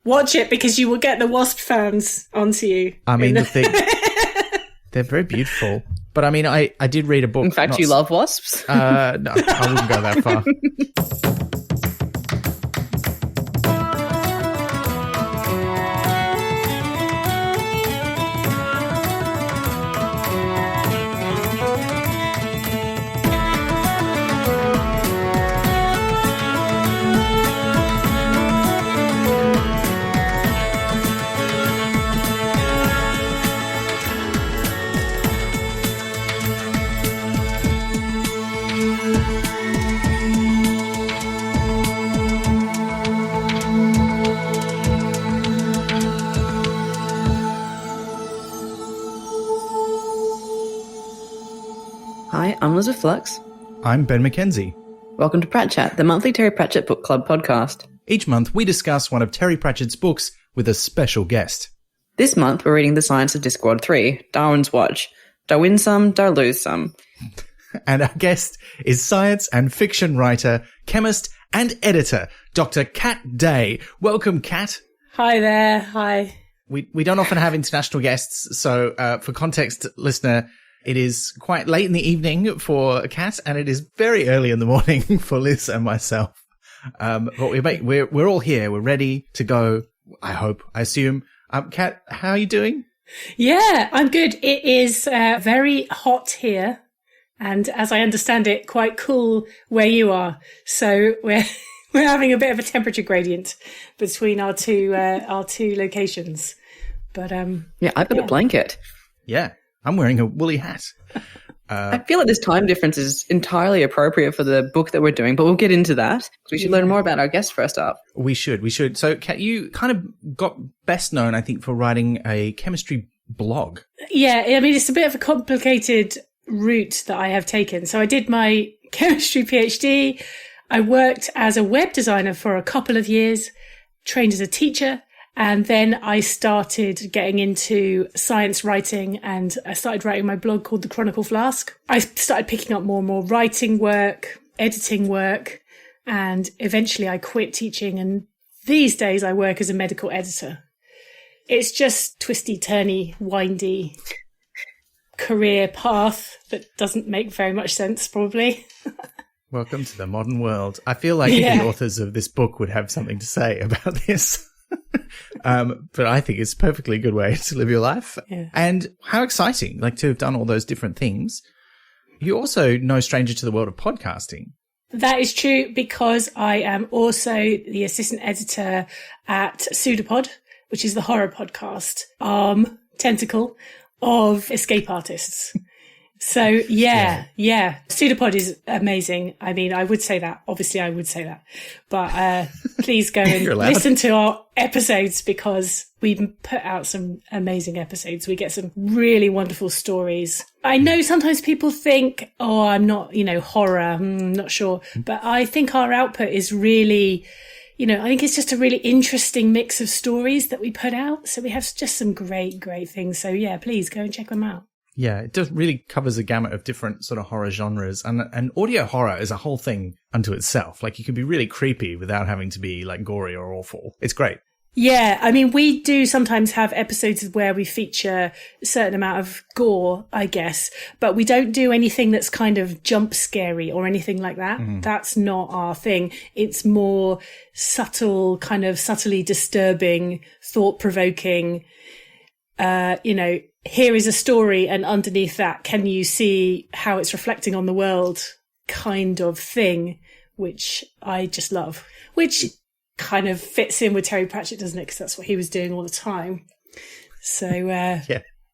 Watch it because you will get the Wasp fans onto you. I mean, they're very beautiful. But I mean, I did read a book. In fact, you love wasps? No, I wouldn't go that far. Hi, I'm Elizabeth Flux. I'm Ben McKenzie. Welcome to Prat Chat, the monthly Terry Pratchett Book Club podcast. Each month, we discuss one of Terry Pratchett's books with a special guest. This month, we're reading The Science of Discworld III, Darwin's Watch. Do I win some, do I lose some? And our guest is science and fiction writer, chemist, and editor, Dr. Kat Day. Welcome, Kat. Hi there. Hi. We don't often have international guests, so for context, listener, it is quite late in the evening for Kat, and it is very early in the morning for Liz and myself. But we're all here. We're ready to go. I hope. I assume. Kat, how are you doing? Yeah, I'm good. It is very hot here, and as I understand it, quite cool where you are. So we're having a bit of a temperature gradient between our two locations. But yeah, I've got a blanket. Yeah. I'm wearing a woolly hat. I feel like this time difference is entirely appropriate for the book that we're doing, but we'll get into that. We should learn more about our guest first up. We should. So, Kat, you kind of got best known, I think, for writing a chemistry blog. Yeah, I mean, it's a bit of a complicated route that I have taken. So I did my chemistry PhD. I worked as a web designer for a couple of years, trained as a teacher. And then I started getting into science writing, and I started writing my blog called The Chronicle Flask. I started picking up more and more writing work, editing work, and eventually I quit teaching. And these days I work as a medical editor. It's just twisty, turny, windy career path that doesn't make very much sense, probably. Welcome to the modern world. I feel like the authors of this book would have something to say about this. But I think it's a perfectly good way to live your life. Yeah. And how exciting, like, to have done all those different things. You're also no stranger to the world of podcasting. That is true, because I am also the assistant editor at Pseudopod, which is the horror podcast tentacle of Escape Artists. So, yeah. Pseudopod is amazing. I mean, I would say that. Obviously, I would say that. But please go and listen to our episodes, because we put out some amazing episodes. We get some really wonderful stories. I know sometimes people think, oh, I'm not, horror. I'm not sure. But I think our output is really, I think it's just a really interesting mix of stories that we put out. So we have just some great, great things. So, yeah, please go and check them out. Yeah, it just really covers a gamut of different sort of horror genres. And audio horror is a whole thing unto itself. Like, you can be really creepy without having to be, like, gory or awful. It's great. Yeah, I mean, we do sometimes have episodes where we feature a certain amount of gore, I guess, but we don't do anything that's kind of jump scary or anything like that. Mm-hmm. That's not our thing. It's more subtle, kind of subtly disturbing, thought-provoking, here is a story, and underneath that, can you see how it's reflecting on the world kind of thing, which I just love, which kind of fits in with Terry Pratchett, doesn't it? Because that's what he was doing all the time. So,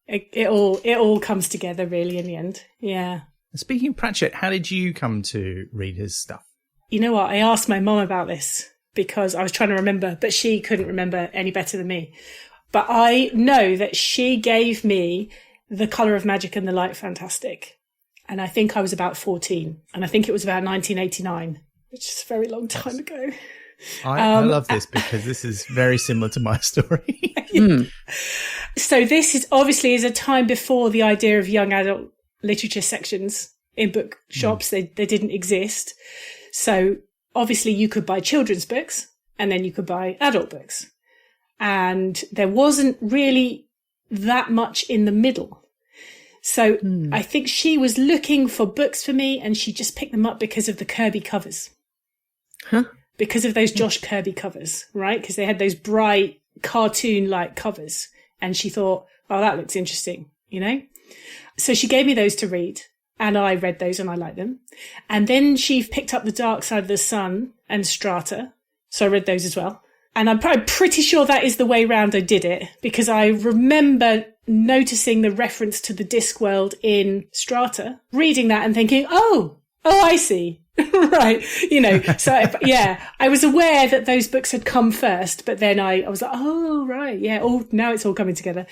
it all comes together really in the end. Yeah. Speaking of Pratchett, how did you come to read his stuff? You know what? I asked my mom about this because I was trying to remember, but she couldn't remember any better than me. But I know that she gave me The Colour of Magic and the Light Fantastic. And I think I was about 14. And I think it was about 1989, which is a very long time ago. I love this because this is very similar to my story. So this is obviously is a time before the idea of young adult literature sections in book shops. They didn't exist. So obviously you could buy children's books and then you could buy adult books. and there wasn't really that much in the middle. So I think she was looking for books for me, and she just picked them up because of the Kirby covers. Huh? Because of those Josh Kirby covers, right? Because they had those bright cartoon-like covers. And she thought, oh, that looks interesting, you know? So she gave me those to read, and I read those and I liked them. And then she picked up The Dark Side of the Sun and Strata. So I read those as well. And I'm pretty sure that is the way round I did it, because I remember noticing the reference to the Discworld in Strata, reading that and thinking, oh, I see. Right. You know, so yeah, I was aware that those books had come first, but then I was like, oh, right. Yeah. Oh, now it's all coming together.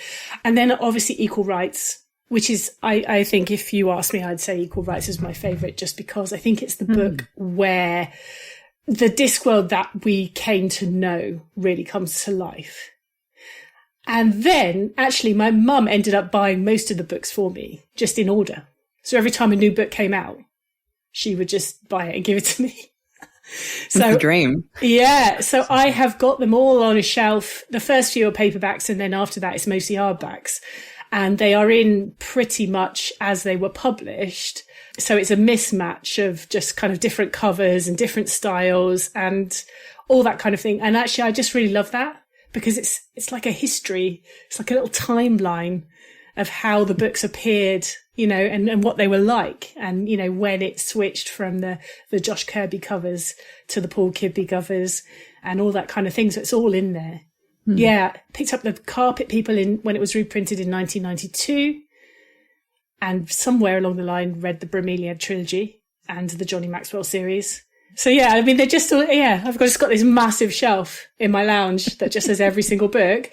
And then obviously Equal Rights, which is, I think if you ask me, I'd say Equal Rights is my favorite, just because I think it's the book where the Discworld that we came to know really comes to life. And then actually my mum ended up buying most of the books for me, just in order. So every time a new book came out, she would just buy it and give it to me. So that's the dream. Yeah. So I have got them all on a shelf. The first few are paperbacks, and then after that it's mostly hardbacks. And they are in pretty much as they were published. So it's a mismatch of just kind of different covers and different styles and all that kind of thing. And actually, I just really love that, because it's like a history. It's like a little timeline of how the books appeared, you know, and what they were like. And, you know, when it switched from the Josh Kirby covers to the Paul Kidby covers and all that kind of thing. So it's all in there. Yeah. Picked up the Carpet People when it was reprinted in 1992. And somewhere along the line read the Bromeliad trilogy and the Johnny Maxwell series. So yeah, I mean, they're just all, I've just got this massive shelf in my lounge that just has every single book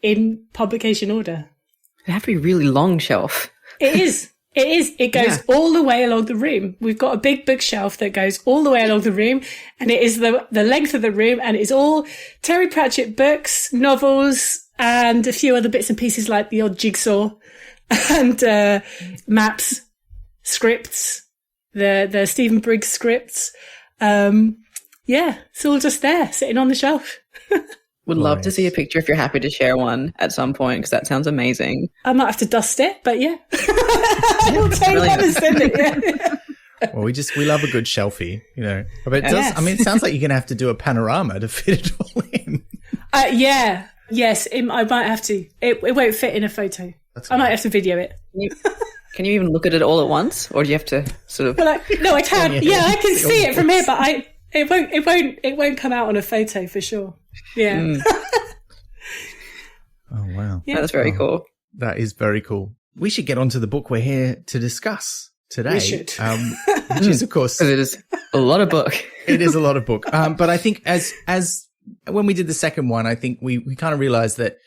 in publication order. It'd have to be a really long shelf. It is. It goes all the way along the room. We've got a big bookshelf that goes all the way along the room, and it is the length of the room, and it's all Terry Pratchett books, novels, and a few other bits and pieces like the odd jigsaw and maps, scripts, the Stephen Briggs scripts. It's all just there, sitting on the shelf. Would love to see a picture if you're happy to share one at some point, because that sounds amazing. I might have to dust it, but yeah. I'll take one and send it, yeah. Well, we love a good shelfie, you know. But it does, Yes. I mean, it sounds like you're going to have to do a panorama to fit it all in. Yeah. Yes, I might have to. It won't fit in a photo. I might have to video it. Can you even look at it all at once, or do you have to sort of? Well, no, I can. Yeah, I can see it from here, but it won't come out on a photo for sure. Yeah. Oh, wow. Yeah. That's very cool. That is very cool. We should get on to the book we're here to discuss today. We should. Which is, of course, Because it is a lot of book. it is a lot of book. But I think as when we did the second one, I think we kind of realized that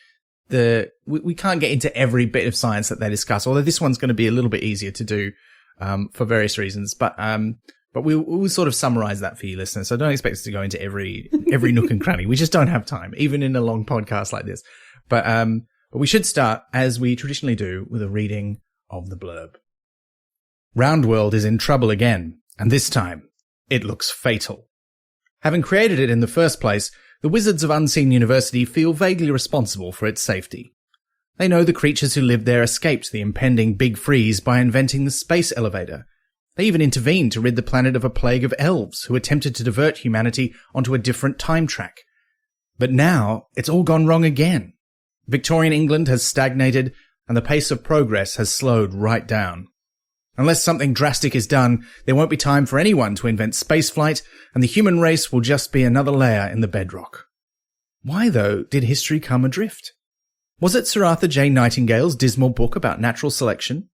we can't get into every bit of science that they discuss, although this one's going to be a little bit easier to do, for various reasons. But we'll sort of summarize that for you listeners. So don't expect us to go into every nook and cranny. We just don't have time, even in a long podcast like this. But we should start, as we traditionally do, with a reading of the blurb. Roundworld is in trouble again, and this time it looks fatal. Having created it in the first place, the Wizards of Unseen University feel vaguely responsible for its safety. They know the creatures who lived there escaped the impending Big Freeze by inventing the space elevator. They even intervened to rid the planet of a plague of elves who attempted to divert humanity onto a different time track. But now it's all gone wrong again. Victorian England has stagnated, and the pace of progress has slowed right down. Unless something drastic is done, there won't be time for anyone to invent spaceflight, and the human race will just be another layer in the bedrock. Why, though, did history come adrift? Was it Sir Arthur J. Nightingale's dismal book about natural selection?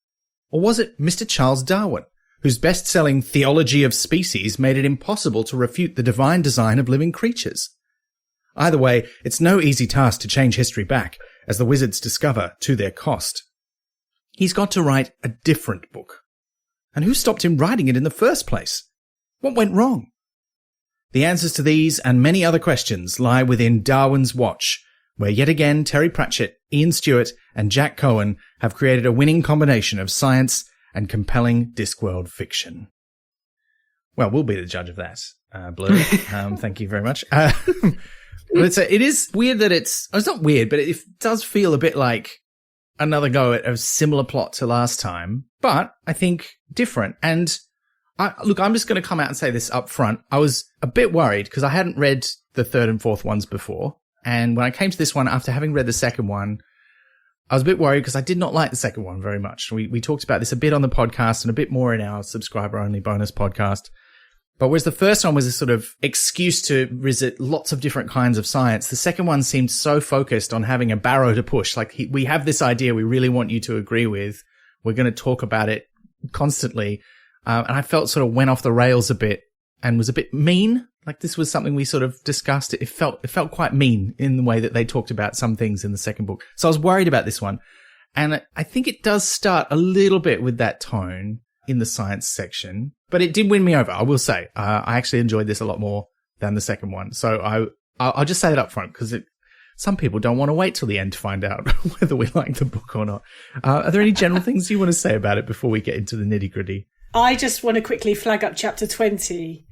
Or was it Mr. Charles Darwin, whose best-selling Theology of Species made it impossible to refute the divine design of living creatures? Either way, it's no easy task to change history back, as the Wizards discover to their cost. He's got to write a different book. And who stopped him writing it in the first place? What went wrong? The answers to these and many other questions lie within Darwin's Watch, where yet again Terry Pratchett, Ian Stewart, and Jack Cohen have created a winning combination of science and compelling Discworld fiction. Well, we'll be the judge of that, Blue. Thank you very much. But it is weird that it's not weird, but it does feel a bit like another go at a similar plot to last time, but I think different. And I'm just going to come out and say this up front. I was a bit worried because I hadn't read the third and fourth ones before. And when I came to this one, after having read the second one, I was a bit worried because I did not like the second one very much. We talked about this a bit on the podcast and a bit more in our subscriber-only bonus podcast. But whereas the first one was a sort of excuse to visit lots of different kinds of science, the second one seemed so focused on having a barrow to push. Like, we have this idea we really want you to agree with. We're going to talk about it constantly. And I felt sort of went off the rails a bit and was a bit mean. Like, this was something we sort of discussed. It felt quite mean in the way that they talked about some things in the second book. So I was worried about this one. And I think it does start a little bit with that tone in the science section, but it did win me over, I will say. I actually enjoyed this a lot more than the second one. So I'll just say it up front because some people don't want to wait till the end to find out whether we like the book or not. Are there any general things you want to say about it before we get into the nitty gritty? I just want to quickly flag up chapter 20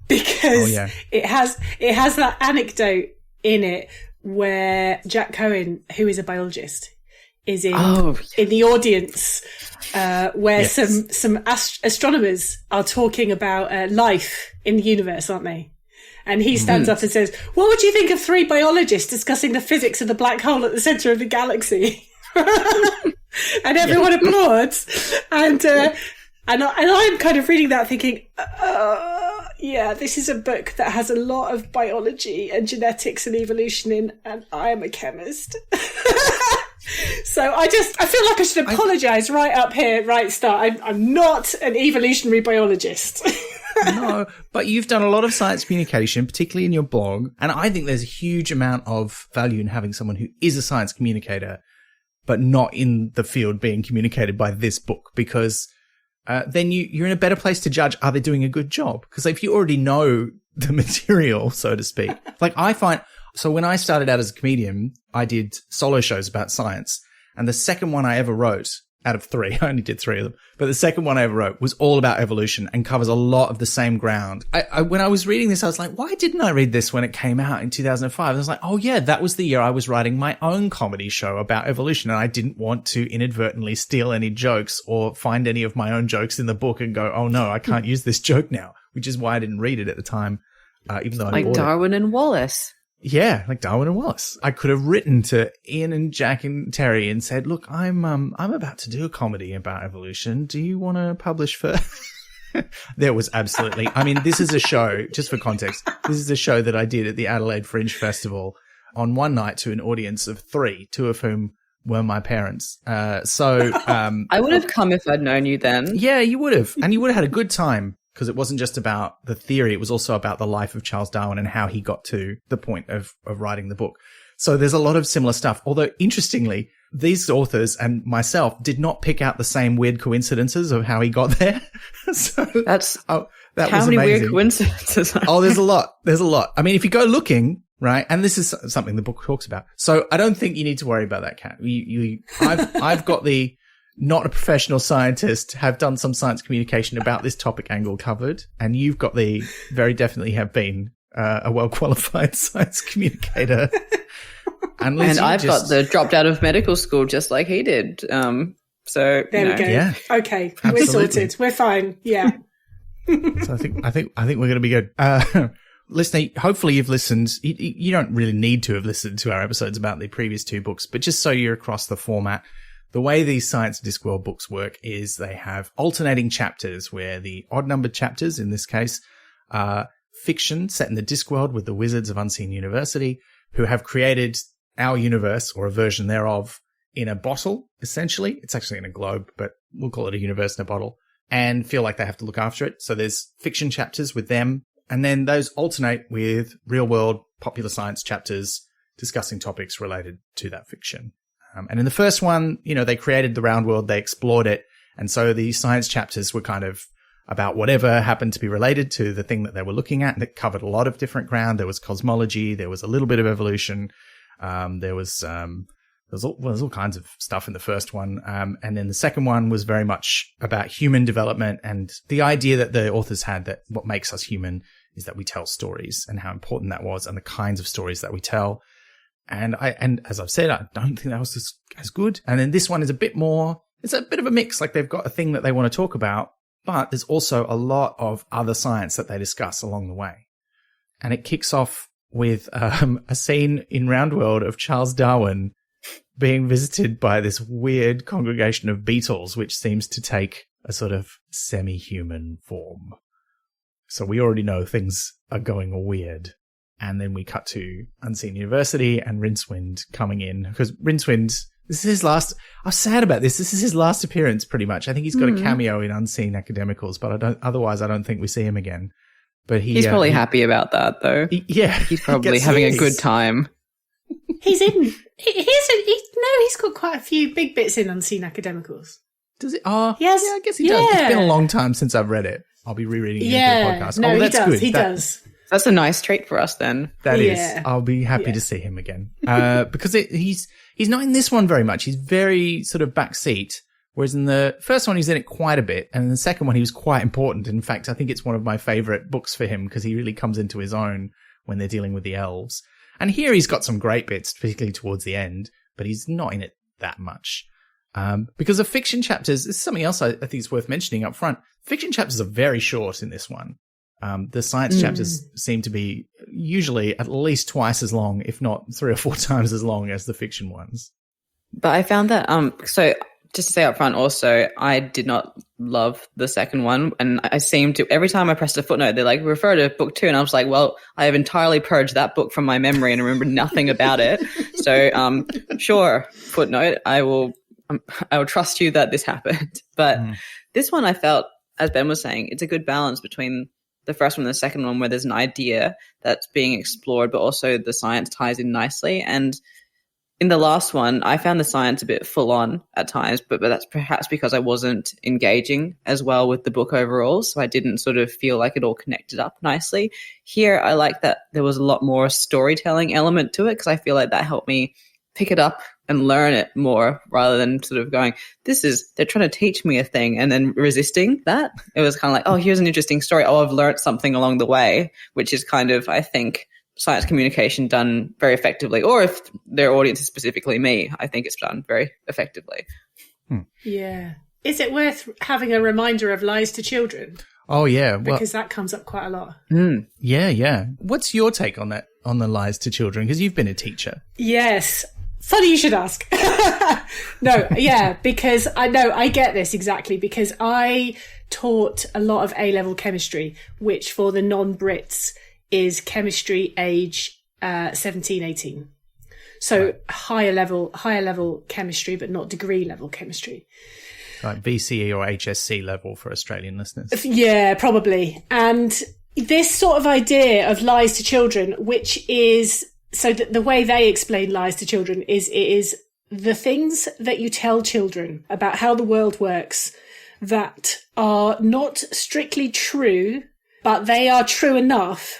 because it has that anecdote in it where Jack Cohen, who is a biologist, is in the audience where some astronomers are talking about life in the universe, aren't they? And he stands up and says, "What would you think of 3 biologists discussing the physics of the black hole at the centre of the galaxy?" And everyone applauds. And I'm kind of reading that thinking, this is a book that has a lot of biology and genetics and evolution in, and I am a chemist. So I feel like I should apologise right up here, right start. I'm not an evolutionary biologist. No, but you've done a lot of science communication, particularly in your blog, and I think there's a huge amount of value in having someone who is a science communicator, but not in the field being communicated by this book, because then you're in a better place to judge, are they doing a good job? Because if you already know the material, so to speak, like I find... So when I started out as a comedian, I did solo shows about science. And the second one I ever wrote, out of 3, I only did 3 of them, but the second one I ever wrote was all about evolution and covers a lot of the same ground. When I was reading this, I was like, why didn't I read this when it came out in 2005? I was like, oh yeah, that was the year I was writing my own comedy show about evolution. And I didn't want to inadvertently steal any jokes or find any of my own jokes in the book and go, oh no, I can't use this joke now, which is why I didn't read it at the time, even though I bought it. Like Darwin and Wallace. Yeah, like Darwin and Wallace. I could have written to Ian and Jack and Terry and said, look, I'm about to do a comedy about evolution. Do you want to publish first? There was absolutely, I mean, this is a show, just for context, this is a show that I did at the Adelaide Fringe Festival on one night to an audience of 3, 2 of whom were my parents. I would have come if I'd known you then. Yeah, you would have. And you would have had a good time. Because it wasn't just about the theory, it was also about the life of Charles Darwin and how he got to the point of writing the book. So there's a lot of similar stuff. Although, interestingly, these authors and myself did not pick out the same weird coincidences of how he got there. So that how was many amazing. Weird coincidences? Oh, there's a lot. There's a lot. I mean, if you go looking, right, and this is something the book talks about. So I don't think you need to worry about that, Kat. I've got the... not a professional scientist, have done some science communication about this topic angle covered, and you've got the very definitely have been a well-qualified science communicator. And I've got the dropped out of medical school just like he did. So there we go. Yeah. Okay, absolutely. We're sorted. We're fine. Yeah. So I think we're going to be good. Listener, hopefully you've listened. You don't really need to have listened to our episodes about the previous 2 books, but just so you're across the format. The way these Science of Discworld books work is they have alternating chapters where the odd-numbered chapters, in this case, are fiction set in the Discworld with the wizards of Unseen University, who have created our universe, or a version thereof, in a bottle, essentially. It's actually in a globe, but we'll call it a universe in a bottle, and feel like they have to look after it. So there's fiction chapters with them, and then those alternate with real-world popular science chapters discussing topics related to that fiction. And in the first one, they created the Roundworld, they explored it. And so the science chapters were kind of about whatever happened to be related to the thing that they were looking at. And it covered a lot of different ground. There was cosmology. There was a little bit of evolution. There was all kinds of stuff in the first one. And then the second one was very much about human development and the idea that the authors had that what makes us human is that we tell stories and how important that was and the kinds of stories that we tell. And as I've said, I don't think that was as good. And then this one is a bit more, it's a bit of a mix. Like they've got a thing that they want to talk about, but there's also a lot of other science that they discuss along the way. And it kicks off with a scene in Roundworld of Charles Darwin being visited by this weird congregation of beetles, which seems to take a sort of semi-human form. So we already know things are going weird. And then we cut to Unseen University and Rincewind coming in, because Rincewind, this is his last, I'm sad about this. This is his last appearance pretty much. I think he's got a cameo in Unseen Academicals, but otherwise I don't think we see him again. But he's probably happy about that, though. He's probably having a good time. He's in. He's got quite a few big bits in Unseen Academicals. Does it? Oh, yes. Yeah, I guess he does. It's been a long time since I've read it. I'll be rereading it for the podcast. No, that's he does. good. He does. That's a nice treat for us then. That is. I'll be happy to see him again. Because he's not in this one very much. He's very sort of backseat. Whereas in the first one, he's in it quite a bit. And in the second one, he was quite important. In fact, I think it's one of my favorite books for him because he really comes into his own when they're dealing with the elves. And here he's got some great bits, particularly towards the end, but he's not in it that much. Because the fiction chapters, this is something else I think is worth mentioning up front. Fiction chapters are very short in this one. The science chapters seem to be usually at least twice as long, if not 3 or 4 times as long as the fiction ones. But I found that, so just to say up front also, I did not love the second one. And I seemed to, every time I pressed a footnote, they're like, refer to book 2. And I was like, well, I have entirely purged that book from my memory and remember nothing about it. So, sure, footnote, I will trust you that this happened. But this one I felt, as Ben was saying, it's a good balance between the first one and the second one, where there's an idea that's being explored, but also the science ties in nicely. And in the last one, I found the science a bit full on at times, but that's perhaps because I wasn't engaging as well with the book overall. So I didn't sort of feel like it all connected up nicely. Here, I like that there was a lot more storytelling element to it, because I feel like that helped me pick it up and learn it more, rather than sort of going, they're trying to teach me a thing and then resisting that. It was kind of like, oh, here's an interesting story. Oh, I've learned something along the way, which is kind of, I think, science communication done very effectively. Or if their audience is specifically me, I think it's done very effectively. Yeah. Is it worth having a reminder of lies to children? Oh, yeah. Well, because that comes up quite a lot. Yeah. What's your take on that, on the lies to children? Because you've been a teacher. Yes. Funny you should ask. No, yeah, because I get this exactly, because I taught a lot of A-level chemistry, which for the non-Brits is chemistry age 17, 18. So right. higher level chemistry, but not degree level chemistry. Like VCE or HSC level for Australian listeners. Yeah, probably. And this sort of idea of lies to children, which is, so the way they explain lies to children is it is the things that you tell children about how the world works that are not strictly true, but they are true enough.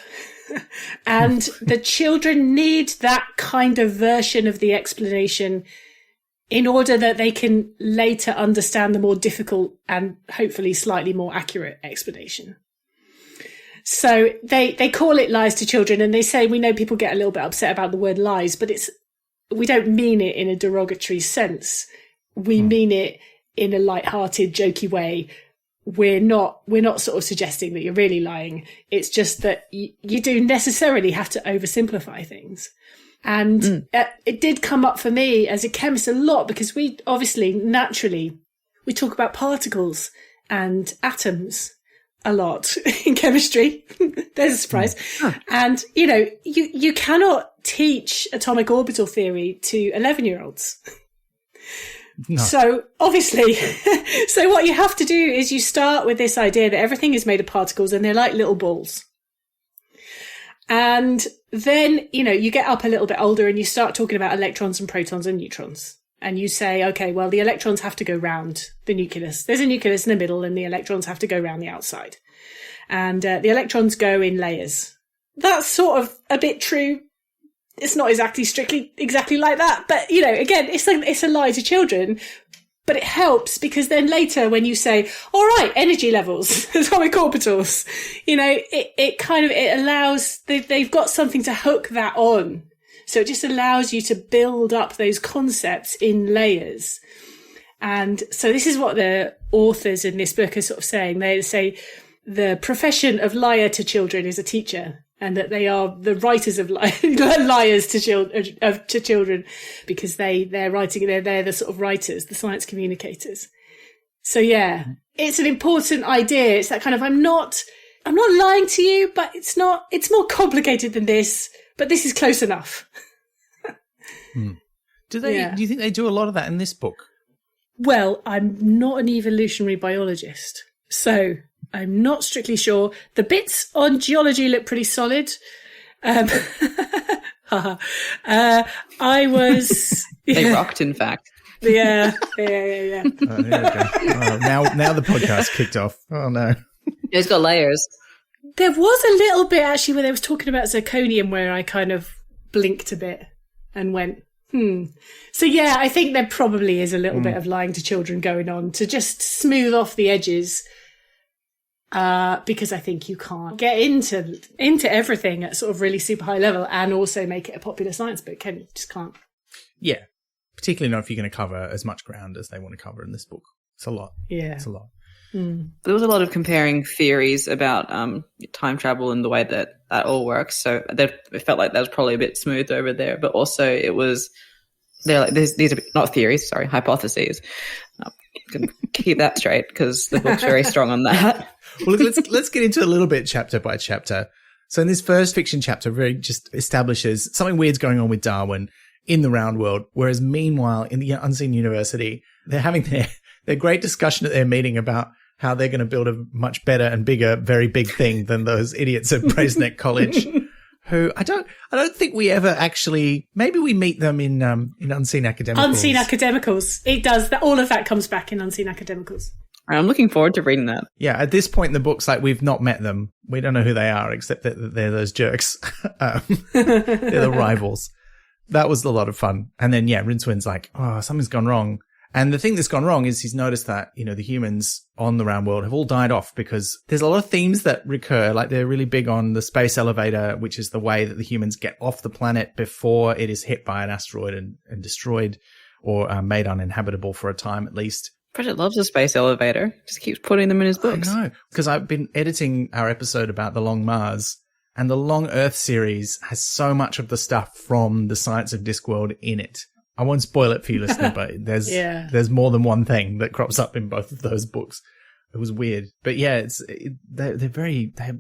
And the children need that kind of version of the explanation in order that they can later understand the more difficult and hopefully slightly more accurate explanation. So they call it lies to children, and they say, we know people get a little bit upset about the word lies, but we don't mean it in a derogatory sense. We mean it in a light-hearted, jokey way. We're not sort of suggesting that you're really lying. It's just that you do necessarily have to oversimplify things. And it did come up for me as a chemist a lot, because we obviously naturally we talk about particles and atoms a lot in chemistry. There's a surprise. And, you cannot teach atomic orbital theory to 11-year-olds. No. So obviously, so what you have to do is you start with this idea that everything is made of particles and they're like little balls. And then, you get up a little bit older and you start talking about electrons and protons and neutrons. And you say, okay, well, the electrons have to go round the nucleus. There's a nucleus in the middle and the electrons have to go round the outside. And the electrons go in layers. That's sort of a bit true. It's not exactly like that. But, again, it's a lie to children But it helps because then later when you say, all right, energy levels, atomic orbitals, it allows, they've got something to hook that on. So it just allows you to build up those concepts in layers. And so this is what the authors in this book are sort of saying. They say the profession of liar to children is a teacher, and that they are the writers of liars to children, because they're writing, they're the sort of writers, the science communicators. So yeah, it's an important idea. It's that kind of, I'm not lying to you, but it's more complicated than this, but this is close enough. Do you think they do a lot of that in this book? Well, I'm not an evolutionary biologist, so I'm not strictly sure. The bits on geology look pretty solid. I was... They rocked, in fact. Yeah. Oh, here we go. Now the podcast kicked off. Oh, no. It's got layers. There was a little bit, actually, where they was talking about zirconium, where I kind of blinked a bit and went, So, yeah, I think there probably is a little bit of lying to children going on to just smooth off the edges. Because I think you can't get into everything at sort of really super high level and also make it a popular science book, can you? Just can't. Yeah. Particularly not if you're going to cover as much ground as they want to cover in this book. It's a lot. Yeah. It's a lot. There was a lot of comparing theories about time travel and the way that all works. So it felt like that was probably a bit smooth over there, but also it was, these are not theories, sorry, hypotheses. Can keep that straight because the book's very strong on that. Well, let's get into a little bit chapter by chapter. So in this first fiction chapter, very just establishes something weird's going on with Darwin in the Roundworld, whereas meanwhile in the Unseen University, they're having their great discussion at their meeting about how they're going to build a much better and bigger, very big thing than those idiots at Brazeneck College. Who I don't think we ever actually. Maybe we meet them in Unseen Academicals. Unseen Academicals. It does. All of that comes back in Unseen Academicals. I'm looking forward to reading that. Yeah, at this point in the book's like we've not met them. We don't know who they are, except that they're those jerks. They're the rivals. That was a lot of fun. And then Rincewind's like, oh, something's gone wrong. And the thing that's gone wrong is he's noticed that, the humans on the Roundworld have all died off because there's a lot of themes that recur. Like they're really big on the space elevator, which is the way that the humans get off the planet before it is hit by an asteroid and destroyed or made uninhabitable for a time at least. Pratchett loves the space elevator. Just keeps putting them in his books. I know, because I've been editing our episode about the Long Mars, and the Long Earth series has so much of the stuff from the Science of Discworld in it. I won't spoil it for you, listener, but there's more than one thing that crops up in both of those books. It was weird, but yeah, they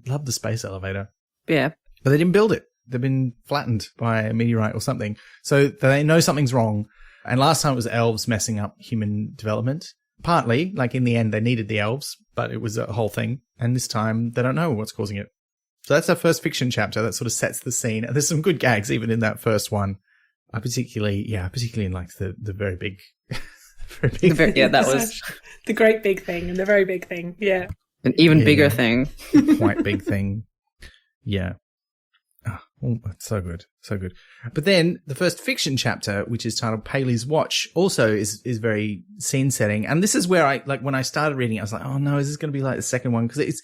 love the space elevator. Yeah, but they didn't build it. They've been flattened by a meteorite or something, so they know something's wrong. And last time it was elves messing up human development. Partly, like in the end, they needed the elves, but it was a whole thing. And this time, they don't know what's causing it. So that's our first fiction chapter that sort of sets the scene. And there's some good gags even in that first one. I particularly in like the very big, that was the great big thing and the very big thing. Yeah. An even bigger thing. Quite big thing. Yeah. Oh, it's so good. So good. But then the first fiction chapter, which is titled Paley's Watch, also is very scene setting. And this is where when I started reading it, I was like, oh no, is this going to be like the second one? Because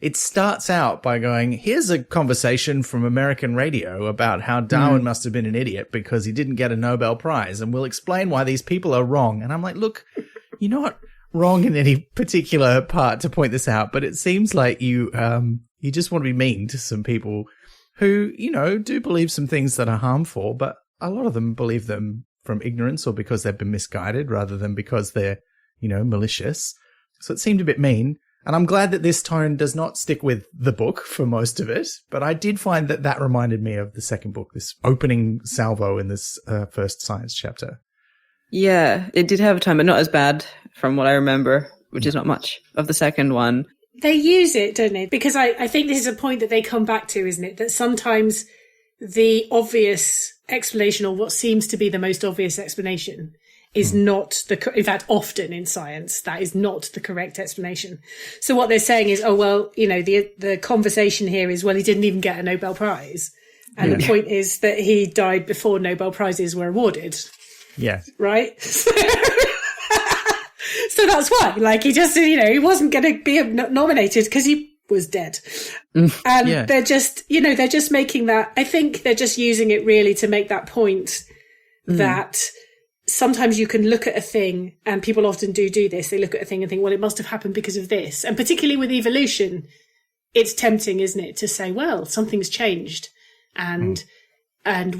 it starts out by going, here's a conversation from American radio about how Darwin must have been an idiot because he didn't get a Nobel Prize. And we'll explain why these people are wrong. And I'm like, look, you're not wrong in any particular part to point this out, but it seems like you just want to be mean to some people who, do believe some things that are harmful, but a lot of them believe them from ignorance or because they've been misguided rather than because they're, malicious. So it seemed a bit mean. And I'm glad that this tone does not stick with the book for most of it, but I did find that reminded me of the second book, this opening salvo in this first science chapter. Yeah, it did have a tone, but not as bad from what I remember, which is not much of the second one. They use it, don't they? Because I think this is a point that they come back to, isn't it? That sometimes the obvious explanation, or what seems to be the most obvious explanation, is not in fact, often in science, that is not the correct explanation. So what they're saying is, the conversation here is, well, he didn't even get a Nobel Prize. And the point is that he died before Nobel Prizes were awarded. Yeah. Right? So that's why, like, he just, he wasn't going to be nominated because he was dead. And they're just, they're just making that, I think they're just using it really to make that point that sometimes you can look at a thing, and people often do this. They look at a thing and think, well, it must have happened because of this. And particularly with evolution, it's tempting, isn't it, to say, well, something's changed. And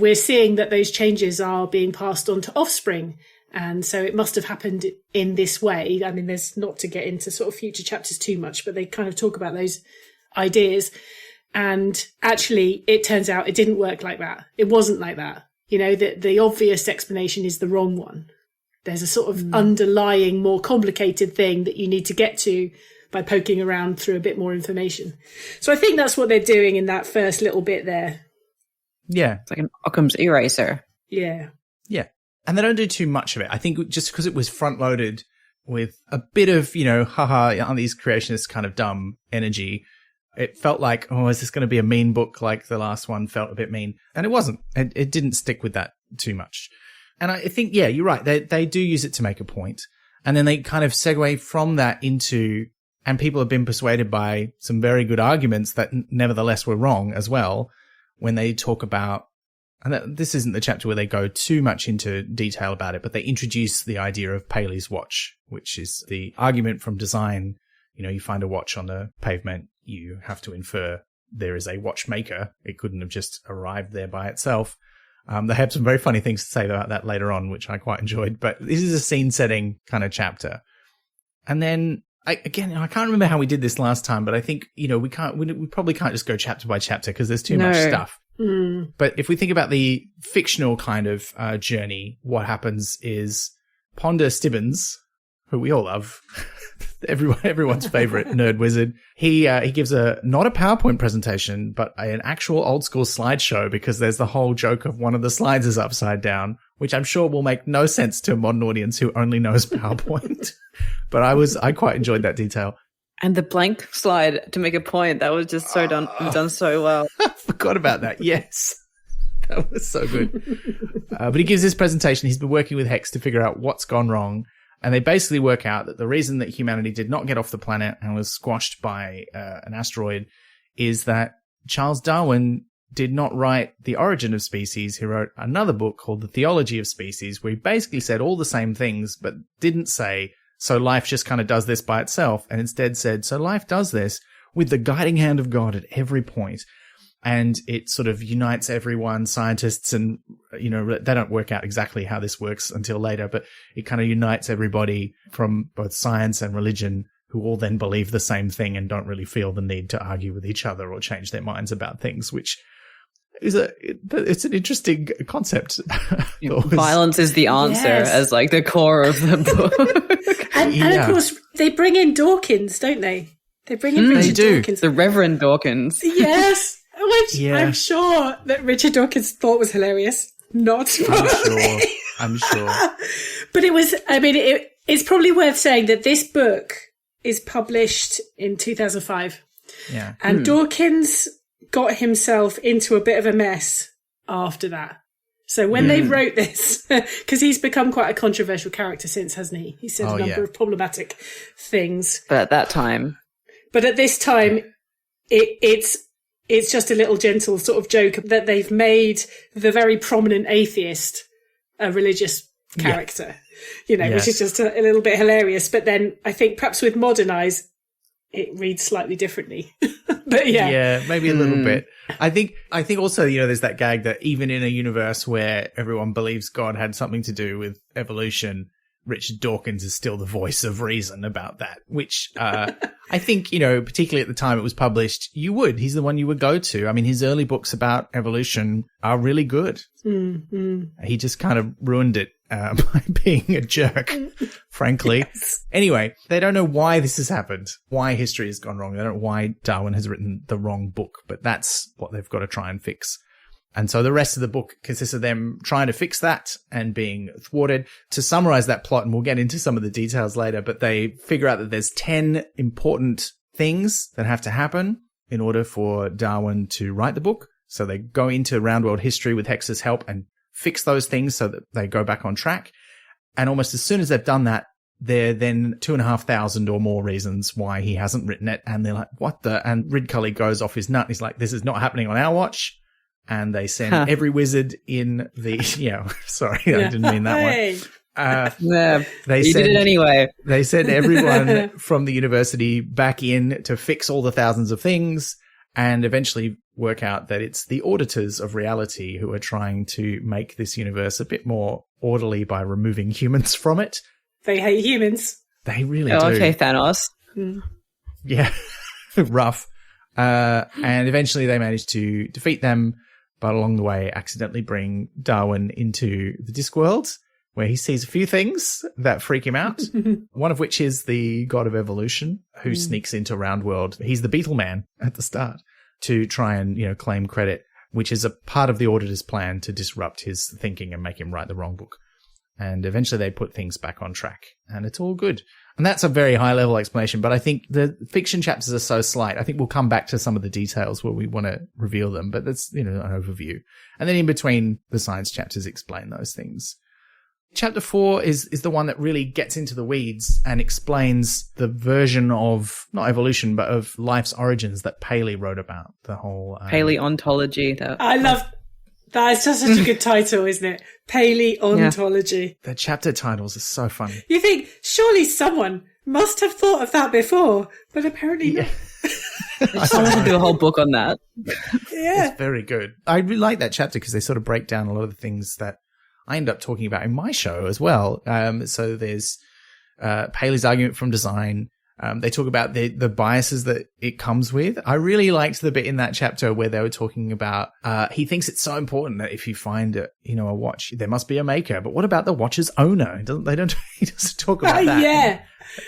we're seeing that those changes are being passed on to offspring. And so it must have happened in this way. I mean, there's not to get into sort of future chapters too much, but they kind of talk about those ideas. And actually, it turns out it didn't work like that. It wasn't like that. The obvious explanation is the wrong one. There's a sort of underlying, more complicated thing that you need to get to by poking around through a bit more information. So I think that's what they're doing in that first little bit there. Yeah. It's like an Occam's eraser. Yeah. Yeah. And they don't do too much of it. I think just because it was front loaded with a bit of, haha, aren't these creationists kind of dumb energy, it felt like, oh, is this going to be a mean book like the last one felt a bit mean? And it wasn't. It didn't stick with that too much. And I think, yeah, you're right. They do use it to make a point. And then they kind of segue from that into, and people have been persuaded by some very good arguments that nevertheless were wrong as well, when they talk about, and this isn't the chapter where they go too much into detail about it, but they introduce the idea of Paley's watch, which is the argument from design. You find a watch on the pavement, you have to infer there is a watchmaker. It couldn't have just arrived there by itself. They have some very funny things to say about that later on, which I quite enjoyed, but this is a scene-setting kind of chapter. And then, I can't remember how we did this last time, but I think, we probably can't just go chapter by chapter because there's too much stuff. But if we think about the fictional kind of journey, what happens is Ponder Stibbons, who we all love, everyone's favorite nerd wizard, he gives not a PowerPoint presentation, but an actual old school slideshow, because there's the whole joke of one of the slides is upside down, which I'm sure will make no sense to a modern audience who only knows PowerPoint. But I quite enjoyed that detail. And the blank slide to make a point, that was just so done so well. I forgot about that. Yes. That was so good. But he gives this presentation. He's been working with Hex to figure out what's gone wrong. And they basically work out that the reason that humanity did not get off the planet and was squashed by an asteroid is that Charles Darwin did not write The Origin of Species. He wrote another book called The Theology of Species, where he basically said all the same things, but didn't say, so life just kind of does this by itself, and instead said, so life does this with the guiding hand of God at every point. And it sort of unites everyone, scientists, and, they don't work out exactly how this works until later, but it kind of unites everybody from both science and religion, who all then believe the same thing and don't really feel the need to argue with each other or change their minds about things, which is it's an interesting concept. Violence is the answer, as like the core of the book. and of course, they bring in Dawkins, don't they? They bring in Richard Dawkins. The Reverend Dawkins. Yes. Which I'm sure that Richard Dawkins thought was hilarious. Not. I'm sure. But it's probably worth saying that this book is published in 2005. Yeah. And Dawkins got himself into a bit of a mess after that. So when they wrote this, because he's become quite a controversial character since, hasn't he? He said a number of problematic things. But at this time, it's just a little gentle sort of joke that they've made the very prominent atheist a religious character, which is just a little bit hilarious. But then I think perhaps with modern eyes, it reads slightly differently. But yeah, maybe a little bit. I think also, there's that gag that even in a universe where everyone believes God had something to do with evolution, Richard Dawkins is still the voice of reason about that, which I think, particularly at the time it was published, he's the one you would go to. I mean, his early books about evolution are really good. He just kind of ruined it by being a jerk, frankly. Yes. Anyway, they don't know why this has happened, why history has gone wrong. They don't know why Darwin has written the wrong book, but that's what they've got to try and fix. And so the rest of the book consists of them trying to fix that and being thwarted. To summarize that plot, and we'll get into some of the details later, but they figure out that there's 10 important things that have to happen in order for Darwin to write the book. So they go into Roundworld history with Hex's help and fix those things so that they go back on track. And almost as soon as they've done that, there are then 2,500 or more reasons why he hasn't written it. And they're like, what the? And Ridcully goes off his nut. He's like, this is not happening on our watch. And they send every wizard in the, sorry, I didn't mean that one. Did it anyway. They send everyone from the university back in to fix all the thousands of things and eventually work out that it's the auditors of reality who are trying to make this universe a bit more orderly by removing humans from it. They hate humans. They really do. Okay, Thanos. Yeah, rough. And eventually they manage to defeat them, but along the way accidentally bring Darwin into the Discworld, where he sees a few things that freak him out. One of which is the god of evolution, who sneaks into Roundworld. He's the Beetle Man at the start to try and, claim credit, which is a part of the Auditor's plan to disrupt his thinking and make him write the wrong book. And eventually they put things back on track, and it's all good. And that's a very high-level explanation, but I think the fiction chapters are so slight. I think we'll come back to some of the details where we want to reveal them, but that's, an overview. And then in between, the science chapters explain those things. Chapter 4 is the one that really gets into the weeds and explains the version of, not evolution, but of life's origins that Paley wrote about. The whole... Paleontology. I love... That is just such a good title, isn't it? Paleontology. Yeah. The chapter titles are so funny. You think, surely someone must have thought of that before, but apparently not. I want to do a whole book on that. Yeah. It's very good. I really like that chapter because they sort of break down a lot of the things that I end up talking about in my show as well. So there's Paley's argument from design. They talk about the biases that it comes with. I really liked the bit in that chapter where they were talking about, he thinks it's so important that if you find a watch, there must be a maker. But what about the watch's owner? He doesn't talk about that. Yeah.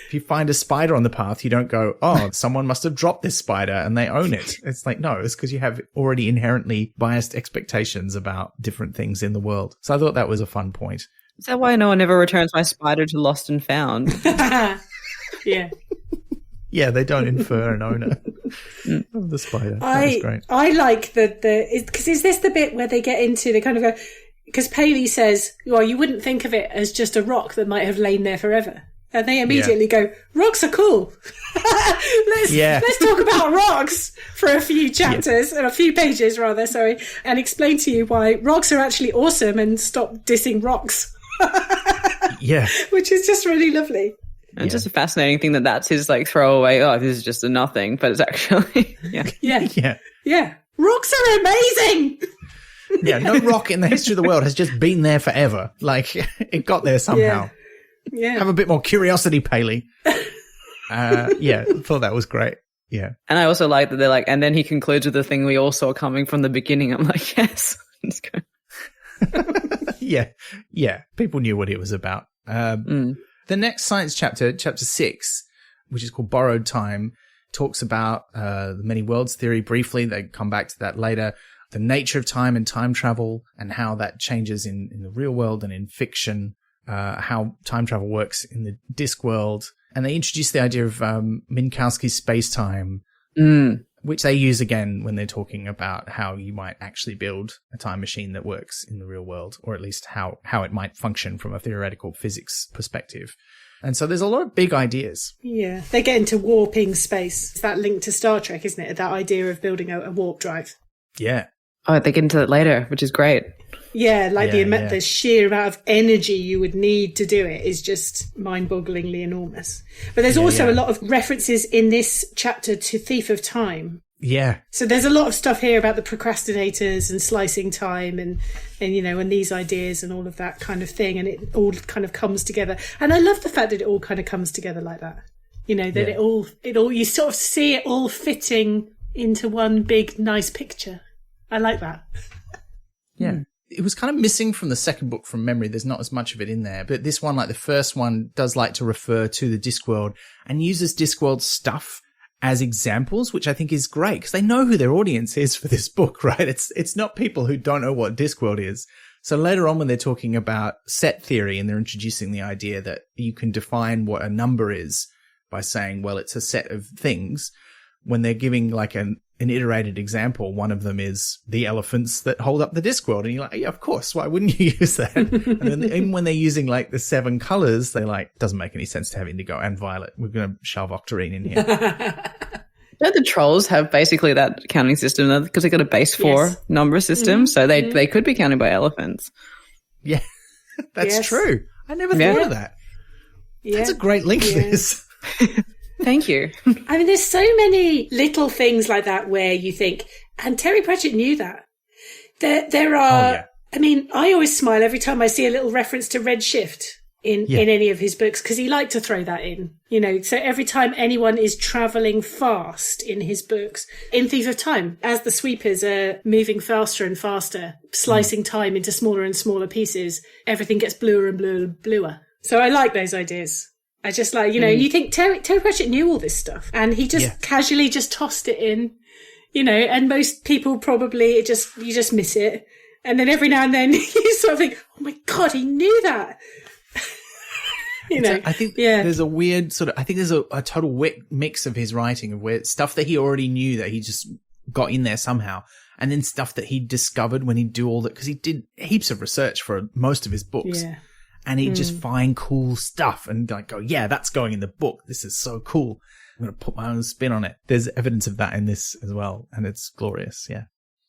If you find a spider on the path, you don't go, oh, someone must have dropped this spider and they own it. It's like, no, it's because you have already inherently biased expectations about different things in the world. So I thought that was a fun point. Is that why no one ever returns my spider to Lost and Found? Yeah. Yeah, they don't infer an owner of the spider. That was great. I like because is this the bit where they get into the kind of go, because Paley says, well, you wouldn't think of it as just a rock that might have lain there forever. And they immediately go, rocks are cool. Let's talk about rocks for a few chapters, or a few pages rather, sorry, and explain to you why rocks are actually awesome and stop dissing rocks. Yeah. Which is just really lovely. And it's just a fascinating thing that's his throwaway, oh, this is just a nothing, but it's actually, Yeah. Rocks are amazing! Yeah, no rock in the history of the world has just been there forever. Like, it got there somehow. Yeah. Have a bit more curiosity, Paley. Thought that was great. Yeah. And I also like that they're like, and then he concludes with the thing we all saw coming from the beginning. I'm like, yes. Yeah. People knew what it was about. The next science chapter 6, which is called Borrowed Time, talks about the many worlds theory briefly. They come back to that later. The nature of time and time travel and how that changes in the real world and in fiction, how time travel works in the Discworld. And they introduce the idea of Minkowski's space-time, which they use again when they're talking about how you might actually build a time machine that works in the real world, or at least how it might function from a theoretical physics perspective. And so there's a lot of big ideas. Yeah, they get into warping space. It's that link to Star Trek, isn't it? That idea of building a warp drive. Yeah. Oh, they get into it later, which is great. Yeah, the sheer amount of energy you would need to do it is just mind-bogglingly enormous. But there's also a lot of references in this chapter to Thief of Time. Yeah. So there's a lot of stuff here about the procrastinators and slicing time and these ideas and all of that kind of thing. And it all kind of comes together. And I love the fact that it all kind of comes together like that. It all, you sort of see it all fitting into one big, nice picture. I like that. Yeah. It was kind of missing from the second book from memory. There's not as much of it in there. But this one, like the first one, does like to refer to the Discworld and uses Discworld stuff as examples, which I think is great because they know who their audience is for this book, right? It's not people who don't know what Discworld is. So later on when they're talking about set theory and they're introducing the idea that you can define what a number is by saying, well, it's a set of things. When they're giving like an an iterated example. One of them is the elephants that hold up the Discworld. And you're like, yeah, of course. Why wouldn't you use that? And then even when they're using like the 7 colors, they're like, doesn't make any sense to have indigo and violet. We're going to shove octarine in here. Don't the trolls have basically that counting system because they got a base 4 number system, so they could be counted by elephants. Yeah, that's true. I never thought of that. Yeah. That's a great link to this. Thank you. I mean, there's so many little things like that where you think, and Terry Pratchett knew that. There are, I mean, I always smile every time I see a little reference to redshift in any of his books, because he liked to throw that in, you know. So every time anyone is travelling fast in his books, in Thief of Time, as the sweepers are moving faster and faster, slicing time into smaller and smaller pieces, everything gets bluer and bluer and bluer. So I like those ideas. I just like, you know, you think Terry Pratchett knew all this stuff, and he just casually just tossed it in, you know, and most people probably you just miss it. And then every now and then you sort of think, oh my God, he knew that. You know, I think there's a weird I think there's a total mix of his writing of where stuff that he already knew that he just got in there somehow. And then stuff that he discovered when he'd do all that, because he did heaps of research for most of his books. Yeah. And he'd just find cool stuff and like go, yeah, that's going in the book. This is so cool. I'm going to put my own spin on it. There's evidence of that in this as well. And it's glorious. Yeah.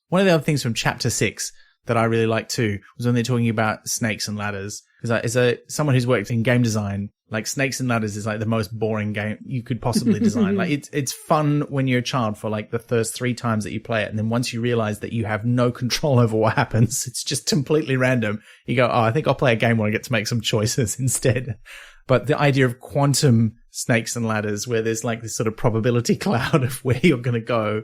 One of the other things from chapter 6 that I really liked too was when they're talking about snakes and ladders. Because as someone who's worked in game design, like snakes and ladders is like the most boring game you could possibly design. Like it's fun when you're a child for like the first 3 times that you play it. And then once you realize that you have no control over what happens, it's just completely random. You go, oh, I think I'll play a game where I get to make some choices instead. But the idea of quantum snakes and ladders, where there's like this sort of probability cloud of where you're going to go,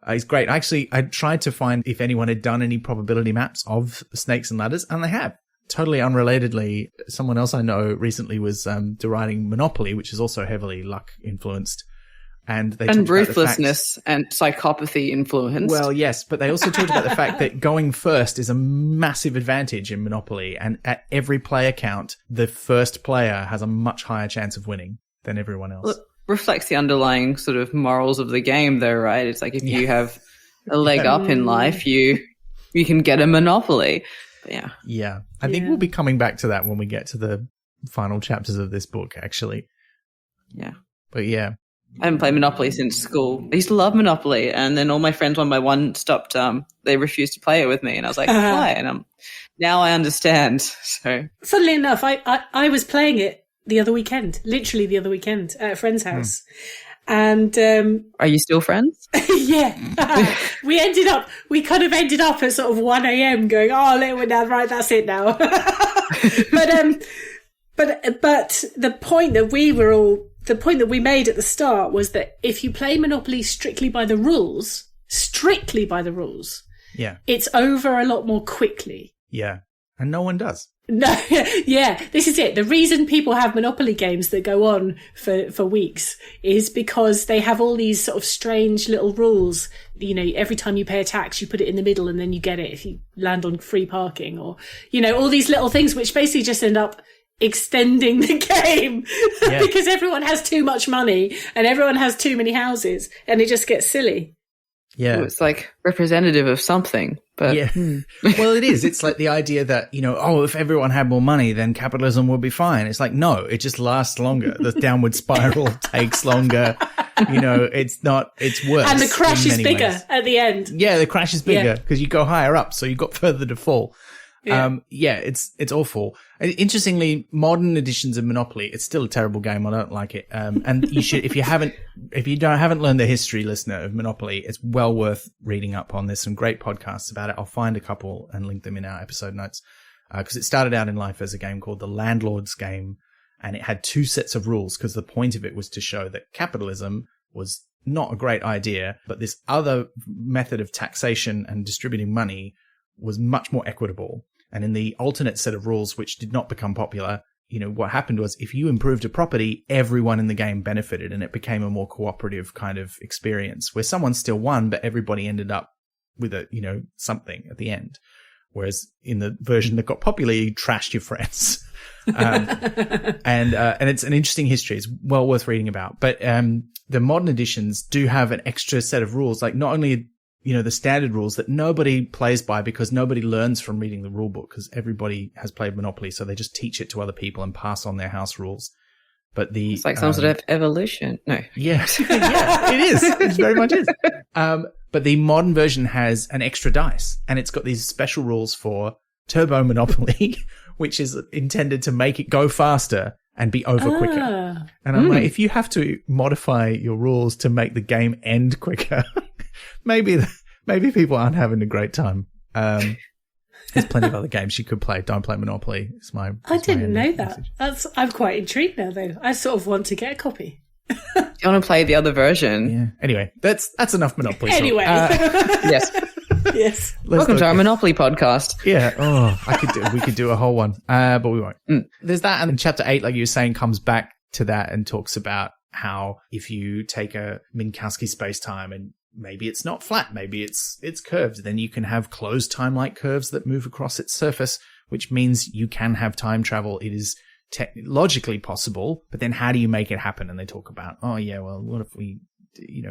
is great. Actually, I tried to find if anyone had done any probability maps of snakes and ladders, and they have. Totally unrelatedly, someone else I know recently was deriding Monopoly, which is also heavily luck influenced. And ruthlessness and psychopathy influenced. Well, yes, but they also talked about the fact that going first is a massive advantage in Monopoly. And at every player count, the first player has a much higher chance of winning than everyone else. Well, it reflects the underlying sort of morals of the game, though, right? It's like if you have a leg up in life, you can get a Monopoly. Yeah. Yeah. I think we'll be coming back to that when we get to the final chapters of this book, actually. Yeah. But yeah. I haven't played Monopoly since school. I used to love Monopoly, and then all my friends one by one stopped. They refused to play it with me, and I was like, why? And now I understand. So, funnily enough, I was playing it literally the other weekend at a friend's house. And are you still friends? Yeah. we kind of ended up at sort of 1 a.m. going, oh, right, that's it now. But the point that we made at the start was that if you play Monopoly strictly by the rules, it's over a lot more quickly. Yeah. And no one does. No, yeah, this is it. The reason people have Monopoly games that go on for weeks is because they have all these sort of strange little rules. You know, every time you pay a tax, you put it in the middle and then you get it if you land on free parking, or, you know, all these little things which basically just end up extending the game because everyone has too much money and everyone has too many houses and it just gets silly. Yeah. Well, it's like representative of something. But well, it is. It's like the idea that, you know, oh, if everyone had more money, then capitalism would be fine. It's like, no, it just lasts longer. The downward spiral takes longer. You know, it's worse. And the crash is bigger at the end. Yeah, the crash is bigger because you go higher up, so you've got further to fall. Yeah. It's awful. Interestingly, modern editions of Monopoly, it's still a terrible game. I don't like it. And you should, if you haven't learned the history, listener, of Monopoly, it's well worth reading up on. There's some great podcasts about it. I'll find a couple and link them in our episode notes. Cause it started out in life as a game called the Landlord's Game, and it had 2 sets of rules because the point of it was to show that capitalism was not a great idea, but this other method of taxation and distributing money was much more equitable. And in the alternate set of rules, which did not become popular, you know, what happened was if you improved a property, everyone in the game benefited, and it became a more cooperative kind of experience where someone still won, but everybody ended up with a, you know, something at the end. Whereas in the version that got popular, you trashed your friends. And it's an interesting history. It's well worth reading about. But the modern editions do have an extra set of rules, like not only the standard rules that nobody plays by because nobody learns from reading the rule book because everybody has played Monopoly, so they just teach it to other people and pass on their house rules. But it's like some sort of evolution. No. Yeah. Yeah, it is. It very much is. But the modern version has an extra dice, and it's got these special rules for Turbo Monopoly, which is intended to make it go faster and be over quicker. And I'm like, if you have to modify your rules to make the game end quicker, maybe people aren't having a great time. There's plenty of other games you could play. Don't play Monopoly. I didn't know that. I'm quite intrigued now, though. I sort of want to get a copy. You want to play the other version? Yeah. Anyway, that's enough Monopoly. Anyway. Yes. Yes. Welcome to our Monopoly podcast. Yeah. Oh, we could do a whole one. But we won't. There's that. And then chapter 8, like you were saying, comes back to that and talks about how if you take a Minkowski space-time and maybe it's not flat, maybe it's curved, then you can have closed time-like curves that move across its surface, which means you can have time travel. It is logically possible, but then how do you make it happen? And they talk about, what if we,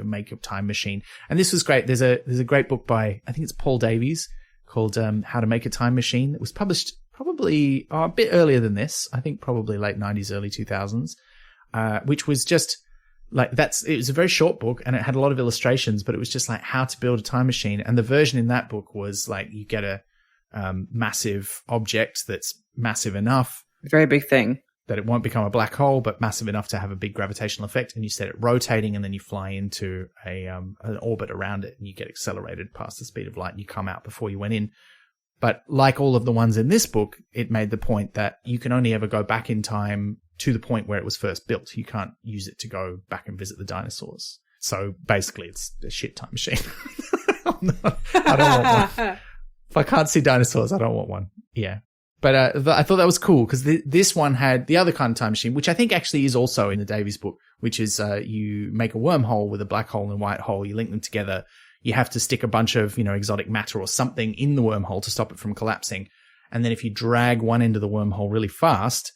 make a time machine? And this was great. There's a great book by, I think it's Paul Davies, called How to Make a Time Machine. It was published probably a bit earlier than this. I think probably late 90s, early 2000s, which was just it was a very short book and it had a lot of illustrations, but it was just like how to build a time machine. And the version in that book was like you get a massive object that's massive enough. Very big thing. That it won't become a black hole, but massive enough to have a big gravitational effect. And you set it rotating and then you fly into an orbit around it and you get accelerated past the speed of light and you come out before you went in. But like all of the ones in this book, it made the point that you can only ever go back in time to the point where it was first built. You can't use it to go back and visit the dinosaurs. So basically it's a shit time machine. I don't want one. If I can't see dinosaurs, I don't want one. Yeah. But I thought that was cool because this one had the other kind of time machine, which I think actually is also in the Davies book, which is you make a wormhole with a black hole and a white hole. You link them together. You have to stick a bunch of, exotic matter or something in the wormhole to stop it from collapsing. And then if you drag one end of the wormhole really fast,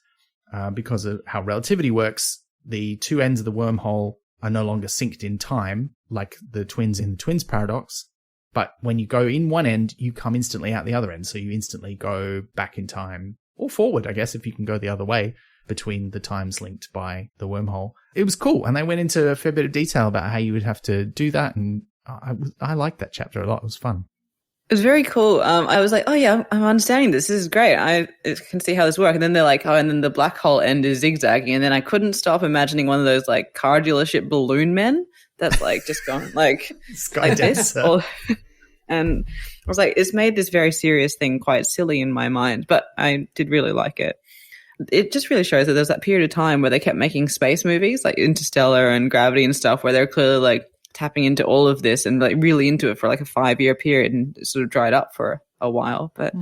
because of how relativity works, the two ends of the wormhole are no longer synced in time, like the twins in the twins paradox. But when you go in one end, you come instantly out the other end. So you instantly go back in time or forward, I guess, if you can go the other way between the times linked by the wormhole. It was cool. And they went into a fair bit of detail about how you would have to do that. And I liked that chapter a lot. It was fun. It was very cool. I was like, oh yeah, I'm understanding this. This is great. I can see how this works. And then they're like, and then the black hole end is zigzagging. And then I couldn't stop imagining one of those like car dealership balloon men that's like just gone like this. And I was like, it's made this very serious thing quite silly in my mind, but I did really like it. It just really shows that there's that period of time where they kept making space movies like Interstellar and Gravity and stuff where they're clearly like tapping into all of this and like really into it for like a 5-year period, and it sort of dried up for a while. But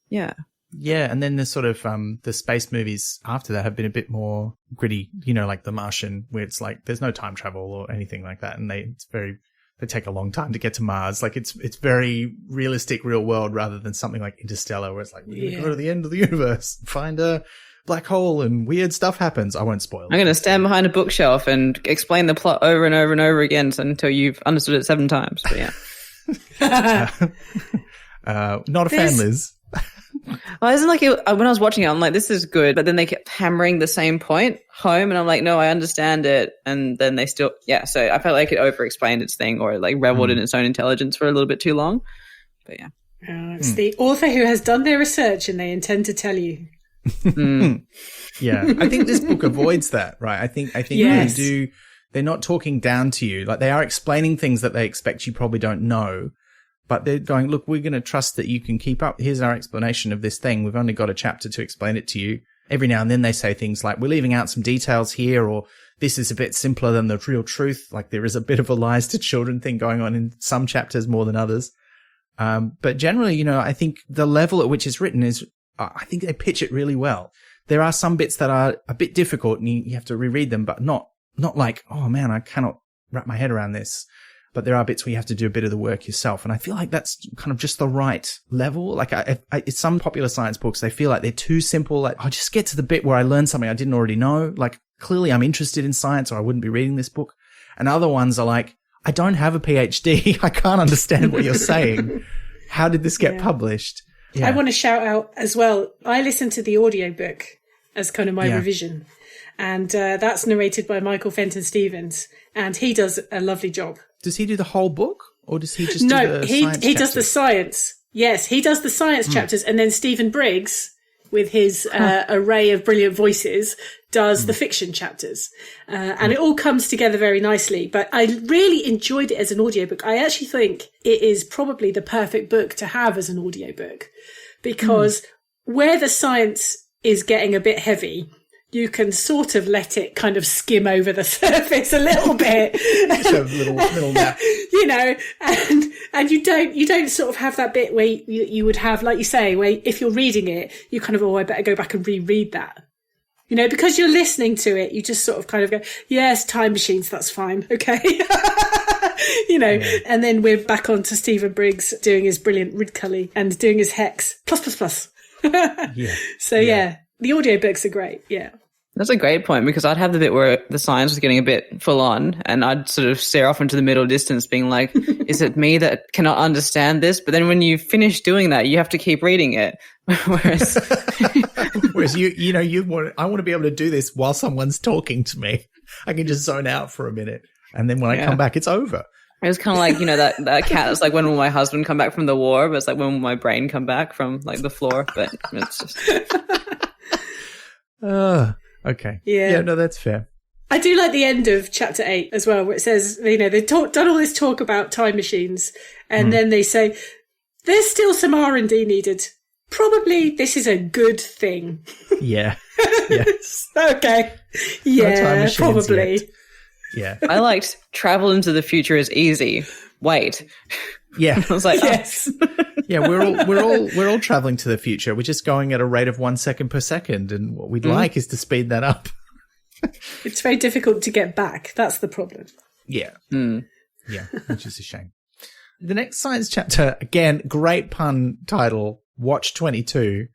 yeah. Yeah, and then the sort of the space movies after that have been a bit more gritty, like The Martian, where it's like there's no time travel or anything like that, and they take a long time to get to Mars. Like it's very realistic, real world, rather than something like Interstellar, where it's like we're gonna go to the end of the universe, find a black hole, and weird stuff happens. I won't spoil. I'm going to stand behind a bookshelf and explain the plot over and over and over again until you've understood it 7 times. But yeah, not a fan, Liz. Well, isn't like when I was watching it, I'm like, this is good, but then they kept hammering the same point home, and I'm like, no, I understand it, and then they still, so I felt like it over-explained its thing, or like reveled in its own intelligence for a little bit too long. But yeah, it's the author who has done their research and they intend to tell you. Yeah, I think this book avoids that, right? I think yes. They're not talking down to you, like they are explaining things that they expect you probably don't know. But they're going, look, we're going to trust that you can keep up. Here's our explanation of this thing. We've only got a chapter to explain it to you. Every now and then they say things like, we're leaving out some details here, or this is a bit simpler than the real truth. Like there is a bit of a lies to children thing going on in some chapters more than others. But generally, I think the level at which it's written is, I think they pitch it really well. There are some bits that are a bit difficult and you have to reread them, but not like, oh man, I cannot wrap my head around this. but there are bits where you have to do a bit of the work yourself. And I feel like that's kind of just the right level. Like some popular science books, they feel like they're too simple. Like, I'll just get to the bit where I learn something I didn't already know. Like, clearly I'm interested in science or I wouldn't be reading this book. And other ones are like, I don't have a PhD. I can't understand what you're saying. How did this get published? Yeah. I want to shout out as well. I listened to the audiobook as kind of my revision. And that's narrated by Michael Fenton Stevens. And he does a lovely job. Does he do the whole book, or does he just do the science he does the science. Yes, he does the science chapters, and then Stephen Briggs, with his array of brilliant voices, does the fiction chapters. And it all comes together very nicely. But I really enjoyed it as an audiobook. I actually think it is probably the perfect book to have as an audiobook, because where the science is getting a bit heavy, you can sort of let it kind of skim over the surface a little bit. So little nap. You know, and you don't sort of have that bit where you would have, like you say, where if you're reading it, you kind of, I better go back and reread that. You know, because you're listening to it, you just sort of kind of go, yes, time machines, that's fine. Okay. You know, and then we're back on to Stephen Briggs doing his brilliant Ridcully and doing his hex plus. So the audiobooks are great. Yeah. That's a great point, because I'd have the bit where the science was getting a bit full on and I'd sort of stare off into the middle distance being like, is it me that cannot understand this? But then when you finish doing that, you have to keep reading it. Whereas I want to be able to do this while someone's talking to me. I can just zone out for a minute. And then when I come back, it's over. It was kind of like, that cat. It's like, when will my husband come back from the war? But it's like, when will my brain come back from like the floor? But it's just... Okay. Yeah. No, that's fair. I do like the end of chapter 8 as well, where it says, they've done all this talk about time machines, and then they say, there's still some R&D needed. Probably this is a good thing. Yeah. Yes. Okay. Yeah, probably. Yeah. I liked travel into the future is easy. Wait. Yeah. I was like, yes. Yeah, we're all traveling to the future. We're just going at a rate of 1 second per second, and what we'd like is to speed that up. It's very difficult to get back. That's the problem. Yeah. Yeah, which is a shame. The next science chapter, again, great pun title, Watch 22.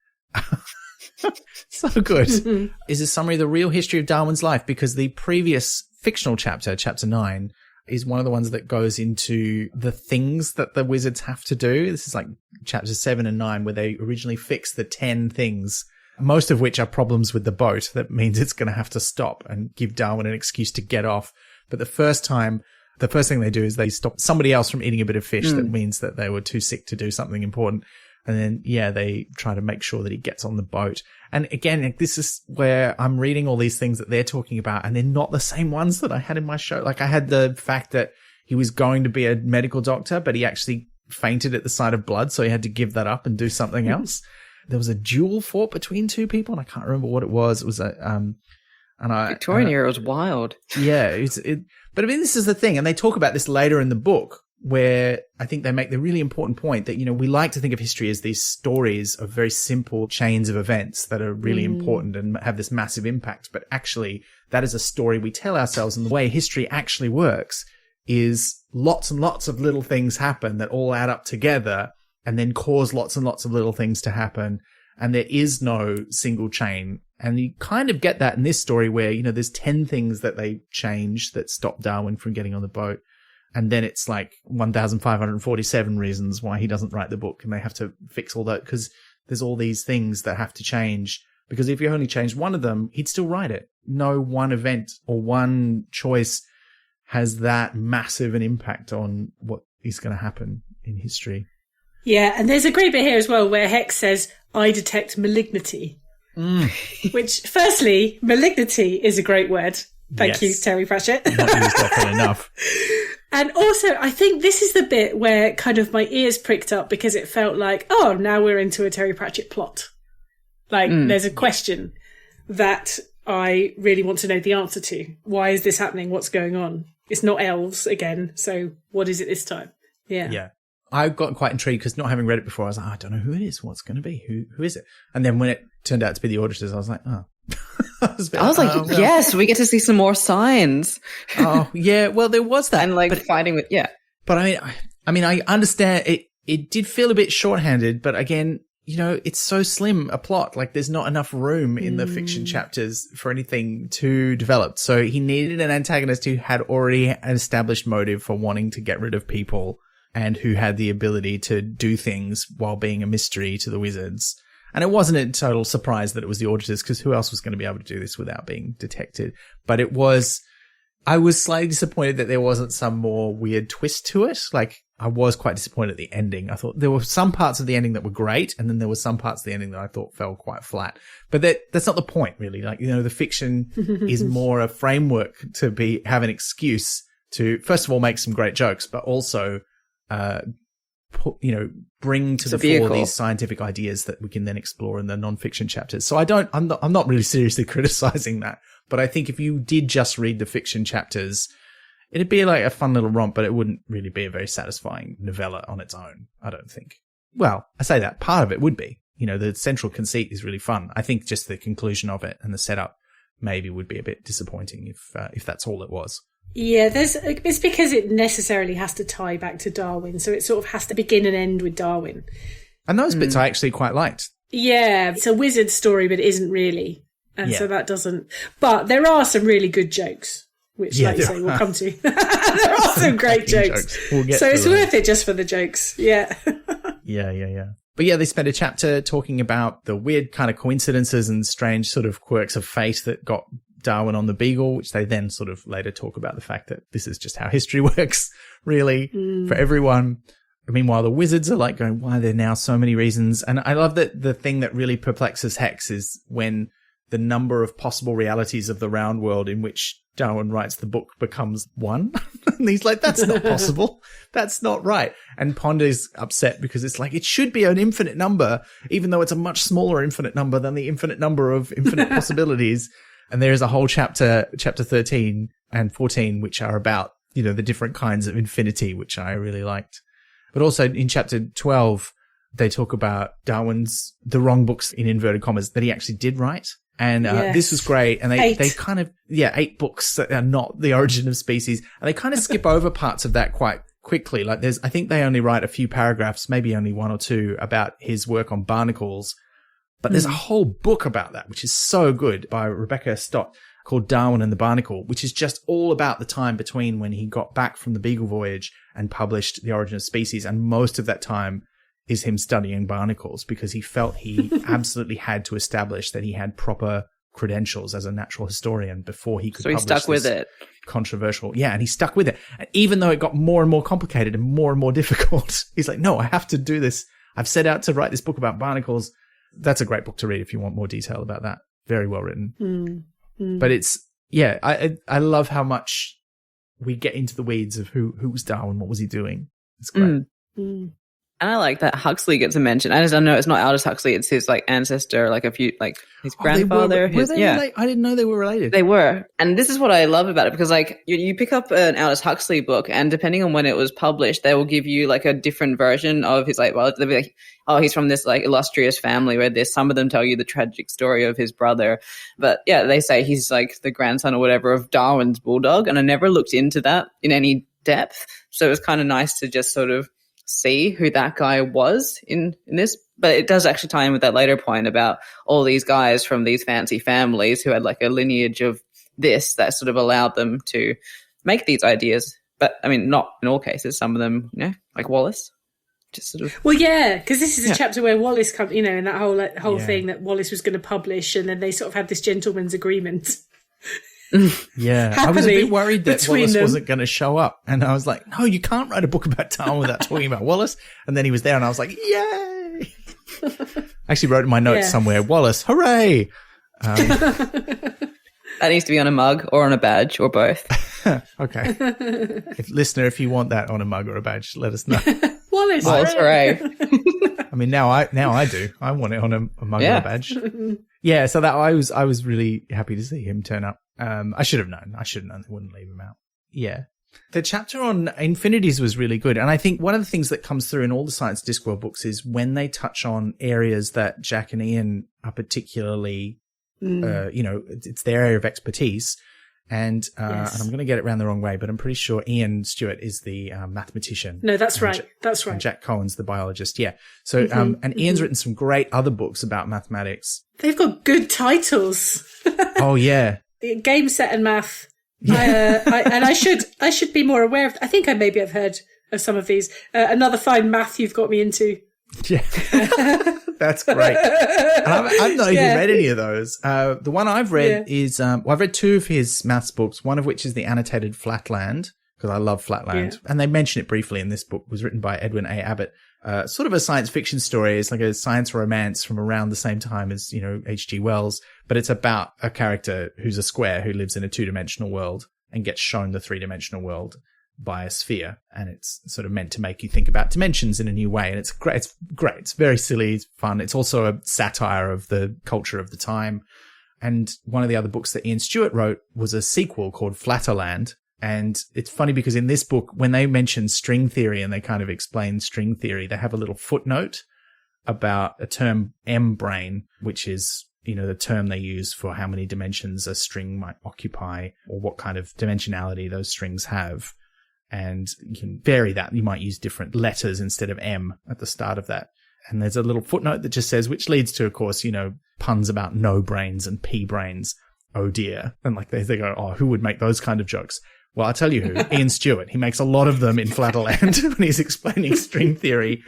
So good. Is a summary of the real history of Darwin's life, because the previous fictional chapter, chapter 9, is one of the ones that goes into the things that the wizards have to do. This is like chapters 7 and 9, where they originally fixed the 10 things, most of which are problems with the boat. That means it's going to have to stop and give Darwin an excuse to get off. But the first thing they do is they stop somebody else from eating a bit of fish. That means that they were too sick to do something important. And then, they try to make sure that he gets on the boat. And again, this is where I'm reading all these things that they're talking about, and they're not the same ones that I had in my show. Like, I had the fact that he was going to be a medical doctor, but he actually fainted at the sight of blood, so he had to give that up and do something else. There was a duel fought between two people, and I can't remember what it was. It was Victorian era was wild. Yeah, but I mean, this is the thing, and they talk about this later in the book, where I think they make the really important point that, we like to think of history as these stories of very simple chains of events that are really important and have this massive impact. But actually, that is a story we tell ourselves. And the way history actually works is lots and lots of little things happen that all add up together and then cause lots and lots of little things to happen. And there is no single chain. And you kind of get that in this story where, there's 10 things that they change that stop Darwin from getting on the boat. And then it's like 1,547 reasons why he doesn't write the book, and they have to fix all that because there's all these things that have to change. Because if you only changed one of them, he'd still write it. No one event or one choice has that massive an impact on what is going to happen in history. Yeah, and there's a great bit here as well where Hex says, I detect malignity. Which, firstly, malignity is a great word. Thank you, Terry Pratchett. Not used often enough. And also, I think this is the bit where kind of my ears pricked up, because it felt like, oh, now we're into a Terry Pratchett plot. Like, there's a question that I really want to know the answer to. Why is this happening? What's going on? It's not elves again, so what is it this time? Yeah. Yeah. I got quite intrigued because not having read it before, I was like, I don't know who it is. What's going to be? Who is it? And then when it turned out to be the auditors, I was like, oh. I was like, yes, we get to see some more signs. Oh, yeah. Well, there was that. And fighting with, But I mean, I understand it did feel a bit shorthanded, but again, you know, it's so slim a plot. Like there's not enough room in the fiction chapters for anything to develop. So he needed an antagonist who had already an established motive for wanting to get rid of people and who had the ability to do things while being a mystery to the wizards. And it wasn't a total surprise that it was the auditors, because who else was going to be able to do this without being detected? But I was slightly disappointed that there wasn't some more weird twist to it. Like, I was quite disappointed at the ending. I thought there were some parts of the ending that were great, and then there were some parts of the ending that I thought fell quite flat. But that's not the point, really. Like, you know, the fiction is more a framework to have an excuse to, first of all, make some great jokes, but also, bring to the fore these scientific ideas that we can then explore in the non-fiction chapters. So I'm not really seriously criticizing that, but I think if you did just read the fiction chapters, it'd be like a fun little romp, but it wouldn't really be a very satisfying novella on its own, I don't think. Well, I say that part of it would be, you know, the central conceit is really fun. I think just the conclusion of it and the setup maybe would be a bit disappointing if that's all it was. Yeah, it's because it necessarily has to tie back to Darwin, so it sort of has to begin and end with Darwin. And those bits I actually quite liked. Yeah, it's a wizard story, but it isn't really. And so that doesn't... But there are some really good jokes, which, like you say, we'll come to. There are some great jokes. We'll get so it's worth it just for the jokes. Yeah. Yeah. But yeah, they spent a chapter talking about the weird kind of coincidences and strange sort of quirks of fate that got Darwin on the Beagle, which they then sort of later talk about the fact that this is just how history works, really, for everyone. Meanwhile, the wizards are like going, why are there now so many reasons? And I love that the thing that really perplexes Hex is when the number of possible realities of the Roundworld in which Darwin writes the book becomes one. And he's like, that's not possible. That's not right. And Ponder's upset because it's like, it should be an infinite number, even though it's a much smaller infinite number than the infinite number of infinite possibilities. And there is a whole chapter 13 and 14, which are about, you know, the different kinds of infinity, which I really liked. But also in chapter 12, they talk about Darwin's, the wrong books in inverted commas that he actually did write. And this was great. And they kind of, 8 books that are not The Origin of Species. And they kind of skip over parts of that quite quickly. Like I think they only write a few paragraphs, maybe only 1 or 2 about his work on barnacles. But there's a whole book about that, which is so good, by Rebecca Stott, called Darwin and the Barnacle, which is just all about the time between when he got back from the Beagle voyage and published The Origin of Species. And most of that time is him studying barnacles because he felt he absolutely had to establish that he had proper credentials as a natural historian before he could publish this. So he stuck with it. Controversial. Yeah, and he stuck with it. And even though it got more and more complicated and more difficult, he's like, no, I have to do this. I've set out to write this book about barnacles. That's a great book to read if you want more detail about that. Very well written. But it's, I love how much we get into the weeds of who was Darwin, what was he doing. It's great. And I like that Huxley gets a mention. I know it's not Aldous Huxley, it's his like ancestor, like his grandfather. Were they related? I didn't know they were related. They were. And this is what I love about it, because like you pick up an Aldous Huxley book and depending on when it was published, they will give you like a different version of his, like, well, they'll be like, oh, he's from this like illustrious family where there's, some of them tell you the tragic story of his brother. But yeah, they say he's like the grandson or whatever of Darwin's bulldog. And I never looked into that in any depth. So it was kind of nice to just sort of see who that guy was in this. But it does actually tie in with that later point about all these guys from these fancy families who had like a lineage of this that sort of allowed them to make these ideas. But I mean, not in all cases. Some of them, you know, like Wallace. Just sort of. Well, yeah, because this is a chapter where Wallace comes, you know, in that whole thing that Wallace was going to publish, and then they sort of had this gentleman's agreement. Yeah, I was a bit worried that Wallace wasn't going to show up, and I was like, no, you can't write a book about Darwin without talking about Wallace. And then he was there and I was like, yay. I actually wrote in my notes somewhere, Wallace, hooray. That needs to be on a mug or on a badge or both. Okay. Listener, if you want that on a mug or a badge, let us know. Wallace, hooray. I mean, now I do. I want it on a mug or a badge. Yeah, so that I was really happy to see him turn up. I should have known. They wouldn't leave him out. Yeah. The chapter on infinities was really good. And I think one of the things that comes through in all the Science of Discworld books is when they touch on areas that Jack and Ian are particularly, it's their area of expertise. And I'm going to get it around the wrong way, but I'm pretty sure Ian Stewart is the mathematician. No, that's right. That's right. And Jack Cohen's the biologist. Yeah. So, and Ian's written some great other books about mathematics. They've got good titles. Oh, yeah. Game, Set and Math. And I should be more aware of, I think I maybe have heard of some of these. Another fine math you've got me into. Yeah. That's great. And I've not even read any of those. The one I've read is, I've read two of his maths books, one of which is the annotated Flatland, because I love Flatland. Yeah. And they mention it briefly in this book. It was written by Edwin A. Abbott. Sort of a science fiction story. It's like a science romance from around the same time as, H.G. Wells, but it's about a character who's a square who lives in a two-dimensional world and gets shown the three-dimensional world by a sphere. And it's sort of meant to make you think about dimensions in a new way. And it's great. It's great. It's very silly. It's fun. It's also a satire of the culture of the time. And one of the other books that Ian Stewart wrote was a sequel called Flatterland. And it's funny because in this book, when they mention string theory and they kind of explain string theory, they have a little footnote about a term M-brain, which is, the term they use for how many dimensions a string might occupy or what kind of dimensionality those strings have. And you can vary that. You might use different letters instead of M at the start of that. And there's a little footnote that just says, which leads to, of course, puns about no brains and pea brains. Oh dear. And like they go, oh, who would make those kind of jokes? Well, I'll tell you who, Ian Stewart. He makes a lot of them in Flatterland when he's explaining string theory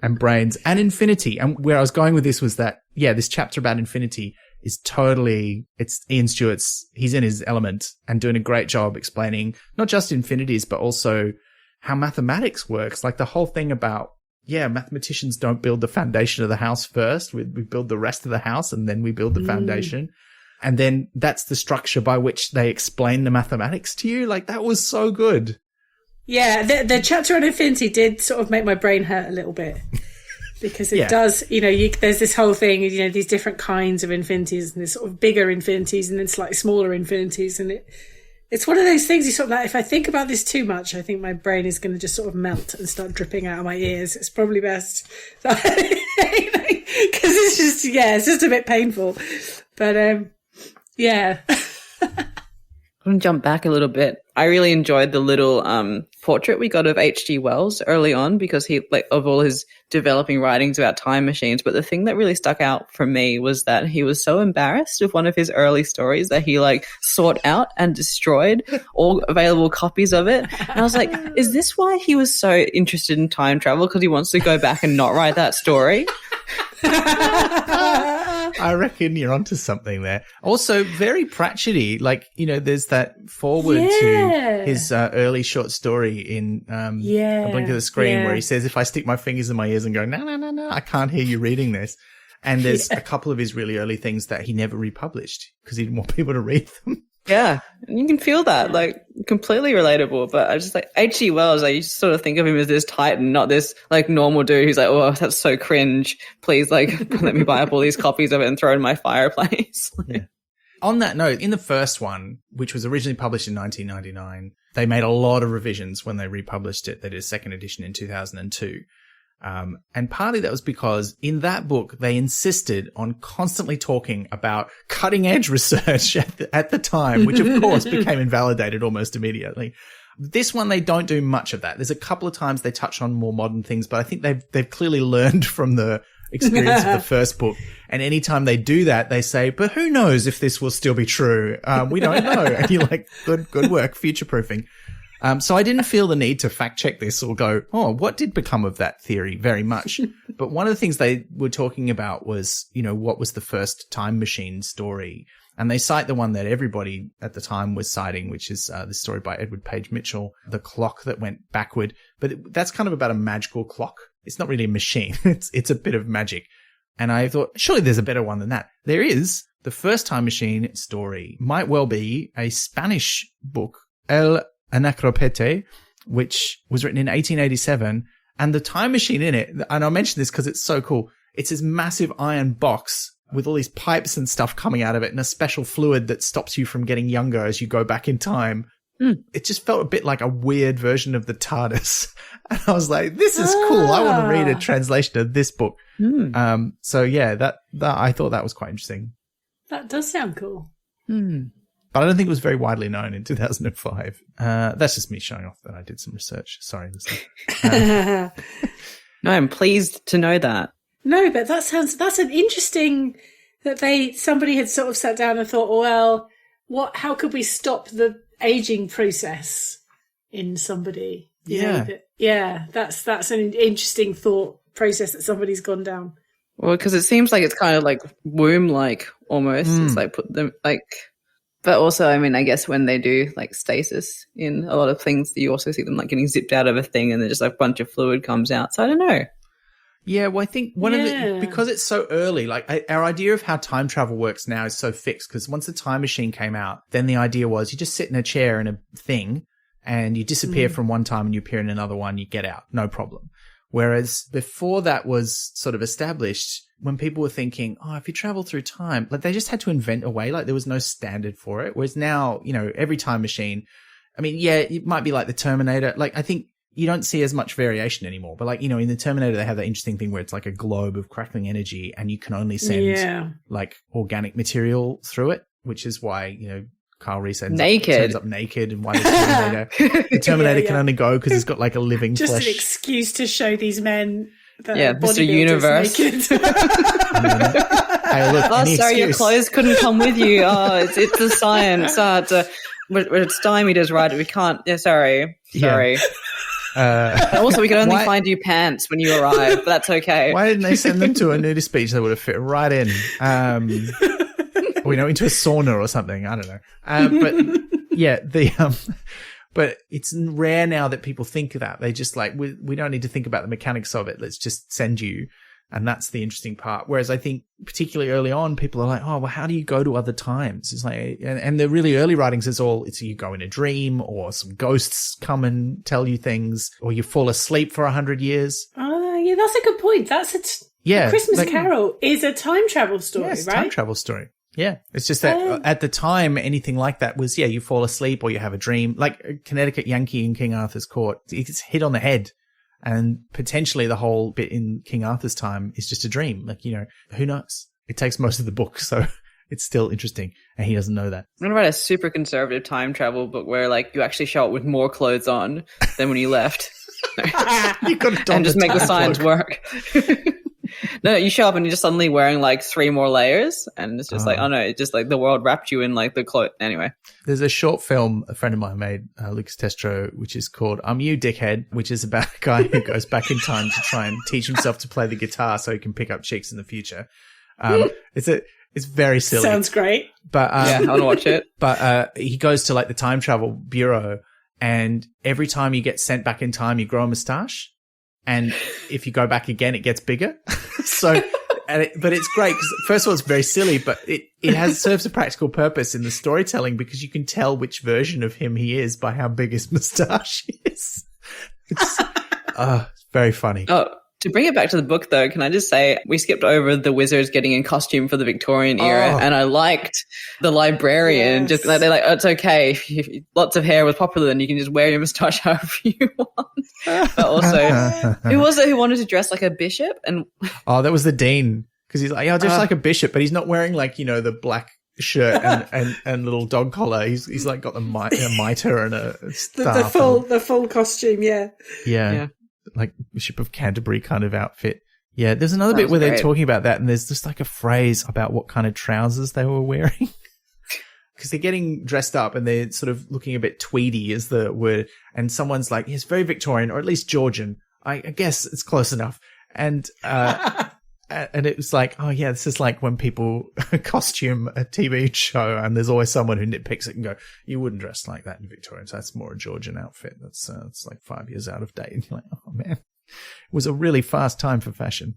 and brains and infinity. And where I was going with this was that, this chapter about infinity is it's Ian Stewart's, he's in his element and doing a great job explaining not just infinities, but also how mathematics works. Like the whole thing about, mathematicians don't build the foundation of the house first. We build the rest of the house and then we build the foundation. And then that's the structure by which they explain the mathematics to you. Like that was so good. Yeah, the chapter on infinity did sort of make my brain hurt a little bit because it does, there's this whole thing, these different kinds of infinities and there's sort of bigger infinities and then slightly smaller infinities. And it's one of those things you sort of like, if I think about this too much, I think my brain is going to just sort of melt and start dripping out of my ears. It's probably best. Because it's just a bit painful. But, yeah. I'm going to jump back a little bit. I really enjoyed the little portrait we got of H.G. Wells early on because he, of all his developing writings about time machines. But the thing that really stuck out for me was that he was so embarrassed with one of his early stories that he sought out and destroyed all available copies of it. And I was like, is this why he was so interested in time travel? Because he wants to go back and not write that story? I reckon you're onto something there. Also, very Pratchett-y. There's that foreword to his early short story in A Blink of the Screen where he says, if I stick my fingers in my ears and go, no, I can't hear you reading this. And there's a couple of his really early things that he never republished because he didn't want people to read them. Yeah, and you can feel that, completely relatable. But I just H.G. Wells, you just sort of think of him as this titan, not this normal dude who's oh, that's so cringe. Please, let me buy up all these copies of it and throw it in my fireplace. Yeah. On that note, in the first one, which was originally published in 1999, they made a lot of revisions when they republished it. They did a second edition in 2002. And partly that was because in that book, they insisted on constantly talking about cutting edge research at the time, which of course became invalidated almost immediately. This one, they don't do much of that. There's a couple of times they touch on more modern things, but I think they've clearly learned from the experience of the first book. And anytime they do that, they say, but who knows if this will still be true? We don't know. And you're like, good work, future proofing. So I didn't feel the need to fact check this or go, oh, what did become of that theory very much? But one of the things they were talking about was, what was the first time machine story? And they cite the one that everybody at the time was citing, which is this story by Edward Page Mitchell, The Clock That Went Backward. But that's kind of about a magical clock. It's not really a machine. It's a bit of magic. And I thought, surely there's a better one than that. There is. The first time machine story might well be a Spanish book, El Anacropete, which was written in 1887, and the time machine in it, and I'll mention this because it's so cool, it's this massive iron box with all these pipes and stuff coming out of it and a special fluid that stops you from getting younger as you go back in time. It just felt a bit like a weird version of the TARDIS. And I was like, this is cool. I want to read a translation of this book. So yeah, that I thought that was quite interesting. That does sound cool. But I don't think it was very widely known in 2005. That's just me showing off that I did some research. Sorry, listener. No, I'm pleased to know that. No, but that's an interesting that somebody had sort of sat down and thought, well, how could we stop the aging process in somebody? That's an interesting thought process that somebody's gone down. Well, because it seems like it's kind of like womb-like almost. It's like put them like, but also, I mean, I guess when they do like stasis in a lot of things, you also see them like getting zipped out of a thing and then just like a bunch of fluid comes out. So I don't know. Yeah, well, I think because it's so early, like our idea of how time travel works now is so fixed because once the time machine came out, then the idea was you just sit in a chair in a thing and you disappear from one time and you appear in another one, you get out, no problem. Whereas before that was sort of established, when people were thinking, oh, if you travel through time, like they just had to invent a way, like there was no standard for it. Whereas now, every time machine, I mean, yeah, it might be like the Terminator. Like I think you don't see as much variation anymore, but like, in the Terminator, they have that interesting thing where it's like a globe of crackling energy and you can only send like organic material through it, which is why, Kyle Reese turns up naked and why the Terminator can only go because he's got like a living just flesh. An excuse to show these men that Mr. Universe. Naked. Hey, look, sorry, your clothes couldn't come with you. Oh, it's the science. We're stymied as right. We can't. Yeah, sorry. Also, we could only find you pants when you arrive, but that's okay. Why didn't they send them to a nudist beach that would have fit right in? Into a sauna or something. I don't know. But yeah, but it's rare now that people think of that. They just like, we don't need to think about the mechanics of it. Let's just send you. And that's the interesting part. Whereas I think particularly early on, people are like, oh, well, how do you go to other times? It's like, and the really early writings it's you go in a dream or some ghosts come and tell you things or you fall asleep for 100 years. Yeah, that's a good point. That's a Christmas Carol is a time travel story, yes, right? Time travel story. Yeah. It's just that at the time, anything like that was, you fall asleep or you have a dream. Like a Connecticut Yankee in King Arthur's court, it's hit on the head. And potentially the whole bit in King Arthur's time is just a dream. Like, who knows? It takes most of the book, so it's still interesting. And he doesn't know that. I'm going to write a super conservative time travel book where, like, you actually show up with more clothes on than when you left. You got and just make the signs work. No, you show up and you're just suddenly wearing like 3 more layers and it's just like, oh no, it's just like the world wrapped you in like the clothes. Anyway. There's a short film a friend of mine made, Lucas Testro, which is called I'm You, Dickhead, which is about a guy who goes back in time to try and teach himself to play the guitar so he can pick up chicks in the future. It's very silly. Sounds great. But I want to watch it. But he goes to like the time travel bureau and every time you get sent back in time, you grow a moustache. And if you go back again, it gets bigger. But it's great because first of all, it's very silly, but it serves a practical purpose in the storytelling because you can tell which version of him he is by how big his moustache is. It's very funny. Oh, to bring it back to the book though, can I just say we skipped over the wizards getting in costume for the Victorian era and I liked the librarian. Just like, they're like, oh, it's okay. If lots of hair was popular, then you can just wear your moustache however you want. But also, who was it who wanted to dress like a bishop? And that was the dean because he's like, I'll dress like a bishop, but he's not wearing like, the black shirt and little dog collar. He's like got a mitre and a staff. The full costume. Yeah. Like Bishop of Canterbury kind of outfit. Yeah, there's another bit where they're talking about that and there's just like a phrase about what kind of trousers they were wearing. Because they're getting dressed up and they're sort of looking a bit tweedy is the word. And someone's like, it's very Victorian or at least Georgian. I guess it's close enough. And it was like, oh yeah, this is like when people costume a TV show and there's always someone who nitpicks it and go, you wouldn't dress like that in Victorian. So that's more a Georgian outfit. That's it's like 5 years out of date. And you're like, oh man, it was a really fast time for fashion.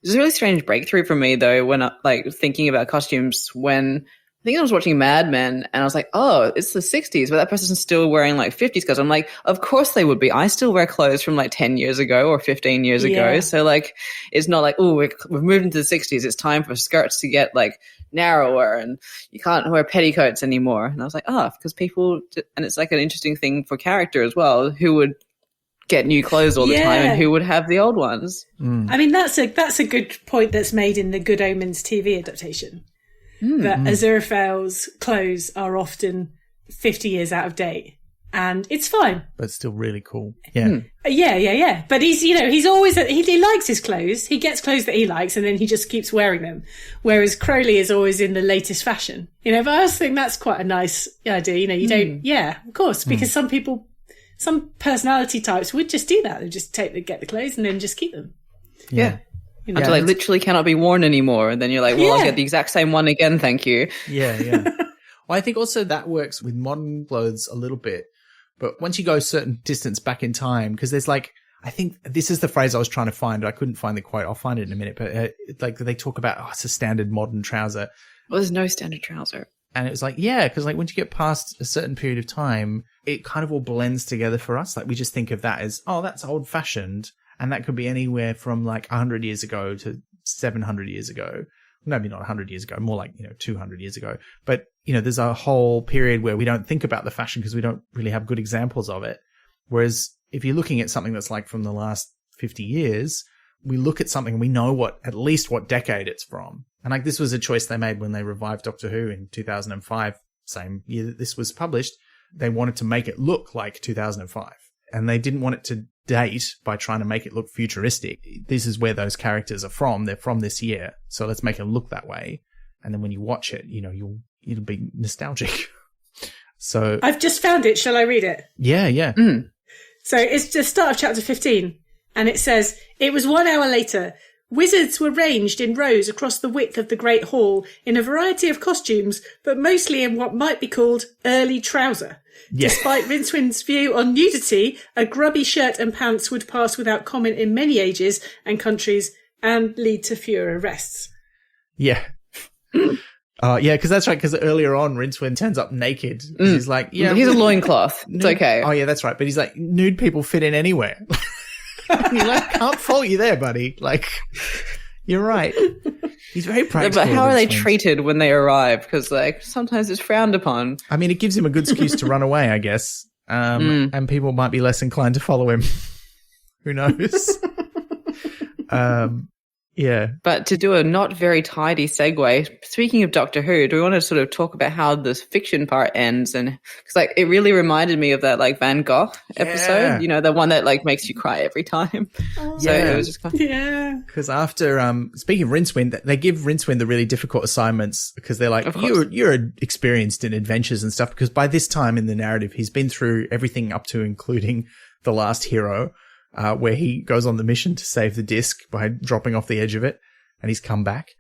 It was a really strange breakthrough for me though, when like thinking about costumes when I think I was watching Mad Men and I was like, oh, it's the 60s, but that person's still wearing like 50s clothes. I'm like, of course they would be. I still wear clothes from like 10 years ago or 15 years ago. So like, it's not like, oh, we've moved into the 60s. It's time for skirts to get like narrower and you can't wear petticoats anymore. And I was like, because people, and it's like an interesting thing for character as well, who would get new clothes all the time and who would have the old ones. I mean, that's a good point that's made in the Good Omens TV adaptation. that Aziraphale's clothes are often 50 years out of date. And it's fine. But still really cool. Yeah. Yeah. But he's always, he likes his clothes. He gets clothes that he likes and then he just keeps wearing them. Whereas Crowley is always in the latest fashion. But I also think that's quite a nice idea. You don't, of course, because some personality types would just do that. They just get the clothes and then just keep them. Yeah. Until they literally cannot be worn anymore. And then you're like, well, I'll get the exact same one again. Thank you. Yeah. Well, I think also that works with modern clothes a little bit. But once you go a certain distance back in time, because there's I think this is the phrase I was trying to find. I couldn't find the quote. I'll find it in a minute. But they talk about, it's a standard modern trouser. Well, there's no standard trouser. And it was because once you get past a certain period of time, it kind of all blends together for us. We just think of that as, that's old fashioned. And that could be anywhere from 100 years ago to 700 years ago. Maybe not 100 years ago, more 200 years ago. But, there's a whole period where we don't think about the fashion because we don't really have good examples of it. Whereas if you're looking at something that's from the last 50 years, we look at something and we know at least what decade it's from. And this was a choice they made when they revived Doctor Who in 2005, same year that this was published. They wanted to make it look like 2005. And they didn't want it to date by trying to make it look futuristic. This is where those characters are from. They're from this year. So let's make it look that way. And then when you watch it, it'll be nostalgic. So I've just found it. Shall I read it? Yeah. So it's the start of chapter 15. And it says, it was 1 hour later. Wizards were ranged in rows across the width of the Great Hall in a variety of costumes, but mostly in what might be called early trouser. Yeah. Despite Rincewind's view on nudity, a grubby shirt and pants would pass without comment in many ages and countries and lead to fewer arrests. Yeah. Because that's right, because earlier on, Rincewind turns up naked. He's like, he's a loincloth. It's okay. Oh, yeah, that's right. But he's like, nude people fit in anywhere. You're can't fault you there, buddy. You're right. He's very practical. But how are they treated when they arrive? Because sometimes it's frowned upon. I mean, it gives him a good excuse to run away, I guess. And people might be less inclined to follow him. Who knows? Yeah. But to do a not very tidy segue, speaking of Doctor Who, do we want to sort of talk about how this fiction part ends? And because it really reminded me of that Van Gogh episode, the one that makes you cry every time. Oh, so it was just kind of, because after speaking of Rincewind, they give Rincewind the really difficult assignments because they're like, you're experienced in adventures and stuff. Because by this time in the narrative, he's been through everything up to including The Last Hero. Where he goes on the mission to save the disc by dropping off the edge of it, and he's come back.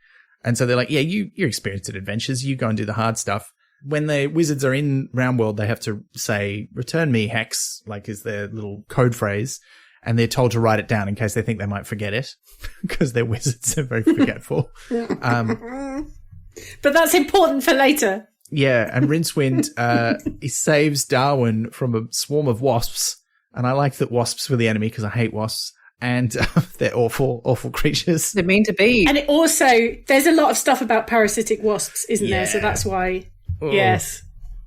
And so they're like, you're experienced at adventures. You go and do the hard stuff. When the wizards are in Roundworld, they have to say, return me, Hex, is their little code phrase. And they're told to write it down in case they think they might forget it, because they're wizards. They're very forgetful. But that's important for later. Yeah, and Rincewind, he saves Darwin from a swarm of wasps. And I like that wasps were the enemy because I hate wasps. And they're awful, awful creatures. They're mean to be. And it also, there's a lot of stuff about parasitic wasps, isn't there? So that's why, yes.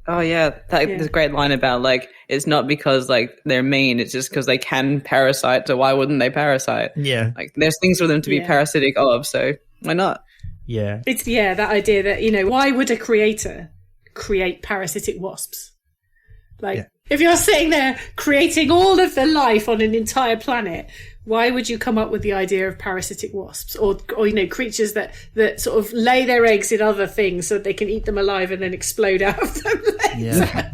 Oh, yeah. There's a great line about, it's not because, they're mean. It's just because they can parasite. So why wouldn't they parasite? Yeah. There's things for them to be parasitic of. So why not? Yeah. It's, that idea that, why would a creator create parasitic wasps? If you're sitting there creating all of the life on an entire planet, why would you come up with the idea of parasitic wasps or creatures that sort of lay their eggs in other things so that they can eat them alive and then explode out of them later?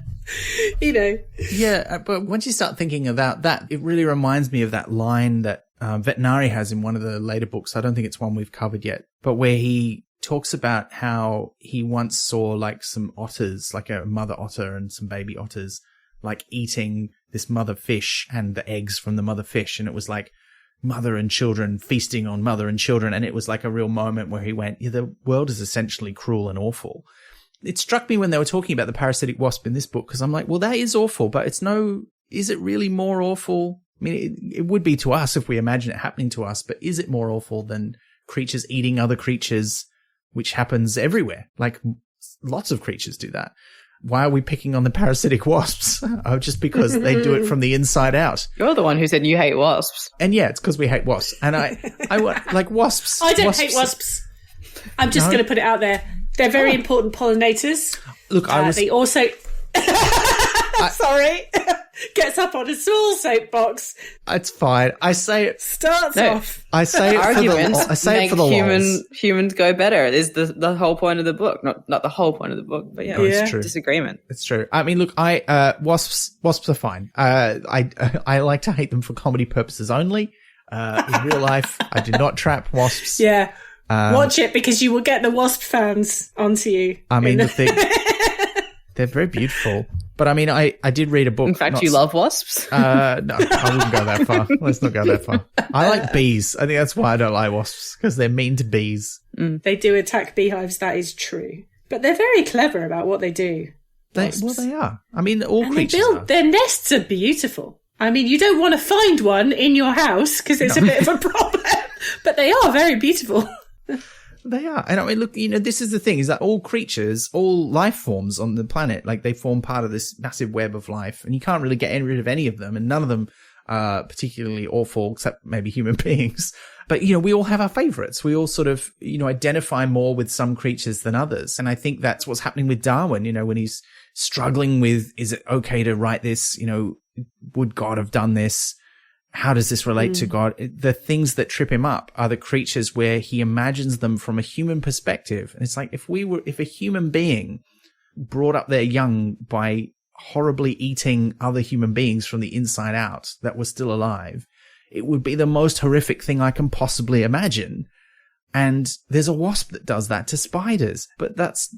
Yeah. Yeah, but once you start thinking about that, it really reminds me of that line that Veterinari has in one of the later books. I don't think it's one we've covered yet, but where he talks about how he once saw some otters, a mother otter and some baby otters, eating this mother fish and the eggs from the mother fish. And it was mother and children feasting on mother and children. And it was a real moment where he went, the world is essentially cruel and awful. It struck me when they were talking about the parasitic wasp in this book, because I'm like, well, that is awful, but is it really more awful? I mean, it would be to us if we imagine it happening to us, but is it more awful than creatures eating other creatures, which happens everywhere? Lots of creatures do that. Why are we picking on the parasitic wasps? Oh, just because they do it from the inside out. You're the one who said you hate wasps. And it's because we hate wasps. And I like wasps. I don't hate wasps. I'm just going to put it out there. They're very important pollinators. Look, They also... Sorry. Gets up on a small soapbox. It's fine. I say it. Starts off. I say it Arguments I say it for the humans go better. Is the whole point of the book? Not the whole point of the book, but yeah, it's true. Disagreement. It's true. I mean, look, wasps are fine. I like to hate them for comedy purposes only. In real life, I do not trap wasps. Yeah. Watch it, because you will get the wasp fans onto you. I mean, they're very beautiful. But I mean, I did read a book. In fact, you love wasps? No, I wouldn't go that far. Let's not go that far. I like bees. I think that's why I don't like wasps, because they're mean to bees. They do attack beehives, that is true. But they're very clever about what they do. They are. I mean, all creatures are. Their nests are beautiful. I mean, you don't want to find one in your house because it's a bit of a problem. But they are very beautiful. They are. And I mean, look, this is the thing, is that all creatures, all life forms on the planet, like, they form part of this massive web of life, and you can't really get rid of any of them, and none of them are particularly awful, except maybe human beings. But, we all have our favorites. We all sort of, identify more with some creatures than others. And I think that's what's happening with Darwin, when he's struggling with, is it okay to write this? Would God have done this? How does this relate to God? The things that trip him up are the creatures where he imagines them from a human perspective. And it's like, if a human being brought up their young by horribly eating other human beings from the inside out that were still alive, it would be the most horrific thing I can possibly imagine. And there's a wasp that does that to spiders, but that's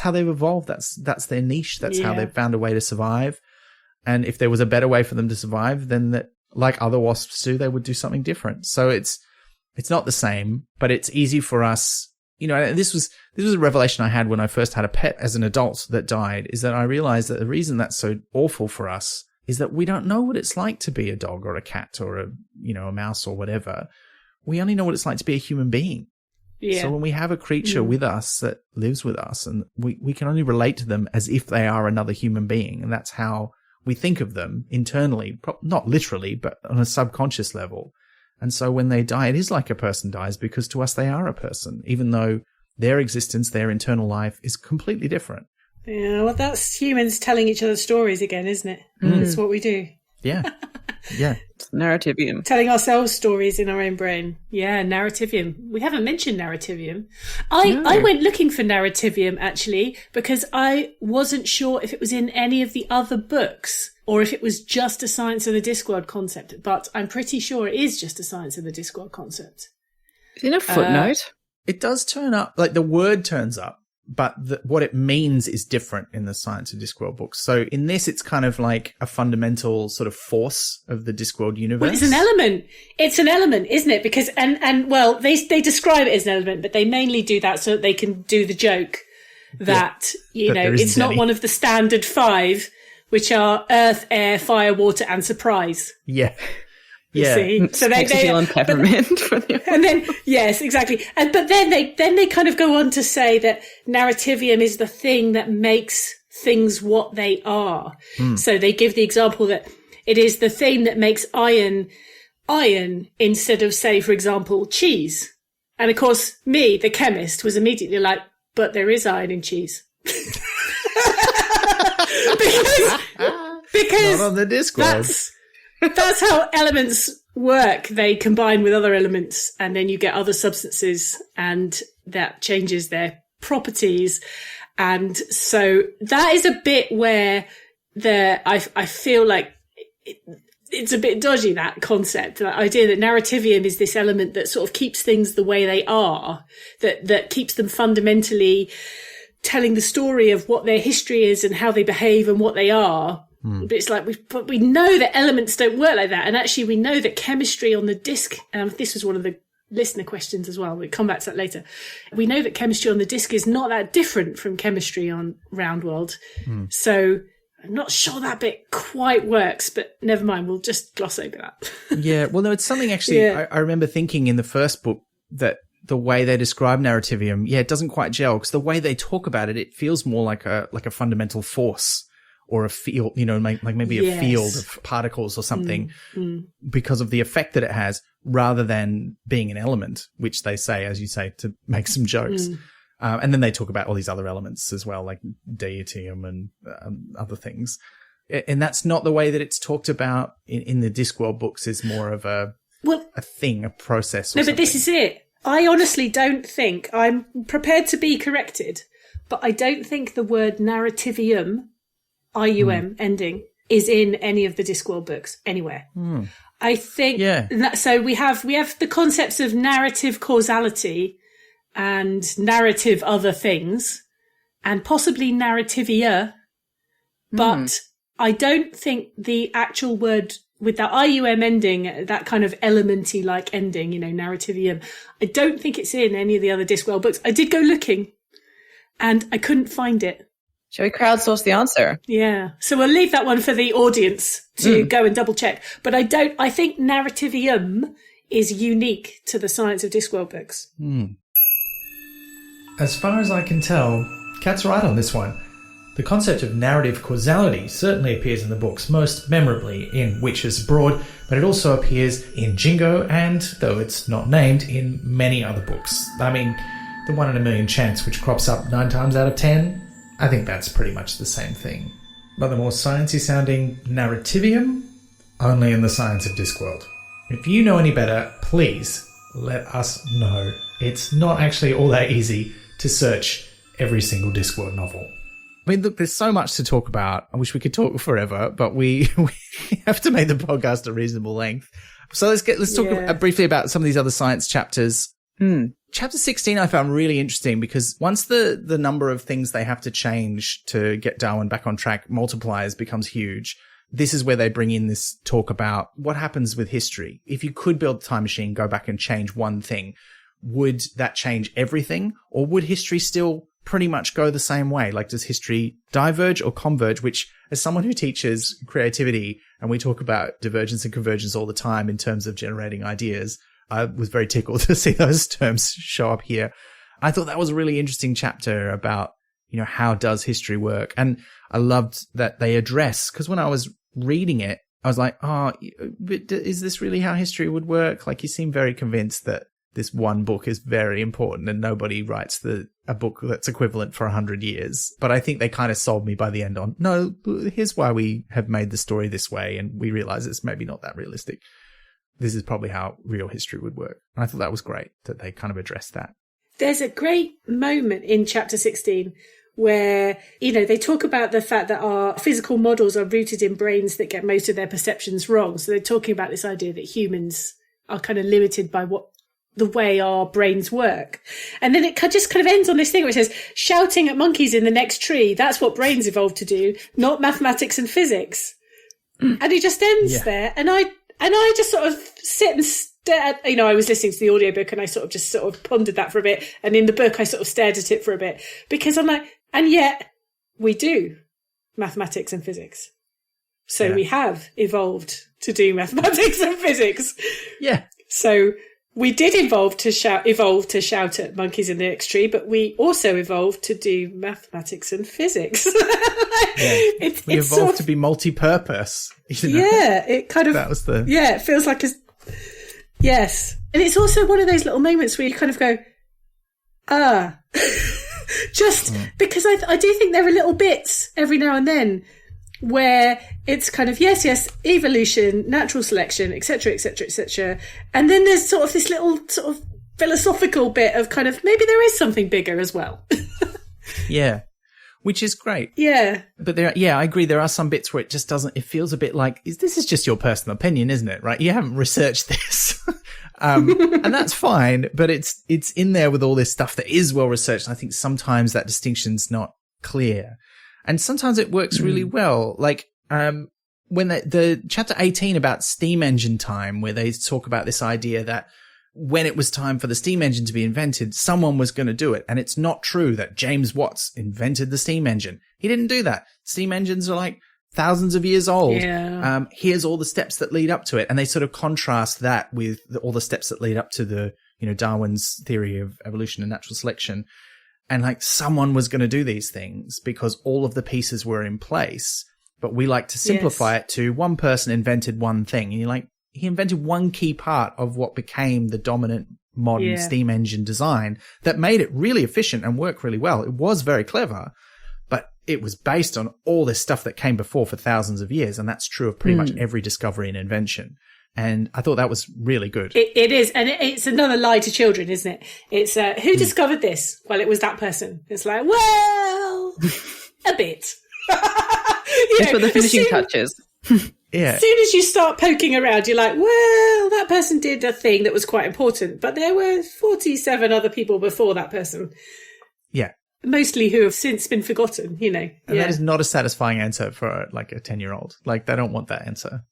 how they've evolved. That's their niche. That's how they've found a way to survive. And if there was a better way for them to survive, then that, like other wasps do, they would do something different. So it's not the same, but it's easy for us. This was a revelation I had when I first had a pet as an adult that died, is that I realized that the reason that's so awful for us is that we don't know what it's like to be a dog or a cat or a mouse or whatever. We only know what it's like to be a human being. Yeah. So when we have a creature with us that lives with us, and we can only relate to them as if they are another human being, and that's how we think of them internally, not literally, but on a subconscious level. And so when they die, it is like a person dies, because to us they are a person, even though their existence, their internal life is completely different. Yeah, well, that's humans telling each other stories again, isn't it? That's what we do. Yeah. Yeah. It's narrativium. Telling ourselves stories in our own brain. Yeah, narrativium. We haven't mentioned narrativium. I went looking for narrativium, actually, because I wasn't sure if it was in any of the other books or if it was just a Science of the Discworld concept. But I'm pretty sure it is just a Science of the Discworld concept. Is it in a footnote? It does turn up, like the word turns up, but what it means is different in the Science of Discworld books. So in this, it's kind of like a fundamental sort of force of the Discworld universe. Well, it's an element. It's an element, isn't it? Because, and well, they describe it as an element, but they mainly do that so that they can do the joke that, it's not one of the standard 5, which are earth, air, fire, water, and surprise. Yeah. You see? So they and peppermint. And then, yes, exactly. But then they kind of go on to say that narrativium is the thing that makes things what they are. So they give the example that it is the thing that makes iron instead of, say, for example, cheese. And of course, me, the chemist, was immediately like, but there is iron in cheese. because not on the Discworld. That's how elements work. They combine with other elements and then you get other substances and that changes their properties. And so that is a bit where I feel like it's a bit dodgy, that concept, that idea that narrativium is this element that sort of keeps things the way they are, that keeps them fundamentally telling the story of what their history is and how they behave and what they are. But it's like, we know that elements don't work like that. And actually we know that chemistry on the disc, this was one of the listener questions as well. We'll come back to that later. We know that chemistry on the disc is not that different from chemistry on Roundworld. So I'm not sure that bit quite works, but never mind. We'll just gloss over that. Yeah. Well, no, it's something actually I remember thinking in the first book that the way they describe narrativium, it doesn't quite gel, because the way they talk about it, it feels more like a fundamental force. Or a field, like maybe a field of particles or something, because of the effect that it has, rather than being an element, which they say, as you say, to make some jokes. And then they talk about all these other elements as well, like deitium and other things. And that's not the way that it's talked about in the Discworld books. Is more of a thing, a process. Or no, but this is it. I honestly don't think, I'm prepared to be corrected, but I don't think the word narrativium, IUM ending, is in any of the Discworld books anywhere. I think so. We have the concepts of narrative causality and narrative other things, and possibly narrativia, but I don't think the actual word with that IUM ending, that kind of elementy like ending, narrativium, I don't think it's in any of the other Discworld books. I did go looking and I couldn't find it. Shall we crowdsource the answer? Yeah. So we'll leave that one for the audience to go and double check. But I think narrativium is unique to the Science of Discworld books. As far as I can tell, Kat's right on this one. The concept of narrative causality certainly appears in the books, most memorably in Witches Abroad, but it also appears in Jingo and, though it's not named, in many other books. I mean, the 1 in a million chance which crops up 9 times out of 10, I think that's pretty much the same thing. But the more sciencey sounding narrativium, only in the Science of Discworld. If you know any better, please let us know. It's not actually all that easy to search every single Discworld novel. I mean, look, there's so much to talk about. I wish we could talk forever, but we have to make the podcast a reasonable length. So let's talk briefly about some of these other science chapters. Chapter 16 I found really interesting because once the number of things they have to change to get Darwin back on track multiplies, becomes huge. This is where they bring in this talk about what happens with history. If you could build a time machine, go back and change one thing, would that change everything? Or would history still pretty much go the same way? Like, does history diverge or converge? Which, as someone who teaches creativity, and we talk about divergence and convergence all the time in terms of generating ideas, I was very tickled to see those terms show up here. I thought that was a really interesting chapter about, how does history work? And I loved that they address, because when I was reading it, I was like, but is this really how history would work? Like, you seem very convinced that this one book is very important and nobody writes a book that's equivalent for 100 years. But I think they kind of sold me by the end on, no, here's why we have made the story this way. And we realize it's maybe not that realistic. This is probably how real history would work. And I thought that was great that they kind of addressed that. There's a great moment in chapter 16 where, they talk about the fact that our physical models are rooted in brains that get most of their perceptions wrong. So they're talking about this idea that humans are kind of limited by the way our brains work. And then it just kind of ends on this thing where it says, shouting at monkeys in the next tree, that's what brains evolved to do, not mathematics and physics. And it just ends there. And I just sort of sit and stare at, I was listening to the audiobook and I sort of pondered that for a bit. And in the book, I sort of stared at it for a bit because I'm like, and yet we do mathematics and physics. So we have evolved to do mathematics and physics. Yeah. So we did evolve to shout at monkeys in the next tree, but we also evolved to do mathematics and physics. We evolved to be multi-purpose. Yeah, it kind of... That was the... Yeah, it feels like yes. And it's also one of those little moments where you kind of go, because I do think there are little bits every now and then where it's kind of, yes, evolution, natural selection, etc., etc., etc. And then there's sort of this little sort of philosophical bit of kind of, maybe there is something bigger as well. Yeah. Which is great. Yeah. But I agree. There are some bits where it just doesn't, it feels a bit like, this is just your personal opinion, isn't it? Right? You haven't researched this. And that's fine, but it's in there with all this stuff that is well researched. I think sometimes that distinction's not clear. And sometimes it works really well. Like, when the chapter 18 about steam engine time, where they talk about this idea that when it was time for the steam engine to be invented, someone was going to do it. And it's not true that James Watts invented the steam engine. He didn't do that. Steam engines are like thousands of years old. Yeah. Here's all the steps that lead up to it. And they sort of contrast that with all the steps that lead up to the, Darwin's theory of evolution and natural selection. And like, someone was going to do these things because all of the pieces were in place. But we like to simplify it to one person invented one thing. And you're like, he invented one key part of what became the dominant modern steam engine design that made it really efficient and work really well. It was very clever, but it was based on all this stuff that came before for thousands of years. And that's true of pretty much every discovery and invention. And I thought that was really good. It is. And it's another lie to children, isn't it? It's, who discovered this? Well, it was that person. It's like, well, a bit. It's for the finishing touches. Yeah. As soon as you start poking around, you're like, well, that person did a thing that was quite important, but there were 47 other people before that person. Yeah. Mostly who have since been forgotten, you know. And that is not a satisfying answer for like a 10-year-old. Like, they don't want that answer.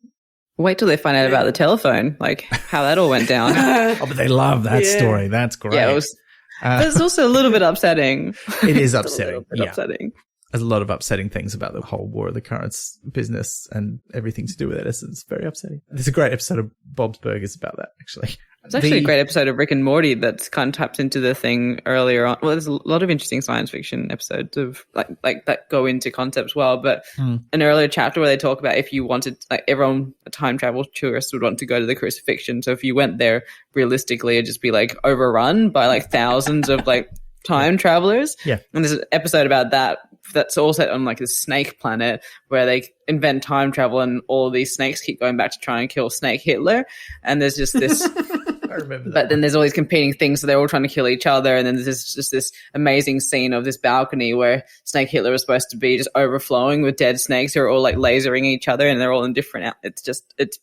Wait till they find out about the telephone, like how that all went down. Oh, but they love that story. That's great. Yeah, it was. But it's also a little bit upsetting. It is upsetting. Upsetting. There's a lot of upsetting things about the whole War of the Currents business and everything to do with it. It's very upsetting. There's a great episode of Bob's Burgers about that, actually. It's actually a great episode of Rick and Morty that's kind of taps into the thing earlier on. Well, there's a lot of interesting science fiction episodes of like that go into concepts well. But an earlier chapter where they talk about if you wanted, like everyone, a time travel tourist would want to go to the crucifixion. So if you went there, realistically, it'd just be like overrun by like thousands of like time travelers. Yeah. And there's an episode about that that's all set on like a snake planet where they invent time travel and all of these snakes keep going back to try and kill Snake Hitler. And there's just this... I remember that. But then there's all these competing things, so they're all trying to kill each other. And then there's just this amazing scene of this balcony where Snake Hitler was supposed to be just overflowing with dead snakes who are all like lasering each other, and they're all in different. It's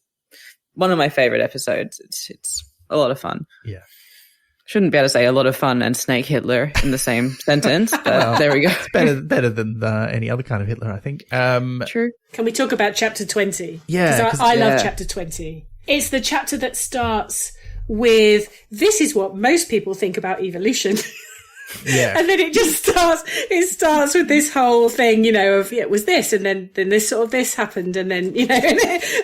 one of my favorite episodes. It's a lot of fun. Yeah. Shouldn't be able to say a lot of fun and Snake Hitler in the same sentence, but there we go. It's better than any other kind of Hitler, I think. True. Can we talk about chapter 20? Yeah. Because I love chapter 20. It's the chapter that starts with, this is what most people think about evolution. Yeah. And then it starts with this whole thing, you know, of, it was this, and then this sort of this happened, and then, you know,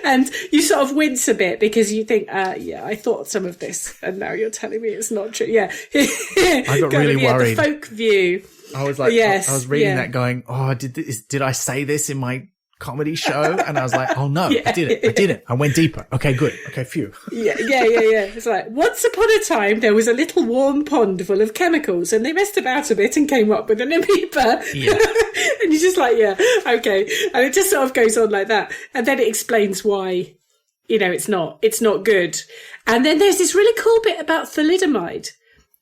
and you sort of wince a bit because you think, yeah, I thought some of this, and now you're telling me it's not true. Yeah. I got really worried. The folk view. I was like, yes, I was reading that going, oh, did I say this in my comedy show? And I was like, oh no, I didn't. I went deeper. Okay, good. Okay, phew. Yeah. It's like, once upon a time, there was a little warm pond full of chemicals, and they messed about a bit and came up with an amoeba. Yeah. And you're just like, yeah, okay. And it just sort of goes on like that. And then it explains why, you know, it's not good. And then there's this really cool bit about thalidomide,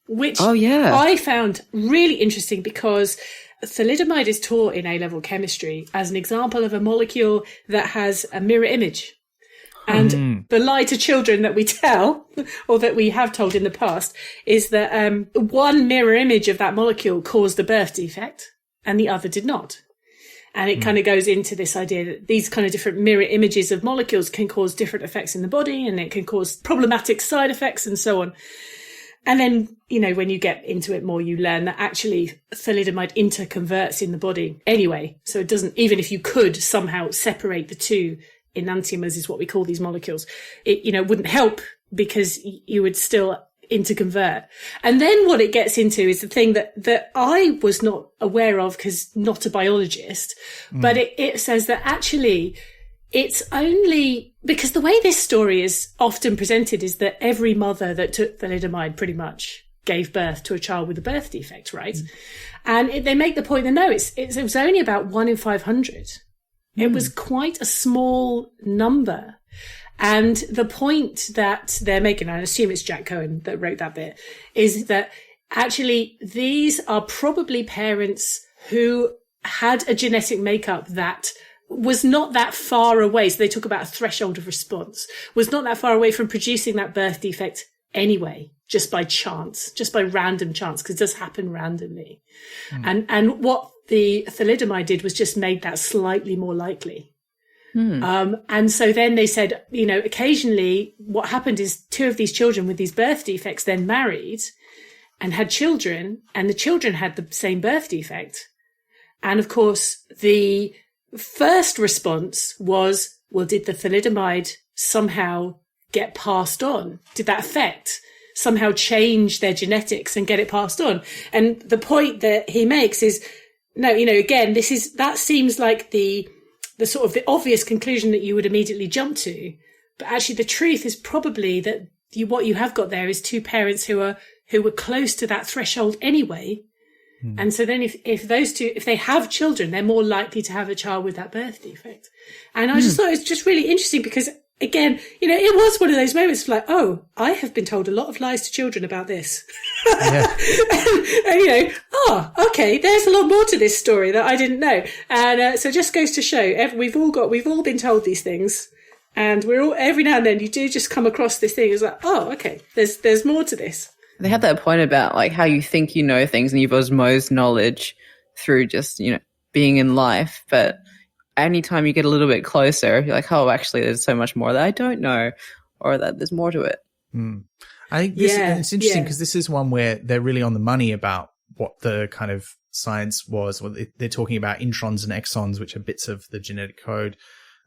which I found really interesting because thalidomide is taught in A-level chemistry as an example of a molecule that has a mirror image. And the lie to children that we tell, or that we have told in the past, is that one mirror image of that molecule caused a birth defect and the other did not. And it kind of goes into this idea that these kind of different mirror images of molecules can cause different effects in the body, and it can cause problematic side effects and so on. And then, you know, when you get into it more, you learn that actually thalidomide interconverts in the body anyway. So it doesn't, even if you could somehow separate the two, enantiomers is what we call these molecules, it, you know, wouldn't help because you would still interconvert. And then what it gets into is the thing that I was not aware of because not a biologist, but it says that actually it's only because the way this story is often presented is that every mother that took thalidomide pretty much gave birth to a child with a birth defect, right? And they make the point that no, it was only about 1 in 500. It was quite a small number. And the point that they're making, I assume it's Jack Cohen that wrote that bit, is that actually these are probably parents who had a genetic makeup that was not that far away. So they talk about a threshold of response, was not that far away from producing that birth defect anyway, just by chance, just by random chance, because it does happen randomly. And what the thalidomide did was just made that slightly more likely. And so then they said, you know, occasionally what happened is 2 of these children with these birth defects then married and had children, and the children had the same birth defect. And of course, the first response was, well, did the thalidomide somehow get passed on? Did that effect somehow change their genetics and get it passed on? And the point that he makes is, no, you know, again, that seems like the sort of the obvious conclusion that you would immediately jump to. But actually the truth is probably that what you have got there is two parents who were close to that threshold anyway. And so then if those two, if they have children, they're more likely to have a child with that birth defect. And I just thought it was just really interesting because, again, it was one of those moments of like, oh, I have been told a lot of lies to children about this. Yeah. and, okay, there's a lot more to this story that I didn't know. And so it just goes to show we've all been told these things. And we're all, every now and then you do just come across this thing. It's like, oh, okay, there's more to this. They had that point about like how you think you know things and you've osmosed knowledge through just, being in life. But anytime you get a little bit closer, you're like, oh, actually, there's so much more that I don't know, or that there's more to it. I think it's interesting because this is one where they're really on the money about what the kind of science was. Well, they're talking about introns and exons, which are bits of the genetic code.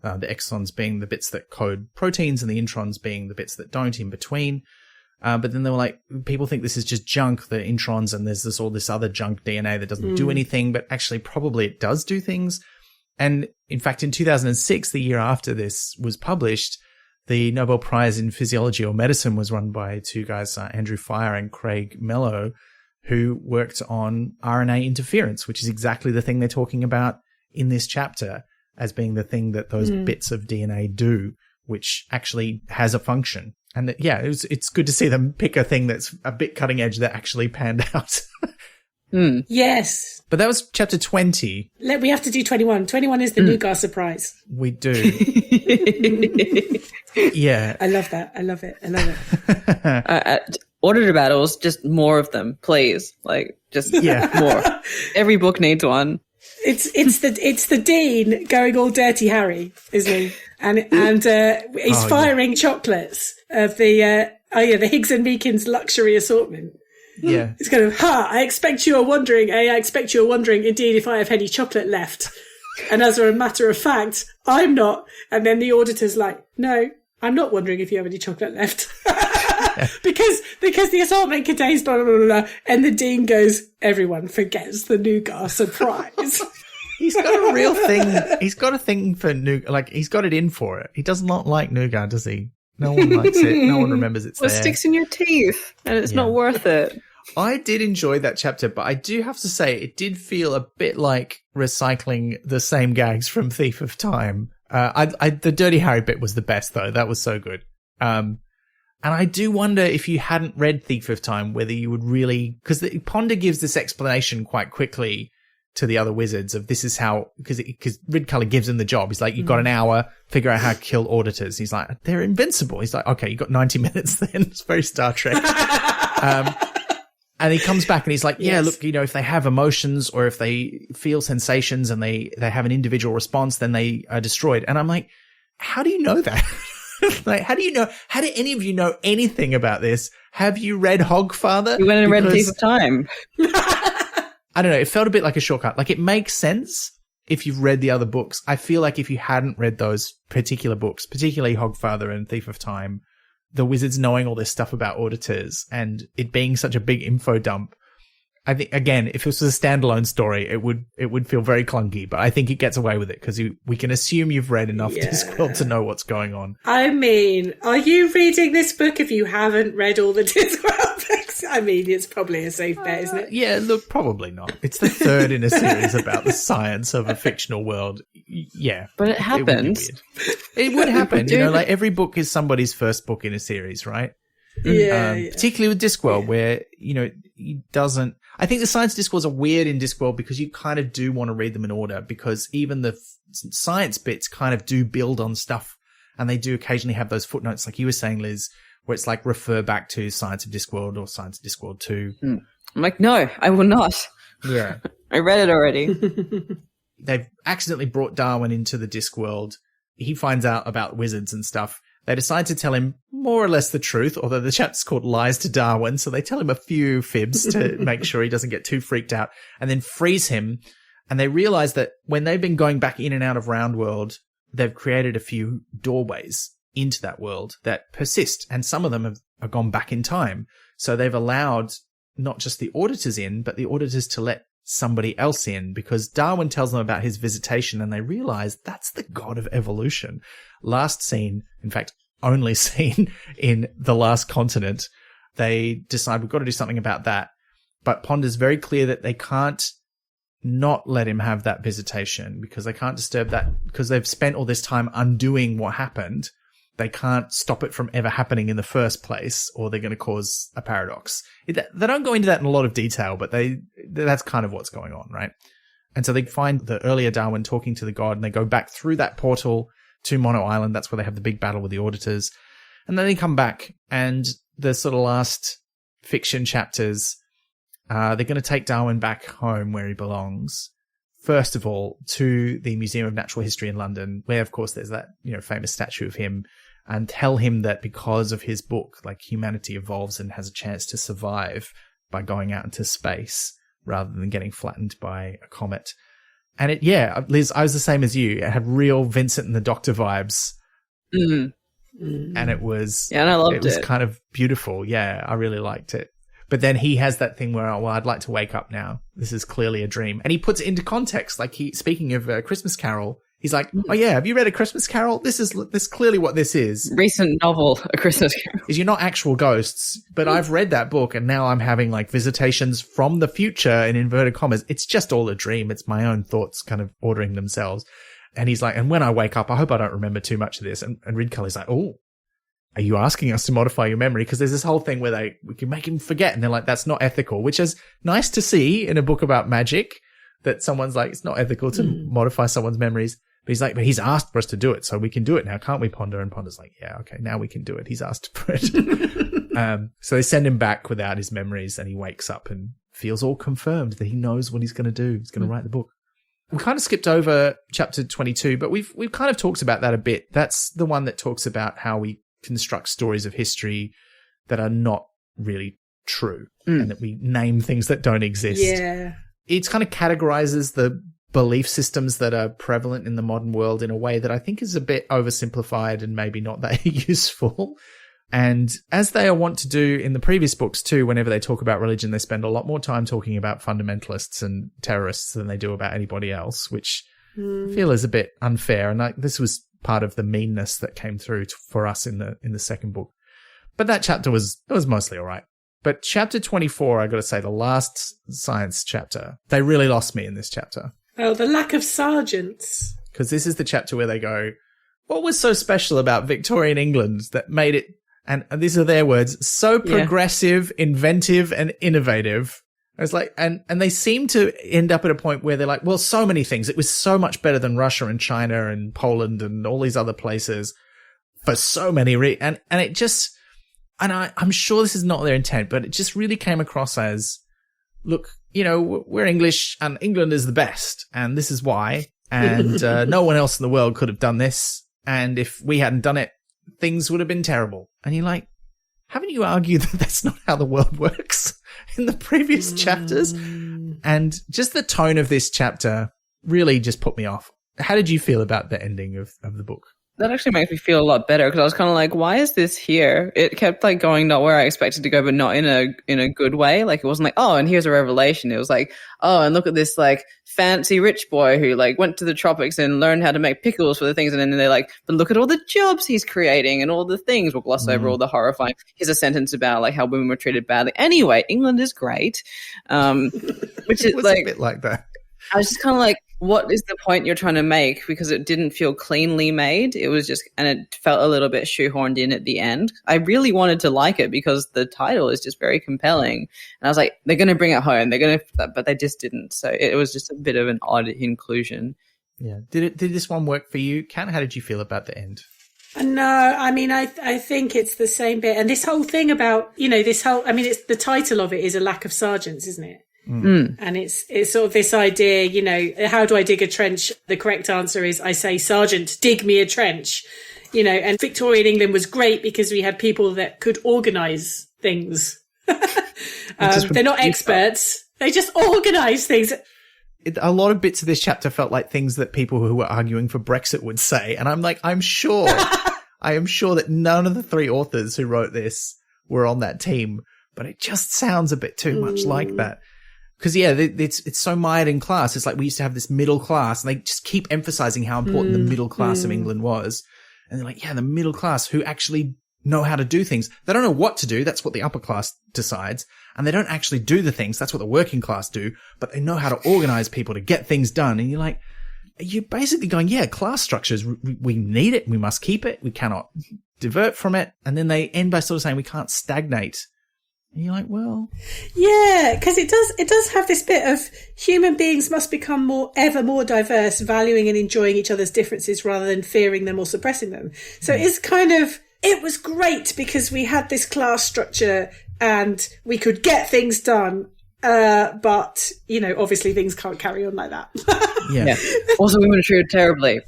The exons being the bits that code proteins and the introns being the bits that don't in between. But then they were like, people think this is just junk, the introns, and there's all this other junk DNA that doesn't do anything, but actually probably it does do things. And in fact, in 2006, the year after this was published, the Nobel Prize in Physiology or Medicine was run by two guys, Andrew Fire and Craig Mello, who worked on RNA interference, which is exactly the thing they're talking about in this chapter as being the thing that those bits of DNA do, which actually has a function. And it's good to see them pick a thing that's a bit cutting edge that actually panned out. Yes. But that was chapter 20. We have to do 21. 21 is the Nougat surprise. We do. Yeah. I love that. I love it. Auditor battles, just more of them, please. Like, just more. Every book needs one. It's the Dean going all Dirty Harry, isn't he? And he's firing chocolates of the Higgs and Meekins luxury assortment. Yeah. It's kind of, I expect you are wondering, indeed, if I have any chocolate left. And as a matter of fact, I'm not. And then the auditor's like, no, I'm not wondering if you have any chocolate left. because the assortment contains blah, blah, blah, blah. And the Dean goes, everyone forgets the nougat surprise. He's got a real thing. He's got a thing for nougat. Like, he's got it in for it. He does not like nougat, does he? No one likes it. No one remembers it's there. It sticks in your teeth, and it's not worth it. I did enjoy that chapter, but I do have to say it did feel a bit like recycling the same gags from Thief of Time. The Dirty Harry bit was the best, though. That was so good. And I do wonder if you hadn't read Thief of Time, whether you would really... Because Ponder gives this explanation quite quickly to the other wizards of this is how... Because Ridcully gives him the job. He's like, you've got an hour, figure out how to kill auditors. He's like, they're invincible. He's like, okay, you've got 90 minutes then. It's very Star Trek. And he comes back and he's like, look, if they have emotions or if they feel sensations and they have an individual response, then they are destroyed. And I'm like, how do you know that? Like, how do any of you know anything about this? Have you read Hogfather? You went and read Thief of Time. I don't know. It felt a bit like a shortcut. Like, it makes sense if you've read the other books. I feel like if you hadn't read those particular books, particularly Hogfather and Thief of Time, the wizards knowing all this stuff about auditors and it being such a big info dump, I think, again, if it was a standalone story, it would feel very clunky, but I think it gets away with it because we can assume you've read enough Discworld to know what's going on. I mean, are you reading this book if you haven't read all the Discworld books? I mean, it's probably a safe bet, isn't it? Yeah, look, probably not. It's the third in a series about the science of a fictional world. Yeah. But it happens. It would happen. Like every book is somebody's first book in a series, right? Particularly with Discworld, where, he doesn't... I think the science Discworlds are weird in Discworld because you kind of do want to read them in order because even the science bits kind of do build on stuff and they do occasionally have those footnotes, like you were saying, Liz, where it's like refer back to Science of Discworld or Science of Discworld 2. I'm like, no, I will not. Yeah. I read it already. They've accidentally brought Darwin into the Discworld. He finds out about wizards and stuff. They decide to tell him more or less the truth, although the chapter's called Lies to Darwin, so they tell him a few fibs to make sure he doesn't get too freaked out, and then freeze him. And they realize that when they've been going back in and out of Roundworld, they've created a few doorways into that world that persist, and some of them have gone back in time. So they've allowed not just the auditors in, but the auditors to let somebody else in, because Darwin tells them about his visitation and they realize that's the god of evolution. Last scene, in fact, only seen in the last continent. They decide we've got to do something about that. But Pond is very clear that they can't not let him have that visitation because they can't disturb that because they've spent all this time undoing what happened. They can't stop it from ever happening in the first place or they're going to cause a paradox. They don't go into that in a lot of detail, but that's kind of what's going on, right? And so they find the earlier Darwin talking to the god and they go back through that portal to Mono Island. That's where they have the big battle with the auditors. And then they come back and the sort of last fiction chapters, they're going to take Darwin back home where he belongs. First of all, to the Museum of Natural History in London, where of course there's that, famous statue of him, and tell him that because of his book, like humanity evolves and has a chance to survive by going out into space rather than getting flattened by a comet. And Liz, I was the same as you. It had real Vincent and the Doctor vibes. Mm. And it was, and I loved it. It was kind of beautiful. Yeah, I really liked it. But then he has that thing where, I'd like to wake up now. This is clearly a dream. And he puts it into context. Like speaking of Christmas Carol, he's like, oh yeah, have you read A Christmas Carol? This is clearly what this is. Recent novel, A Christmas Carol. Is you're not actual ghosts, but I've read that book and now I'm having like visitations from the future in inverted commas. It's just all a dream. It's my own thoughts kind of ordering themselves. And he's like, and when I wake up, I hope I don't remember too much of this. And Ridcully's like, oh, are you asking us to modify your memory? Because there's this whole thing where we can make him forget. And they're like, that's not ethical, which is nice to see in a book about magic that someone's like, it's not ethical to modify someone's memories. But he's like, but he's asked for us to do it. So we can do it now. Can't we, Ponder? And Ponder's like, yeah, okay, now we can do it. He's asked for it. So they send him back without his memories and he wakes up and feels all confirmed that he knows what he's going to do. He's going to write the book. We kind of skipped over chapter 22, but we've kind of talked about that a bit. That's the one that talks about how we construct stories of history that are not really true and that we name things that don't exist. Yeah. It kind of categorizes the belief systems that are prevalent in the modern world in a way that I think is a bit oversimplified and maybe not that useful. And as they are wont to do in the previous books too, whenever they talk about religion, they spend a lot more time talking about fundamentalists and terrorists than they do about anybody else, which I feel is a bit unfair. And this was part of the meanness that came through for us in the second book. But that chapter was mostly all right. But chapter 24, I got to say, the last science chapter, they really lost me in this chapter. Oh, the lack of sergeants. Because this is the chapter where they go, what was so special about Victorian England that made it, and these are their words, so progressive, inventive, and innovative? I was like, and they seem to end up at a point where they're like, well, so many things. It was so much better than Russia and China and Poland and all these other places for so many and it just, and I'm sure this is not their intent, but it just really came across as, look, we're English and England is the best and this is why. And no one else in the world could have done this. And if we hadn't done it, things would have been terrible. And you're like, haven't you argued that that's not how the world works in the previous chapters? And just the tone of this chapter really just put me off. How did you feel about the ending of the book? That actually makes me feel a lot better because I was kind of like, why is this here? It kept like going not where I expected to go, but not in a good way. Like it wasn't like, oh, and here's a revelation. It was like, oh, and look at this like fancy rich boy who like went to the tropics and learned how to make pickles for the things. And then they're like, but look at all the jobs he's creating and all the things. We'll gloss over all the horrifying. Here's a sentence about like how women were treated badly. Anyway, England is great. Which is like a bit like that. I was just kind of like, what is the point you're trying to make? Because it didn't feel cleanly made. It was just, and it felt a little bit shoehorned in at the end. I really wanted to like it because the title is just very compelling. And I was like, they're going to bring it home. But they just didn't. So it was just a bit of an odd inclusion. Yeah. Did this one work for you, Kat? How did you feel about the end? No, I mean, I think it's the same bit. And this whole thing about, it's the title of it is A Lack of Sergeants, isn't it? And it's sort of this idea, how do I dig a trench? The correct answer is I say, Sergeant, dig me a trench, and Victorian England was great because we had people that could organise things. They're not experts. They just organise things. A lot of bits of this chapter felt like things that people who were arguing for Brexit would say. And I'm like, I am sure that none of the three authors who wrote this were on that team, but it just sounds a bit too much like that. Because, it's so mired in class. It's like we used to have this middle class, and they just keep emphasizing how important the middle class of England was. And they're like, yeah, the middle class who actually know how to do things. They don't know what to do. That's what the upper class decides. And they don't actually do the things. That's what the working class do. But they know how to organize people to get things done. And you're like, you're basically going, yeah, class structures, we need it. We must keep it. We cannot divert from it. And then they end by sort of saying we can't stagnate. And you're like, well, yeah, because it does have this bit of human beings must become ever more diverse, valuing and enjoying each other's differences rather than fearing them or suppressing them. So it's kind of, it was great because we had this class structure and we could get things done. But, you know, obviously things can't carry on like that. Yeah. Also, women are treated terribly.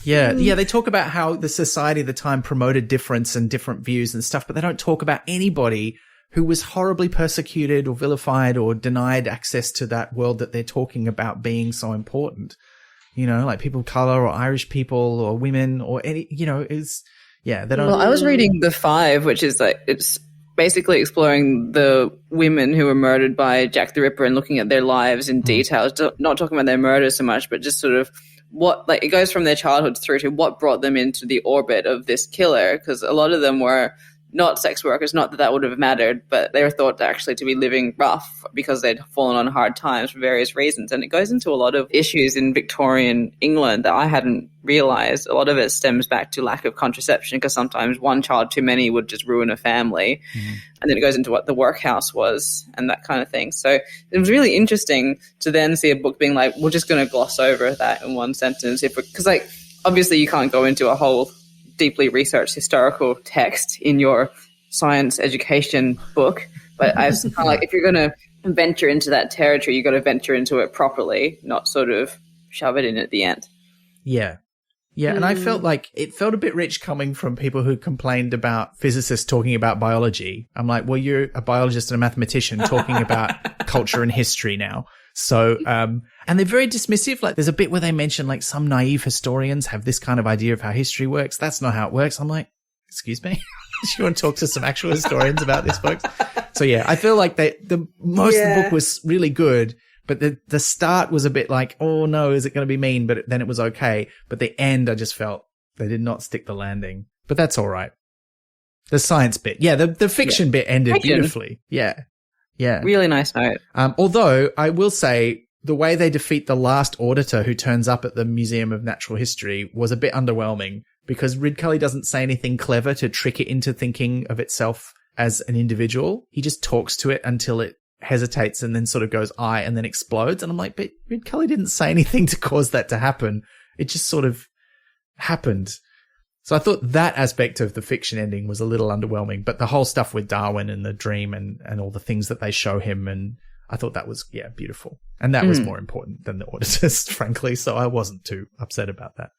Yeah. Yeah. They talk about how the society at the time promoted difference and different views and stuff, but they don't talk about anybody who was horribly persecuted or vilified or denied access to that world that they're talking about being so important. You know, like people of color or Irish people or women or any, you know, they don't. Well, I was reading The Five, which is like, it's basically exploring the women who were murdered by Jack the Ripper and looking at their lives in detail, not talking about their murder so much, but just sort of what, like, it goes from their childhood through to what brought them into the orbit of this killer, because a lot of them were not sex workers, not that that would have mattered, but they were thought actually to be living rough because they'd fallen on hard times for various reasons. And it goes into a lot of issues in Victorian England that I hadn't realized. A lot of it stems back to lack of contraception, because sometimes one child too many would just ruin a family. Mm-hmm. And then it goes into what the workhouse was and that kind of thing. So it was really interesting to then see a book being like, we're just going to gloss over that in one sentence. Because, like, obviously you can't go into a whole deeply researched historical text in your science education book, but I was kind of like, if you're going to venture into that territory, you got to venture into it properly, not sort of shove it in at the end. Yeah. And I felt like it felt a bit rich coming from people who complained about physicists talking about biology. I'm like, well, you're a biologist and a mathematician talking about culture and history now. So, and they're very dismissive. Like, there's a bit where they mention, like, some naive historians have this kind of idea of how history works. That's not how it works. I'm like, excuse me? Do you want to talk to some actual historians about this, folks? So yeah, I feel like most of the book was really good, but the start was a bit like, oh no, is it going to be mean? But then it was okay. But the end, I just felt they did not stick the landing, but that's all right. The science bit. Yeah. The fiction bit ended beautifully. Yeah. Yeah. Really nice note. Although I will say the way they defeat the last auditor who turns up at the Museum of Natural History was a bit underwhelming, because Ridcully doesn't say anything clever to trick it into thinking of itself as an individual. He just talks to it until it hesitates and then sort of goes, I, and then explodes. And I'm like, but Ridcully didn't say anything to cause that to happen. It just sort of happened. So I thought that aspect of the fiction ending was a little underwhelming, but the whole stuff with Darwin and the dream and all the things that they show him, and I thought that was, beautiful. And that was more important than the auditors, frankly. So I wasn't too upset about that.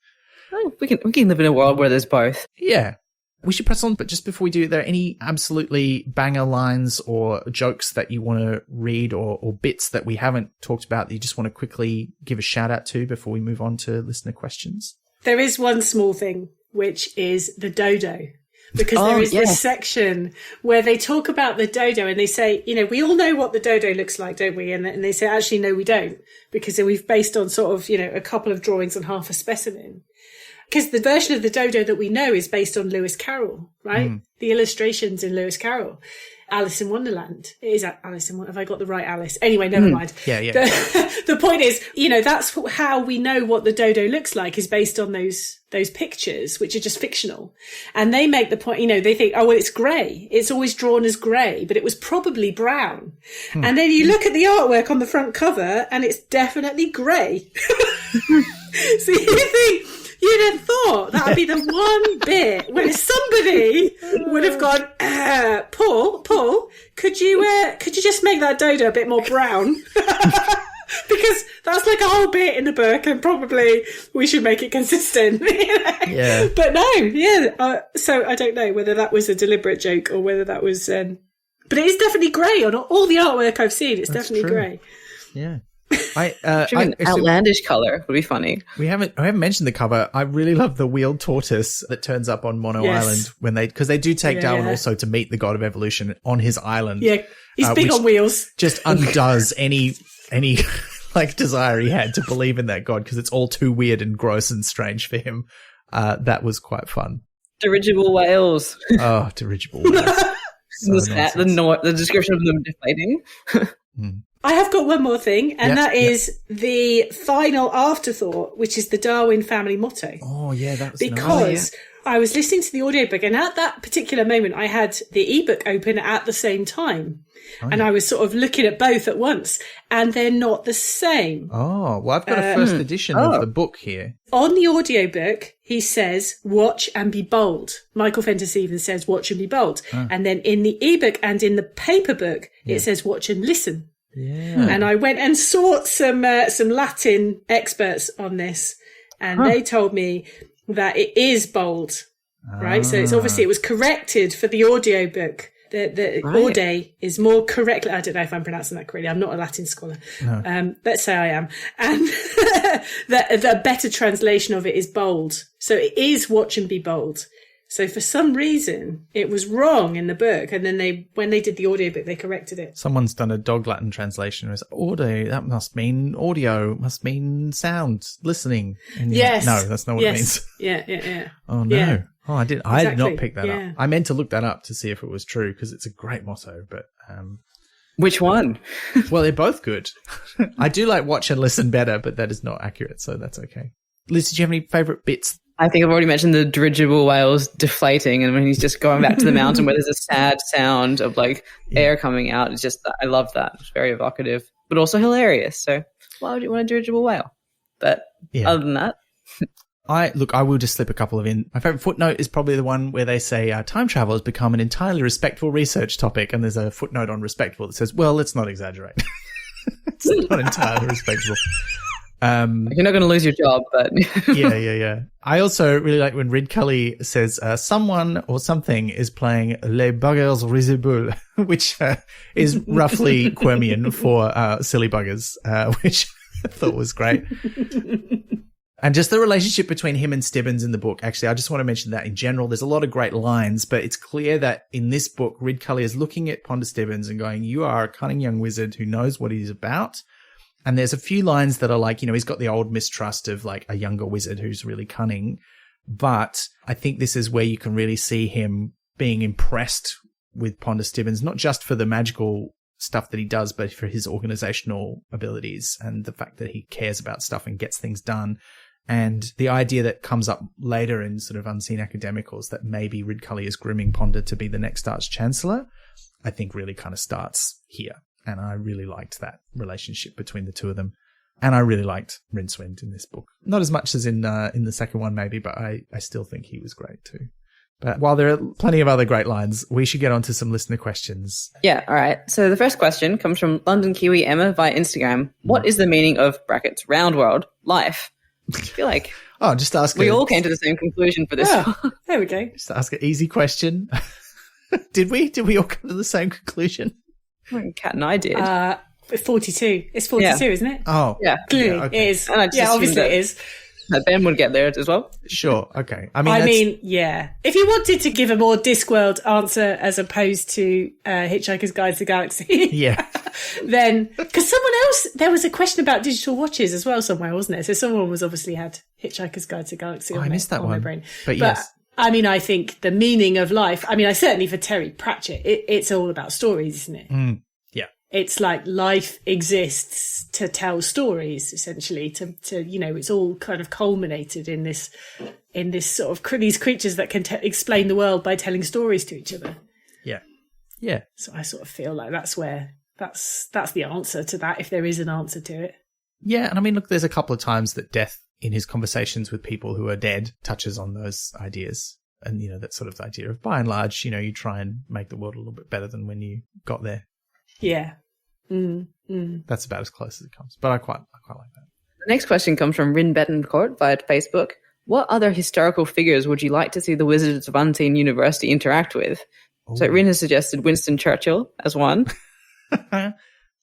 Oh, we can live in a world where there's both. Yeah. We should press on, but just before we do, are there any absolutely banger lines or jokes that you want to read or bits that we haven't talked about that you just want to quickly give a shout out to before we move on to listener questions? There is one small thing, which is the dodo. Because there is this section where they talk about the dodo and they say, you know, we all know what the dodo looks like, don't we? And they say, actually, no, we don't, because we've based on sort of, you know, a couple of drawings and half a specimen. Because the version of the dodo that we know is based on Lewis Carroll, right? The illustrations in Lewis Carroll. Alice in Wonderland. It is Alice in Wonderland. Have I got the right Alice? Anyway, never mind. Yeah. The point is, you know, that's how we know what the dodo looks like, is based on those pictures, which are just fictional. And they make the point, you know, they think, oh, well, it's grey. It's always drawn as grey, but it was probably brown. And then you look at the artwork on the front cover and it's definitely grey. So you think, you'd have thought that would be the one bit where somebody would have gone, Paul, could you just make that dodo a bit more brown? Because that's like a whole bit in the book, and probably we should make it consistent. You know? Yeah. But no, so I don't know whether that was a deliberate joke or whether that was, but it is definitely grey on all the artwork I've seen. It's that's definitely grey. Yeah. Outlandish colour would be funny. I haven't mentioned the cover. I really love the wheeled tortoise that turns up on Mono Island because they do take Darwin also to meet the god of evolution on his island. Yeah, he's big on wheels. Just undoes any like desire he had to believe in that god, because it's all too weird and gross and strange for him. That was quite fun. Dirigible whales. Oh, dirigible whales. The description of them deflating. I have got one more thing, and that is the final afterthought, which is the Darwin family motto. Oh, yeah, that was because I was listening to the audiobook, and at that particular moment, I had the ebook open at the same time. And I was sort of looking at both at once, and they're not the same. Oh, well, I've got a first edition of the book here. On the audiobook, he says, watch and be bold. Michael Fenton Stevens says, watch and be bold. And then in the ebook and in the paper book, it says, watch and listen. Yeah. And I went and sought some Latin experts on this, and they told me that it is bold, right? So it's obviously, it was corrected for the audiobook. The Orde is more correctly, I don't know if I'm pronouncing that correctly. I'm not a Latin scholar. No. Let's say I am. And the better translation of it is bold. So it is watch and be bold. So for some reason, it was wrong in the book. And then when they did the audiobook, they corrected it. Someone's done a dog Latin translation. It was Orde, that must mean audio, must mean sound, listening. And yes. No, that's not what it means. Yeah. Oh, no. Yeah. Oh, I did not pick that up. I meant to look that up to see if it was true because it's a great motto, but which one? Well, they're both good. I do like watch and listen better, but that is not accurate, so that's okay. Liz, did you have any favourite bits? I think I've already mentioned the dirigible whales deflating, and when he's just going back to the mountain where there's a sad sound of like air coming out. It's just, I love that. It's very evocative, but also hilarious. So why would you want a dirigible whale? But other than that. I will just slip a couple of in. My favourite footnote is probably the one where they say time travel has become an entirely respectful research topic, and there's a footnote on respectful that says, well, let's not exaggerate. It's not entirely respectable. You're not going to lose your job, but... Yeah. I also really like when Rid Cully says someone or something is playing Les Buggers Risibles, which is roughly Quirmian for silly buggers, which I thought was great. And just the relationship between him and Stibbons in the book, actually, I just want to mention that in general. There's a lot of great lines, but it's clear that in this book, Rid Cully is looking at Ponder Stibbons and going, you are a cunning young wizard who knows what he's about. And there's a few lines that are like, he's got the old mistrust of like a younger wizard who's really cunning. But I think this is where you can really see him being impressed with Ponder Stibbons, not just for the magical stuff that he does, but for his organizational abilities and the fact that he cares about stuff and gets things done. And the idea that comes up later in sort of Unseen Academicals that maybe Rid Cully is grooming Ponder to be the next Arch-Chancellor, I think really kind of starts here. And I really liked that relationship between the two of them. And I really liked Rincewind in this book. Not as much as in the second one maybe, but I still think he was great too. But while there are plenty of other great lines, we should get on to some listener questions. Yeah, all right. So the first question comes from London Kiwi Emma via Instagram. What is the meaning of brackets Roundworld life? I feel like just ask. We all came to the same conclusion for this. Oh, there we go. Just ask an easy question. Did we all come to the same conclusion? Kat and I did. 42. It's 42, isn't it? Oh, yeah. Clearly, okay. it is. And obviously it is. Ben would get there as well. Sure. Okay. I mean, yeah. If you wanted to give a more Discworld answer as opposed to Hitchhiker's Guide to the Galaxy, yeah, then because someone else, there was a question about digital watches as well somewhere, wasn't there? So someone was obviously had Hitchhiker's Guide to the Galaxy. I missed that one. My brain. But yes. I mean, I think the meaning of life. I mean, I certainly for Terry Pratchett, it's all about stories, isn't it? Yeah. It's like life exists to tell stories, essentially. To it's all kind of culminated in this sort of these creatures that can explain the world by telling stories to each other. Yeah. So I sort of feel like that's the answer to that, if there is an answer to it. Yeah, and I mean, look, there's a couple of times that death in his conversations with people who are dead touches on those ideas, and that sort of idea of by and large, you try and make the world a little bit better than when you got there. Yeah. That's about as close as it comes. But I quite like that. The next question comes from Rin Betancourt via Facebook. What other historical figures would you like to see the Wizards of Unseen University interact with? Ooh. So Rin has suggested Winston Churchill as one.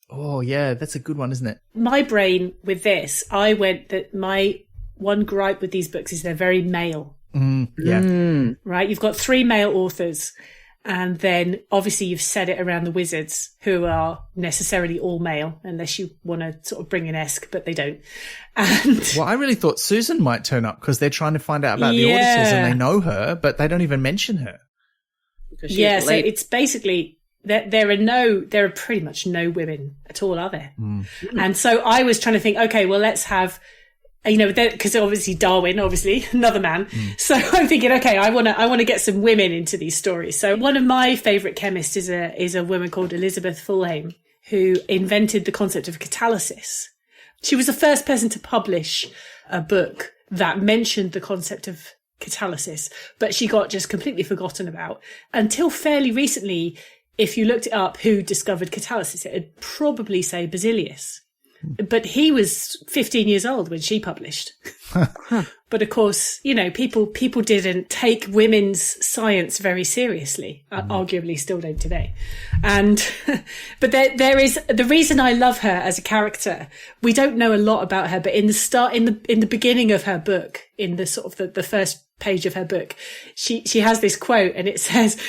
Oh, yeah, that's a good one, isn't it? My brain with this, I went that my one gripe with these books is they're very male. Yeah. Right? You've got 3 male authors. And then obviously you've said it around the wizards, who are necessarily all male, unless you want to sort of bring in Esk, but they don't. And well, I really thought Susan might turn up because they're trying to find out about the auditors and they know her, but they don't even mention her. Yeah, so it's basically there are pretty much no women at all, are there? And so I was trying to think, okay, well, let's have, because obviously Darwin, another man. So I'm thinking, okay, I want to get some women into these stories. So one of my favourite chemists is a woman called Elizabeth Fulham, who invented the concept of catalysis. She was the first person to publish a book that mentioned the concept of catalysis, but she got just completely forgotten about until fairly recently. If you looked it up, who discovered catalysis, it would probably say Basilius. But he was 15 years old when she published. But of course, people didn't take women's science very seriously. Arguably still don't today. And, but there is, the reason I love her as a character, we don't know a lot about her, but in the beginning of her book, in the sort of the first page of her book, she has this quote, and it says,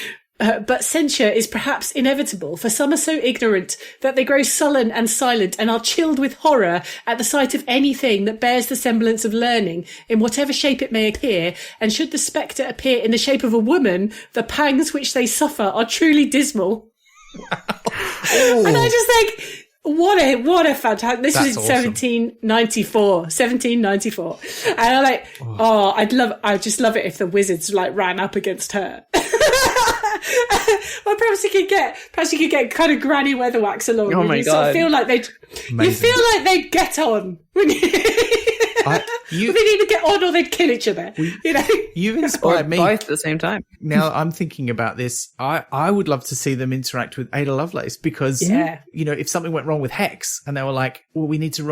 but censure is perhaps inevitable, for some are so ignorant that they grow sullen and silent and are chilled with horror at the sight of anything that bears the semblance of learning, in whatever shape it may appear. And should the spectre appear in the shape of a woman, the pangs which they suffer are truly dismal. And I just think, what a fantastic, this was in awesome. 1794. And I'm like, I just love it if the wizards like ran up against her. Well, perhaps you could get kind of Granny Weatherwax along. Oh my God. Feel like you feel like they'd get on. They either get on or they'd kill each other. You've inspired me. Both at the same time. Now I'm thinking about this. I would love to see them interact with Ada Lovelace because, if something went wrong with Hex and they were like, well, we need to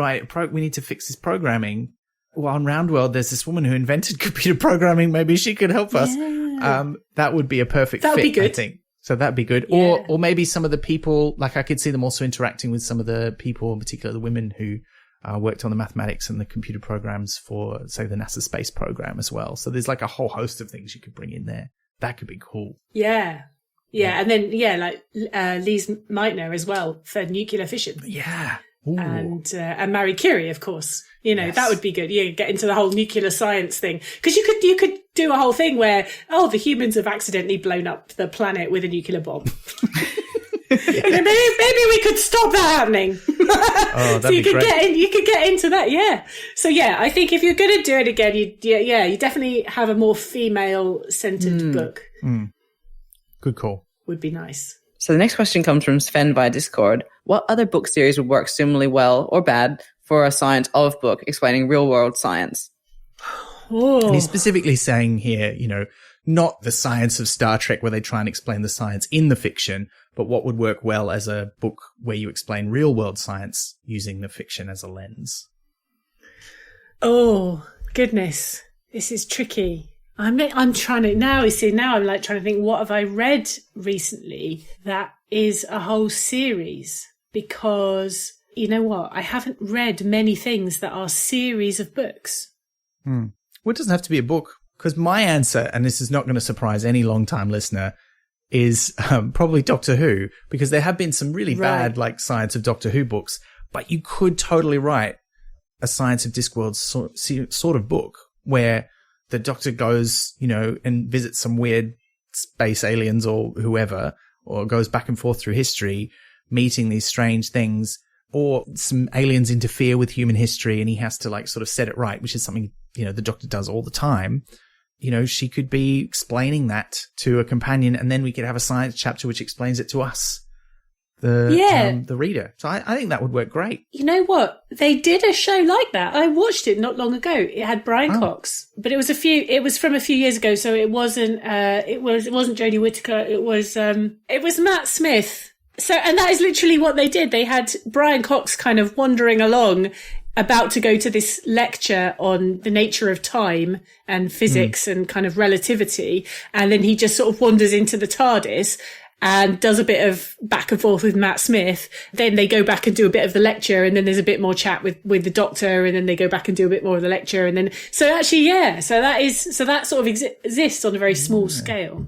we need to fix this programming. Well, on Roundworld, there's this woman who invented computer programming. Maybe she could help us. Yeah. That would be a perfect fit, be good. I think. So that'd be good. Yeah. Or maybe some of the people, like I could see them also interacting with some of the people, in particular the women who worked on the mathematics and the computer programs for, say, the NASA space program as well. So there's like a whole host of things you could bring in there. That could be cool. Yeah. Yeah. And then, like Lise Meitner as well for nuclear fission. Yeah. Ooh. And Marie Curie, of course. That would be good. You get into the whole nuclear science thing. Because you could do a whole thing where, the humans have accidentally blown up the planet with a nuclear bomb. Maybe we could stop that happening. So you could get into that, yeah. So I think if you're going to do it again, you definitely have a more female-centered book. Good call. Would be nice. So the next question comes from Sven via Discord. What other book series would work similarly well or bad for a science of book explaining real-world science? And he's specifically saying here, not the science of Star Trek where they try and explain the science in the fiction, but what would work well as a book where you explain real-world science using the fiction as a lens. Oh, goodness. This is tricky. I'm trying to now I'm like trying to think, what have I read recently that is a whole series? Because you know what? I haven't read many things that are series of books. Well, it doesn't have to be a book, because my answer, and this is not going to surprise any long-time listener, is probably Doctor Who, because there have been some really bad like Science of Doctor Who books, but you could totally write a Science of Discworld sort of book where the Doctor goes, and visits some weird space aliens or whoever, or goes back and forth through history, meeting these strange things, or some aliens interfere with human history and he has to like sort of set it right, which is something, the Doctor does all the time. She could be explaining that to a companion, and then we could have a science chapter which explains it to us, the reader. So I think that would work great. You know what? They did a show like that. I watched it not long ago. It had Brian Cox, but it was from a few years ago. So it wasn't Jodie Whittaker. It was Matt Smith. So, and that is literally what they did. They had Brian Cox kind of wandering along, about to go to this lecture on the nature of time and physics and kind of relativity. And then he just sort of wanders into the TARDIS and does a bit of back and forth with Matt Smith. Then they go back and do a bit of the lecture, and then there's a bit more chat with the Doctor, and then they go back and do a bit more of the lecture. And then, so actually, so that sort of exists on a very small scale.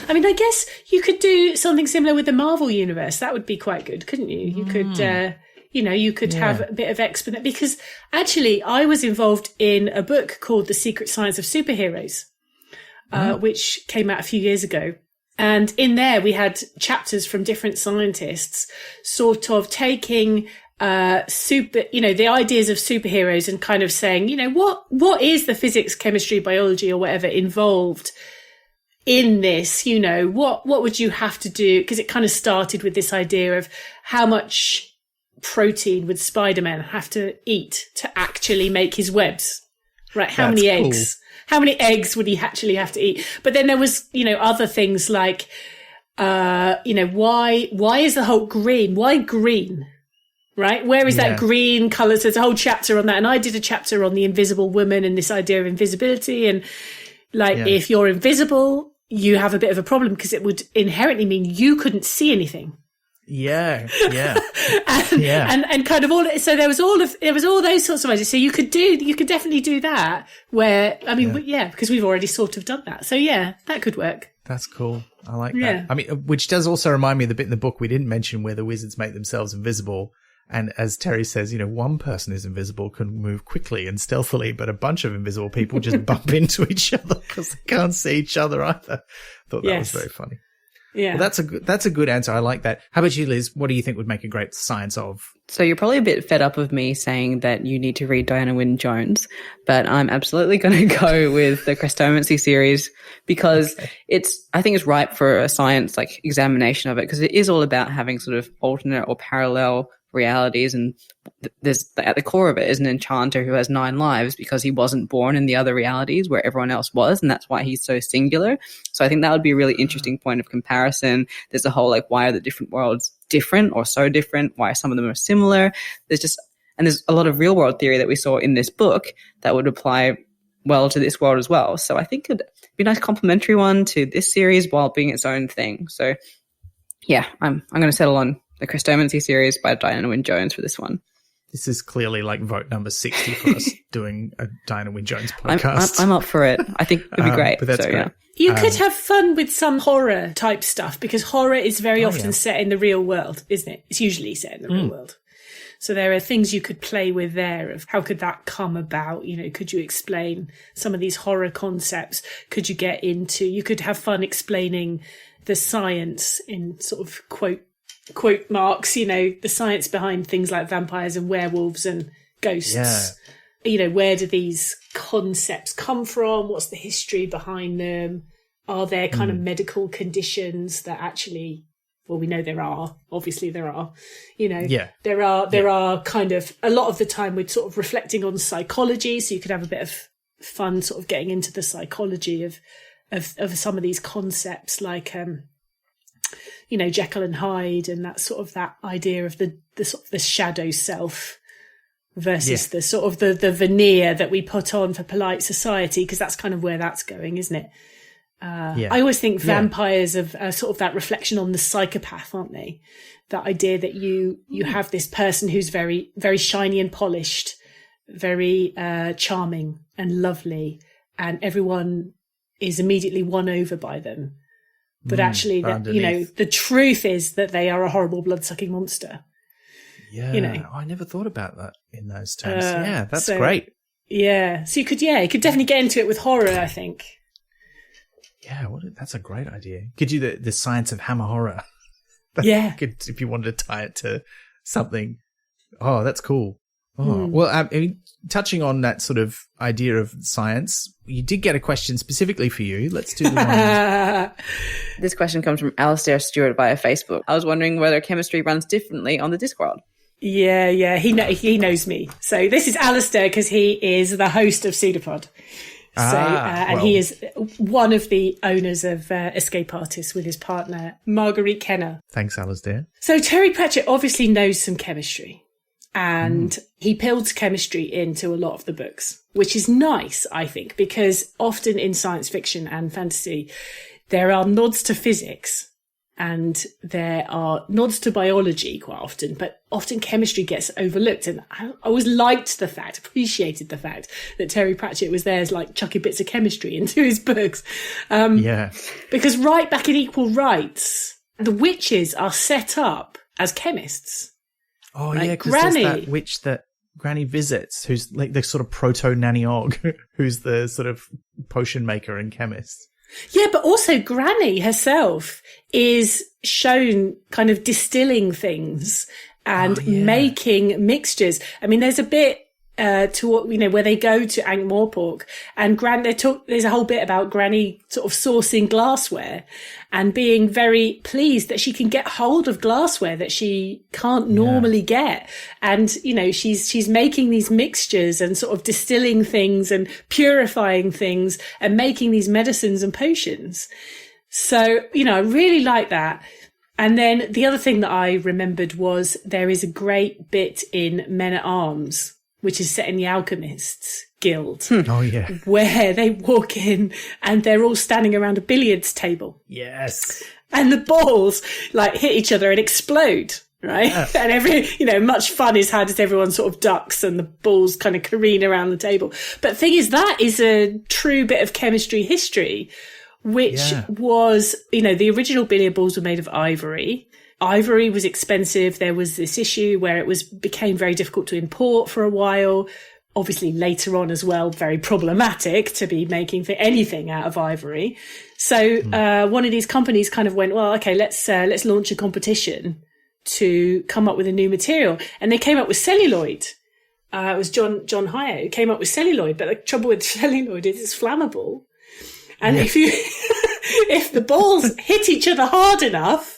I mean, I guess you could do something similar with the Marvel universe. That would be quite good, couldn't you? You could, you could have a bit of explanation. Because actually, I was involved in a book called The Secret Science of Superheroes, which came out a few years ago. And in there, we had chapters from different scientists sort of taking the ideas of superheroes and kind of saying, what is the physics, chemistry, biology or whatever involved in this? What would you have to do? Because it kind of started with this idea of how much protein would Spider-Man have to eat to actually make his webs, right? How many eggs? How many eggs would he actually have to eat? But then there was, other things like, why is the Hulk green? Why green? Right? Where is that green colour? So there's a whole chapter on that. And I did a chapter on the invisible woman and this idea of invisibility. And if you're invisible, you have a bit of a problem because it would inherently mean you couldn't see anything. Yeah. and kind of so there was all those sorts of ideas. So you could definitely do that where, because we've already sort of done that. So yeah, that could work. That's cool. I like that. I mean, which does also remind me of the bit in the book we didn't mention where the wizards make themselves invisible. And as Terry says, one person who's invisible can move quickly and stealthily, but a bunch of invisible people just bump into each other because they can't see each other either. Thought that was very funny. Yeah. Well, that's a good answer. I like that. How about you, Liz? What do you think would make a great science of? So you're probably a bit fed up of me saying that you need to read Diana Wynne Jones, but I'm absolutely going to go with the Chrestomancy series because I think it's ripe for a science examination of it because it is all about having sort of alternate or parallel realities, and there's at the core of it is an enchanter who has 9 lives because he wasn't born in the other realities where everyone else was, and that's why he's so singular. So I think that would be a really interesting point of comparison. There's a whole why are the different worlds different or so different? Why some of them are similar? There's a lot of real world theory that we saw in this book that would apply well to this world as well. So I think it'd be a nice complementary one to this series while being its own thing. So yeah, I'm going to settle on the Chrestomancy series by Diana Wynne Jones for this one. This is clearly vote number 60 for us doing a Diana Wynne Jones podcast. I'm up for it. I think it'd be great. But that's great. Yeah. You could have fun with some horror type stuff because horror is very often set in the real world, isn't it? It's usually set in the real world. So there are things you could play with there of how could that come about? Could you explain some of these horror concepts? You could have fun explaining the science in sort of quote marks, the science behind things like vampires and werewolves and ghosts. Where do these concepts come from? What's the history behind them? Are there kind of medical conditions that actually, well, we know there are, obviously there are, there are kind of, a lot of the time we're sort of reflecting on psychology. So you could have a bit of fun sort of getting into the psychology of some of these concepts like, Jekyll and Hyde and that sort of that idea of the sort of the shadow self versus the sort of the veneer that we put on for polite society, because that's kind of where that's going, isn't it? I always think vampires are sort of that reflection on the psychopath, aren't they? That idea that you have this person who's very, very shiny and polished, very charming and lovely, and everyone is immediately won over by them. But actually, the truth is that they are a horrible blood-sucking monster. Yeah, I never thought about that in those terms. That's great. Yeah, so you could definitely get into it with horror, I think. Yeah, that's a great idea. Could do the science of hammer horror. If you wanted to tie it to something. Oh, that's cool. Oh, well, touching on that sort of idea of science, you did get a question specifically for you. Let's do the one. This question comes from Alistair Stewart via Facebook. I was wondering whether chemistry runs differently on the Discworld. Yeah, he knows me. So this is Alistair because he is the host of Pseudopod. And he is one of the owners of Escape Artists with his partner, Marguerite Kenner. Thanks, Alistair. So Terry Pratchett obviously knows some chemistry. And he builds chemistry into a lot of the books, which is nice, I think, because often in science fiction and fantasy, there are nods to physics and there are nods to biology quite often, but often chemistry gets overlooked. And I always appreciated the fact that Terry Pratchett was there as like chucking bits of chemistry into his books. Because right back in Equal Rights, the witches are set up as chemists. Oh, like yeah, because there's that witch that Granny visits, who's like the sort of proto-Nanny Og, who's the sort of potion maker and chemist. Yeah, but also Granny herself is shown kind of distilling things and making mixtures. I mean, there's a bit where they go to Ankh-Morpork, and there's a whole bit about Granny sort of sourcing glassware and being very pleased that she can get hold of glassware that she can't normally get. And, she's making these mixtures and sort of distilling things and purifying things and making these medicines and potions. So, I really like that. And then the other thing that I remembered was there is a great bit in Men at Arms, which is set in the Alchemists Guild. Oh, yeah. Where they walk in and they're all standing around a billiards table. Yes. And the balls hit each other and explode, right? And much fun is had as everyone sort of ducks and the balls kind of careen around the table. But the thing is, that is a true bit of chemistry history, which was, the original billiard balls were made of ivory. Ivory was expensive. There was this issue where it became very difficult to import for a while. Obviously, later on as well, very problematic to be making anything out of ivory. So one of these companies kind of went, well, okay, let's launch a competition to come up with a new material, and they came up with celluloid. It was John Hyatt who came up with celluloid, but the trouble with celluloid is it's flammable, and if the balls hit each other hard enough.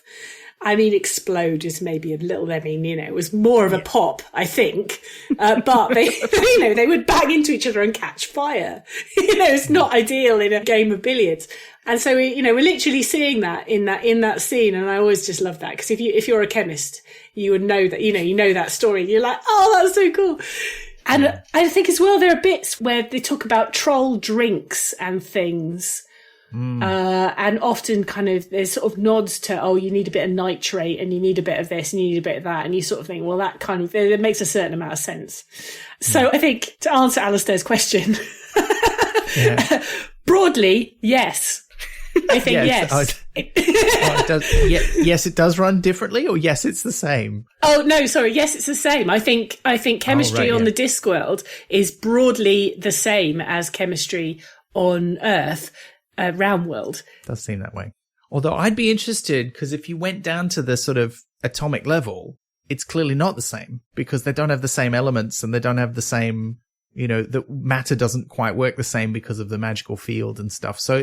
Explode is maybe a little, it was more of a pop, I think. But they would bang into each other and catch fire. It's not ideal in a game of billiards. And so we're literally seeing that in that scene. And I always just love that. Because if you're a chemist, you would know that, you know that story. You're like, oh, that's so cool. And I think as well, there are bits where they talk about troll drinks and things. And often kind of there's sort of nods to, you need a bit of nitrate and you need a bit of this and you need a bit of that. And you sort of think, well, that kind of, it makes a certain amount of sense. So I think to answer Alistair's question, broadly, yes. I think yes. Yes, it does run differently, or yes, it's the same? Oh, no, sorry. Yes, it's the same. I think chemistry on the Discworld is broadly the same as chemistry on Earth. Roundworld. Does seem that way. Although I'd be interested, because if you went down to the sort of atomic level, it's clearly not the same, because they don't have the same elements and they don't have the same, the matter doesn't quite work the same because of the magical field and stuff. So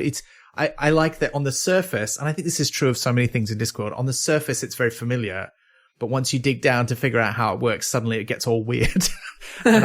I like that on the surface, and I think this is true of so many things in Discworld, on the surface it's very familiar, but once you dig down to figure out how it works, suddenly it gets all weird. And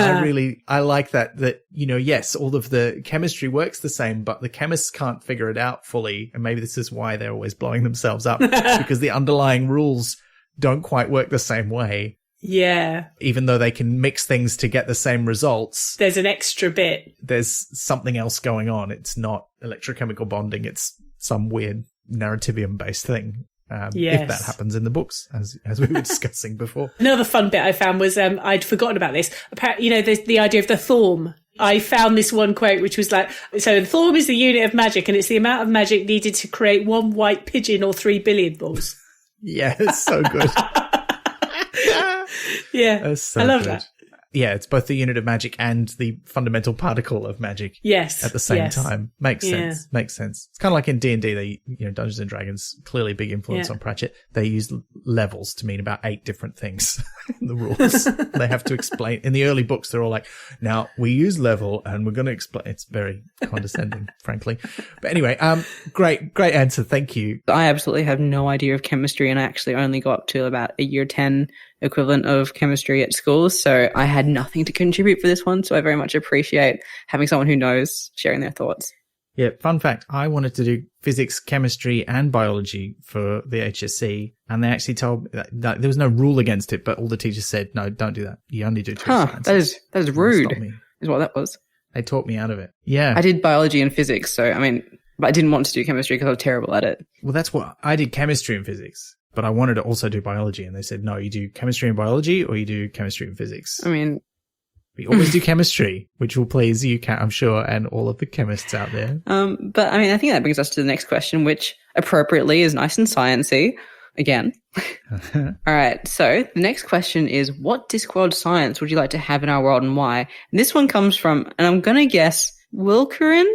I like that, yes, all of the chemistry works the same, but the chemists can't figure it out fully. And maybe this is why they're always blowing themselves up, because the underlying rules don't quite work the same way. Yeah. Even though they can mix things to get the same results. There's an extra bit. There's something else going on. It's not electrochemical bonding. It's some weird narrativium-based thing. If that happens in the books, as we were discussing before. Another fun bit I found was, I'd forgotten about this. Apparently, the idea of the thorm. I found this one quote, which was like, so the thorm is the unit of magic, and it's the amount of magic needed to create one white pigeon or 3 billiard balls. Yeah, it's so good. Yeah, so I love good. that. Yeah, it's both the unit of magic and the fundamental particle of magic. Yes. At the same time. Makes sense. Makes sense. It's kind of like in D&D, they, Dungeons and Dragons, clearly big influence on Pratchett. They use levels to mean about 8 different things in the rules. They have to explain. In the early books, they're all like, now we use level and we're going to explain. It's very condescending, frankly. But anyway, great answer. Thank you. I absolutely have no idea of chemistry, and I actually only got up to about a year 10 equivalent of chemistry at school, so I had nothing to contribute for this one, so I very much appreciate having someone who knows sharing their thoughts. Yeah, fun fact, I wanted to do physics, chemistry and biology for the HSC, and they actually told me that there was no rule against it, but all the teachers said, no, don't do that. You only do two sciences. That is rude, is what that was. They taught me out of it. Yeah. I did biology and physics, so I mean, But I didn't want to do chemistry because I was terrible at it. Well, that's what I did, chemistry and physics, but I wanted to also do biology. And they said, no, you do chemistry and biology or you do chemistry and physics. I mean, we always do chemistry, which will please you, Kat, I'm sure, and all of the chemists out there. But I mean, I think that brings us to the next question, which appropriately is nice and sciencey. Again. All right. So the next question is, what Discworld science would you like to have in our world and why? And this one comes from, and I'm going to guess, Wilkerin?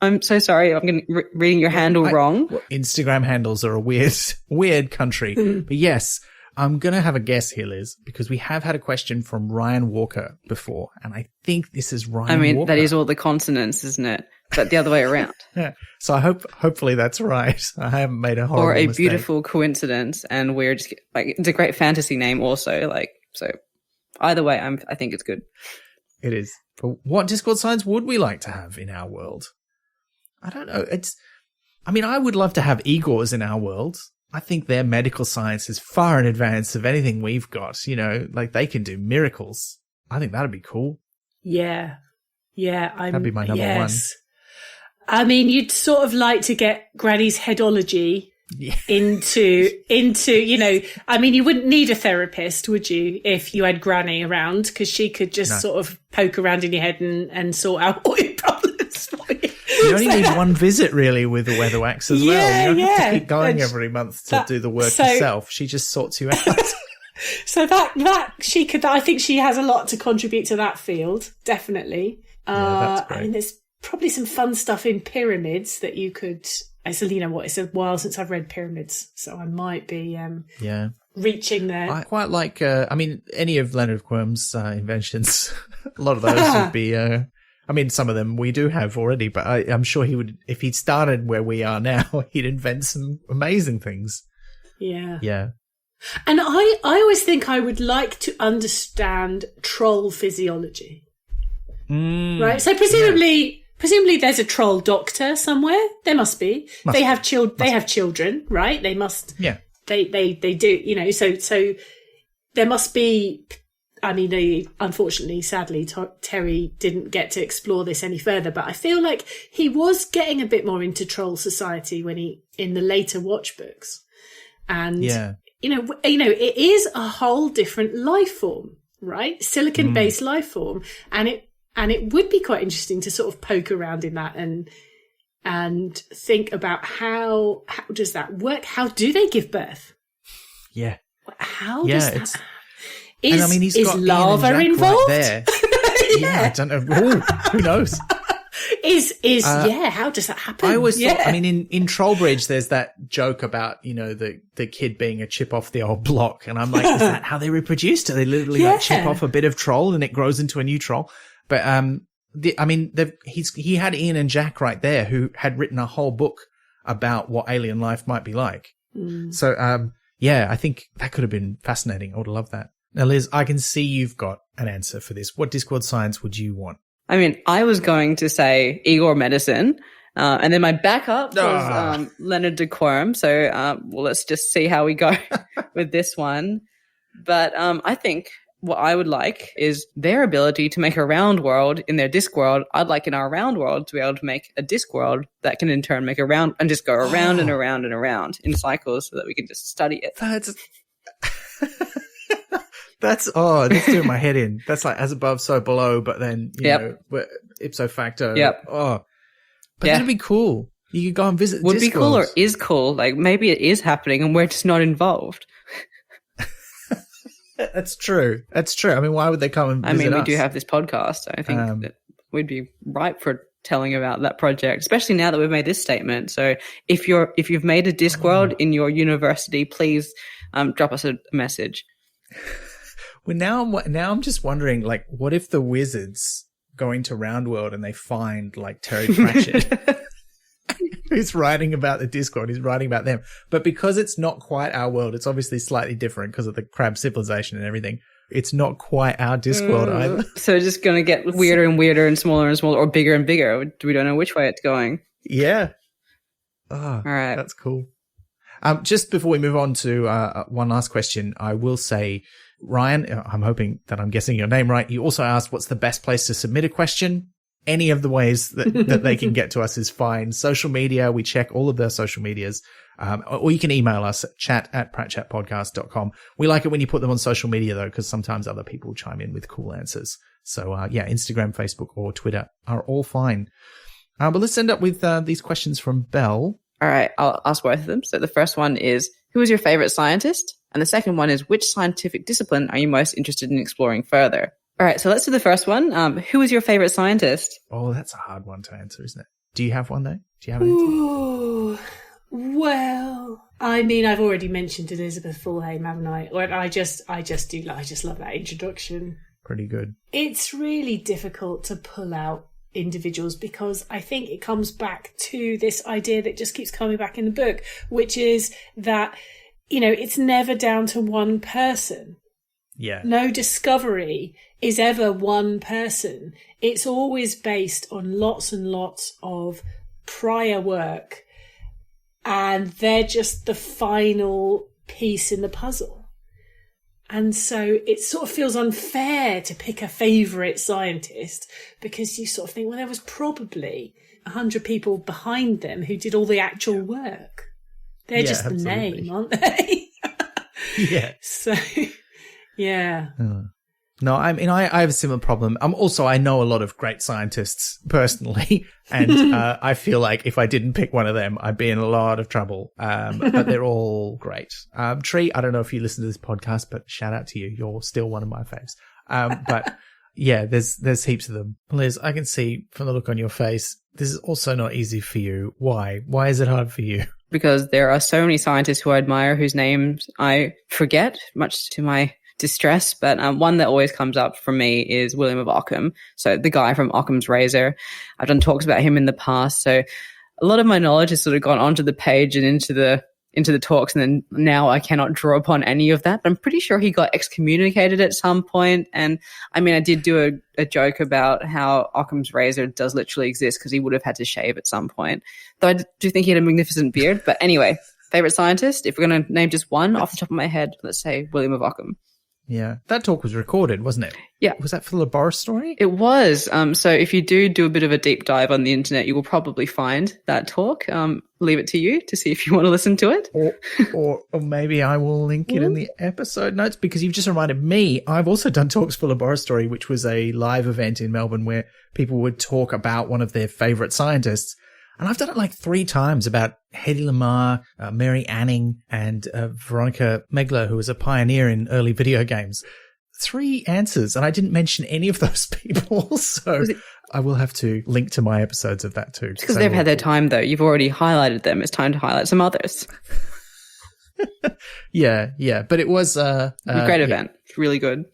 I'm so sorry. I'm reading your handle wrong. Instagram handles are a weird country. But yes, I'm going to have a guess here, Liz, because we have had a question from Ryan Walker before. And I think this is Ryan Walker. That is all the consonants, isn't it? But the other way around. Yeah. So hopefully that's right. I haven't made a horrible mistake. Beautiful coincidence, and we're just like, it's a great fantasy name also. Like, so either way, I think it's good. It is. But what Discworld science would we like to have in our world? I don't know. I would love to have Igors in our world. I think their medical science is far in advance of anything we've got. You know, like they can do miracles. I think that'd be cool. Yeah. Yeah. That'd be my number one. I mean, you'd sort of like to get Granny's headology into, you know, I mean, you wouldn't need a therapist, would you, if you had Granny around, because she could just sort of poke around in your head and sort out all your problems for you. You only need one visit, really, with the weather wax as well. You don't have to keep going every month to do the work yourself. She just sorts you out. So I think she has a lot to contribute to that field, definitely. That's great. I mean, there's probably some fun stuff in pyramids that you could. It's a while since I've read pyramids, so I might be reaching there. I quite like. Any of Leonard Quirm's inventions. A lot of those would be. Some of them we do have already, but I'm sure he would, if he'd started where we are now, he'd invent some amazing things. Yeah. Yeah. And I always think I would like to understand troll physiology. Right? So presumably there's a troll doctor somewhere. There must be. They have children, right? They must. Yeah. They do, you know, so there must be. I mean, unfortunately, sadly, Terry didn't get to explore this any further, but I feel like he was getting a bit more into troll society in the later Watch books. And, you know, it is a whole different life form, right? Silicon-based life form. And it would be quite interesting to sort of poke around in that and think about how does that work? How do they give birth? Yeah. How does that... He's got lava involved? Right there. I don't know. Ooh, who knows? How does that happen? I always thought, in Trollbridge, there's that joke about, you know, the kid being a chip off the old block. And I'm like, is that how they reproduce? Do they literally chip off a bit of troll and it grows into a new troll? But, he had Ian and Jack right there who had written a whole book about what alien life might be like. So, I think that could have been fascinating. I would have loved that. Now, Liz, I can see you've got an answer for this. What Discworld science would you want? I mean, I was going to say Igor medicine, and then my backup was Leonard de Quorum. So, let's just see how we go with this one. But I think what I would like is their ability to make a round world in their Discworld. I'd like in our round world to be able to make a Discworld that can in turn make a round and just go around and around and around in cycles so that we can just study it. That's doing my head in. That's like as above, so below, but then, you know, ipso facto. Yep. Oh, but that'd be cool. You could go and visit Would Discworlds. be cool or is cool. Like maybe it is happening and we're just not involved. That's true. I mean, why would they come and visit us? We do have this podcast. I think that we'd be ripe for telling about that project, especially now that we've made this statement. So if you've made a Discworld in your university, please drop us a message. Well, now I'm just wondering, like, what if the wizards go into Roundworld and they find, like, Terry Pratchett, who's writing about the Discworld, he's writing about them. But because it's not quite our world, it's obviously slightly different because of the crab civilization and everything. It's not quite our Discworld either. So it's just going to get weirder and weirder and smaller, or bigger and bigger. We don't know which way it's going. Yeah. Oh, all right. That's cool. Just before we move on to one last question, I will say, Ryan, I'm hoping that I'm guessing your name right. You also asked what's the best place to submit a question. any of the ways that they can get to us is fine. Social media, we check all of their social medias. Or you can email us at chat@pratchatpodcast.com. We like it when you put them on social media though, because sometimes other people chime in with cool answers. So, Instagram, Facebook, or Twitter are all fine. But let's end up with these questions from Belle. All right, I'll ask both of them. So the first one is, who is your favorite scientist? And the second one is, which scientific discipline are you most interested in exploring further? All right, so let's do the first one. Who is your favorite scientist? Oh, that's a hard one to answer, isn't it? Do you have one though? Do you have an answer? Ooh, well, I mean, I've already mentioned Elizabeth Fulham, haven't I? Or I just love that introduction. Pretty good. It's really difficult to pull out individuals because I think it comes back to this idea that just keeps coming back in the book, which is that, it's never down to one person. Yeah. No discovery is ever one person. It's always based on lots and lots of prior work, and they're just the final piece in the puzzle. And so it sort of feels unfair to pick a favourite scientist, because you sort of think, well, there was probably 100 people behind them who did all the actual work. They're just the name, aren't they? Yeah. So... yeah. No, I mean, I have a similar problem. I know a lot of great scientists personally, and I feel like if I didn't pick one of them, I'd be in a lot of trouble. But they're all great. Tree, I don't know if you listen to this podcast, but shout out to you. You're still one of my faves. But yeah, there's heaps of them. Liz, I can see from the look on your face, this is also not easy for you. Why? Why is it hard for you? Because there are so many scientists who I admire whose names I forget, much to my distress, but one that always comes up for me is William of Ockham. So the guy from Occam's Razor. I've done talks about him in the past. So a lot of my knowledge has sort of gone onto the page and into the talks, and then now I cannot draw upon any of that. But I'm pretty sure he got excommunicated at some point. And I mean, I did do a joke about how Occam's Razor does literally exist because he would have had to shave at some point. Though I do think he had a magnificent beard. But anyway, favorite scientist, if we're going to name just one off the top of my head, let's say William of Ockham. Yeah. That talk was recorded, wasn't it? Yeah. Was that for the laboratory? It was. So if you do a bit of a deep dive on the internet, you will probably find that talk. Leave it to you to see if you want to listen to it. Or maybe I will link it in the episode notes, because you've just reminded me. I've also done Talks for Laboratory, which was a live event in Melbourne where people would talk about one of their favorite scientists. And I've done it like 3 times about Hedy Lamarr, Mary Anning, and Veronica Megler, who was a pioneer in early video games. 3 answers, and I didn't mention any of those people. So I will have to link to my episodes of that too. Because they've had their time, though. You've already highlighted them. It's time to highlight some others. Yeah. But it was a great event. It's really good.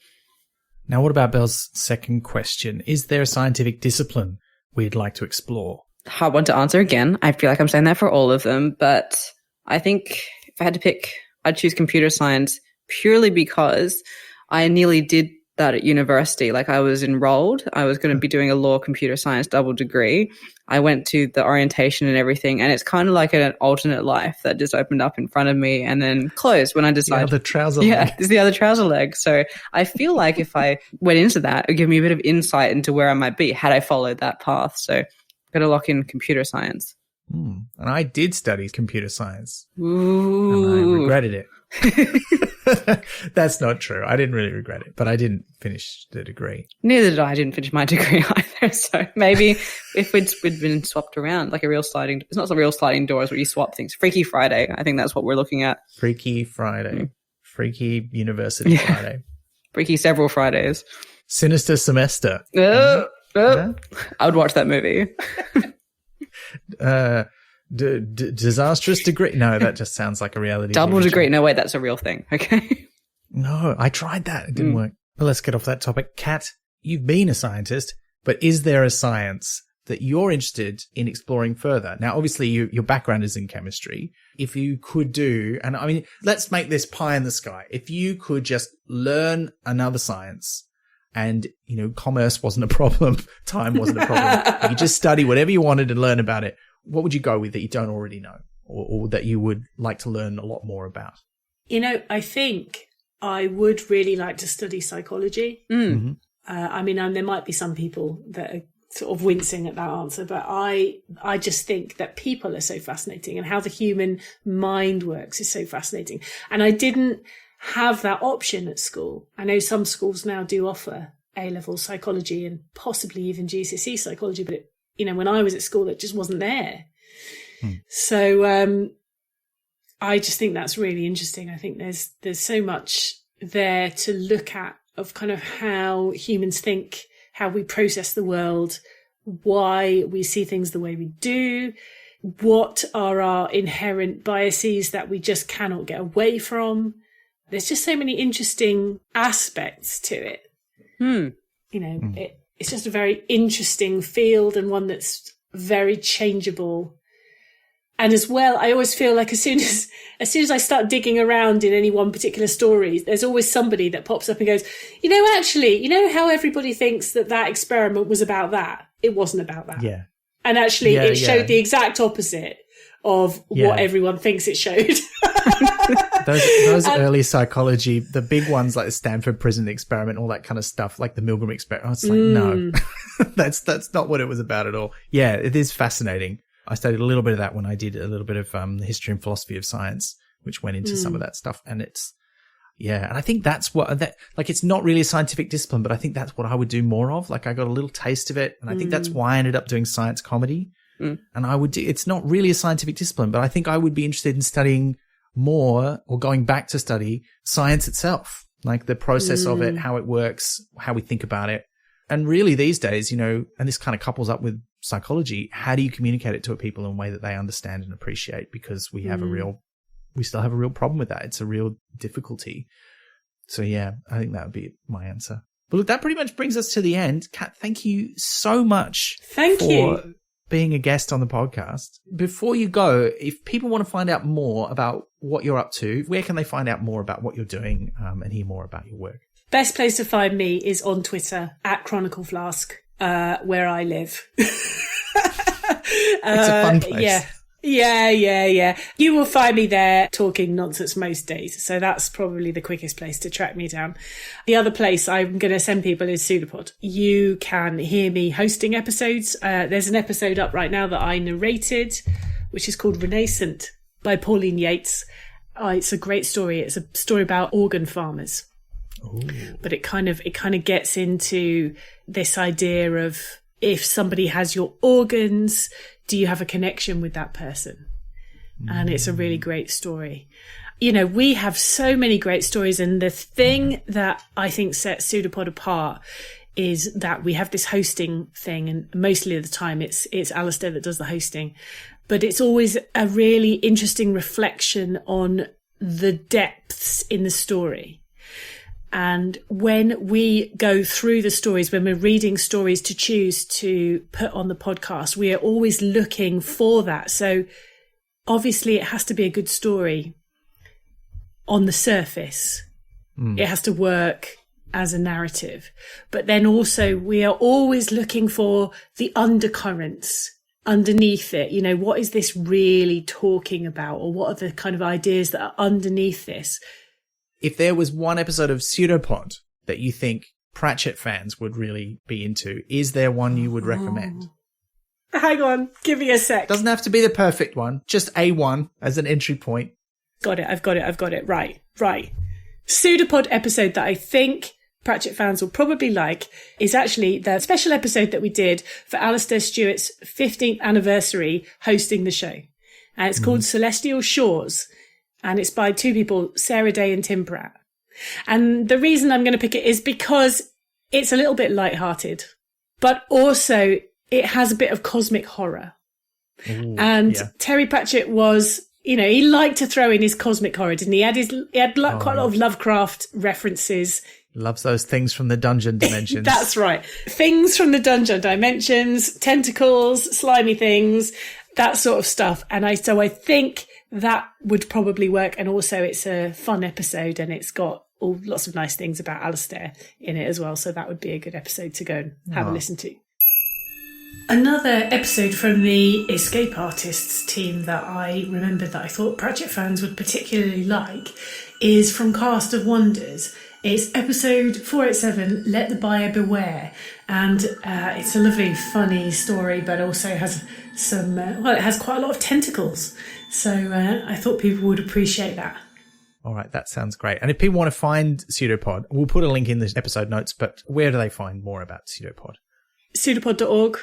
Now, what about Belle's second question? Is there a scientific discipline we'd like to explore? Hard one to answer again. I feel like I'm saying that for all of them, but I think if I had to pick, I'd choose computer science purely because I nearly did that at university. Like, I was enrolled. I was going to be doing a law computer science double degree. I went to the orientation and everything, and it's kind of like an alternate life that just opened up in front of me and then closed when I decided. The other trouser leg. Yeah, it's the other trouser leg. So I feel like if I went into that, it would give me a bit of insight into where I might be had I followed that path. So got to lock in computer science. And I did study computer science. Ooh. And I regretted it. That's not true. I didn't really regret it, but I didn't finish the degree. Neither did I. I didn't finish my degree either. So maybe if we'd been swapped around, like a real sliding, it's not a real sliding doors where you swap things. Freaky Friday. I think that's what we're looking at. Freaky Friday. Freaky University Friday. Freaky several Fridays. Sinister Semester. I would watch that movie. Disastrous Degree. No, that just sounds like a reality. Double degree. No, wait, that's a real thing. Okay. No, I tried that. It didn't work. But let's get off that topic. Kat, you've been a scientist, but is there a science that you're interested in exploring further? Now, obviously, your background is in chemistry. If you could do, and I mean, let's make this pie in the sky. If you could just learn another science, and, commerce wasn't a problem, time wasn't a problem, you could just study whatever you wanted and learn about it, what would you go with that you don't already know, or that you would like to learn a lot more about? I think I would really like to study psychology. Mm-hmm. I mean, there might be some people that are sort of wincing at that answer, but I just think that people are so fascinating, and how the human mind works is so fascinating. And I didn't have that option at school. I know some schools now do offer A-level psychology and possibly even GCSE psychology, but when I was at school, it just wasn't there. So I just think that's really interesting. I think there's so much there to look at of kind of how humans think, how we process the world, why we see things the way we do, what are our inherent biases that we just cannot get away from. There's just so many interesting aspects to it. It's just a very interesting field, and one that's very changeable. And as well, I always feel like as soon as I start digging around in any one particular story, there's always somebody that pops up and goes, actually, how everybody thinks that experiment was about that? It wasn't about that. Yeah. And actually it showed the exact opposite of what everyone thinks it showed. Those early psychology, the big ones like the Stanford Prison Experiment, all that kind of stuff, like the Milgram Experiment. It's like, no, that's not what it was about at all. Yeah, it is fascinating. I studied a little bit of that when I did a little bit of the history and philosophy of science, which went into some of that stuff. And and I think that's it's not really a scientific discipline, but I think that's what I would do more of. Like I got a little taste of it. And I think that's why I ended up doing science comedy. And it's not really a scientific discipline, but I think I would be interested in studying more, or going back to study science itself, like the process of it, how it works, how we think about it. And really these days, and this kind of couples up with psychology, how do you communicate it to people in a way that they understand and appreciate? Because we have we still have a real problem with that. It's a real difficulty. So yeah, I think that would be my answer. But look, that pretty much brings us to the end. Kat, thank you so much for being a guest on the podcast. Before you go, if people want to find out more about what you're up to, where can they find out more about what you're doing and hear more about your work? Best place to find me is on Twitter @ChronicleFlask, where I live. It's a fun place. Yeah. You will find me there talking nonsense most days. So that's probably the quickest place to track me down. The other place I'm going to send people is Pseudopod. You can hear me hosting episodes. There's an episode up right now that I narrated, which is called Renascent by Pauline Yates. It's a great story. It's a story about organ farmers. Ooh. But it kind of gets into this idea of, if somebody has your organs, do you have a connection with that person? And it's a really great story. We have so many great stories, and the thing that I think sets Pseudopod apart is that we have this hosting thing, and mostly of the time it's Alistair that does the hosting, but it's always a really interesting reflection on the depths in the story. And when we go through the stories, when we're reading stories to choose to put on the podcast, we are always looking for that. So obviously it has to be a good story on the surface. It has to work as a narrative. But then also we are always looking for the undercurrents underneath it. What is this really talking about? Or what are the kind of ideas that are underneath this? If there was one episode of Pseudopod that you think Pratchett fans would really be into, is there one you would recommend? Hang on, give me a sec. Doesn't have to be the perfect one, just a one as an entry point. Got it, I've got it. Right. Pseudopod episode that I think Pratchett fans will probably like is actually the special episode that we did for Alistair Stewart's 15th anniversary hosting the show. And it's called Celestial Shores. And it's by two people, Sarah Day and Tim Pratt. And the reason I'm going to pick it is because it's a little bit lighthearted, but also it has a bit of cosmic horror. Ooh, and Terry Pratchett was, he liked to throw in his cosmic horror, didn't he? He had quite a lot of Lovecraft references. Loves those things from the dungeon dimensions. That's right. Things from the dungeon dimensions, tentacles, slimy things, that sort of stuff. And so I think that would probably work. And also it's a fun episode, and it's got lots of nice things about Alistair in it as well. So that would be a good episode to go and have a listen to. Another episode from the Escape Artists team that I remembered that I thought Pratchett fans would particularly like is from Cast of Wonders. It's episode 487, Let the Buyer Beware. And it's a lovely, funny story, but also has some, it has quite a lot of tentacles. So I thought people would appreciate that. All right, that sounds great. And if people want to find Pseudopod, we'll put a link in the episode notes, but where do they find more about Pseudopod? Pseudopod.org,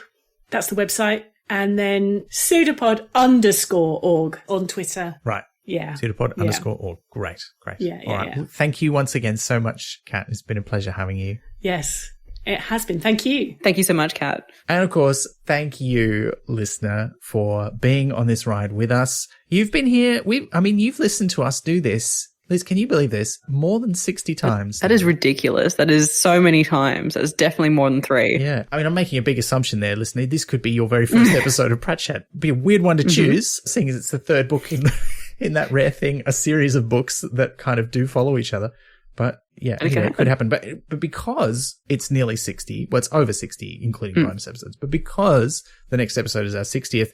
that's the website. And then pseudopod_org on Twitter. Right. Yeah. Pseudopod_org. Great. Yeah. All right. Well, thank you once again so much, Kat. It's been a pleasure having you. Yes, it has been. Thank you. Thank you so much, Kat. And of course, thank you, listener, for being on this ride with us. You've been here. You've listened to us do this. Liz, can you believe this? More than 60 times. That is ridiculous. That is so many times. That's definitely more than 3. Yeah. I mean, I'm making a big assumption there, listener. This could be your very first episode of Pratt Chat. It'd be a weird one to choose, seeing as it's the third book in that rare thing, a series of books that kind of do follow each other. But yeah, anyway, it could happen. But because it's nearly 60, well, it's over 60, including bonus episodes, but because the next episode is our 60th,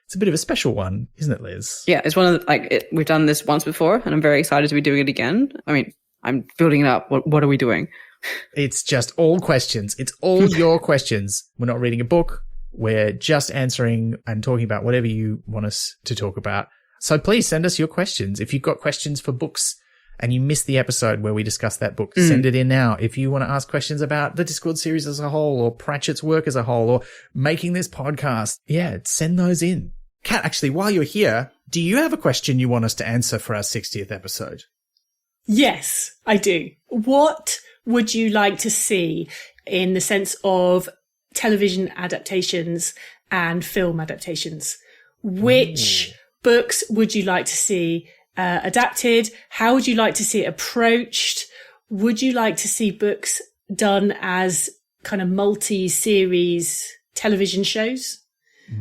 it's a bit of a special one, isn't it, Liz? Yeah, it's one of the, we've done this once before, and I'm very excited to be doing it again. I mean, I'm building it up. What are we doing? It's just all questions. It's all your questions. We're not reading a book. We're just answering and talking about whatever you want us to talk about. So please send us your questions. If you've got questions for books and you missed the episode where we discussed that book, send it in now. If you want to ask questions about the Discworld series as a whole, or Pratchett's work as a whole, or making this podcast, send those in. Kat, actually, while you're here, do you have a question you want us to answer for our 60th episode? Yes, I do. What would you like to see in the sense of television adaptations and film adaptations? Which books would you like to see adapted? How would you like to see it approached? Would you like to see books done as kind of multi-series television shows?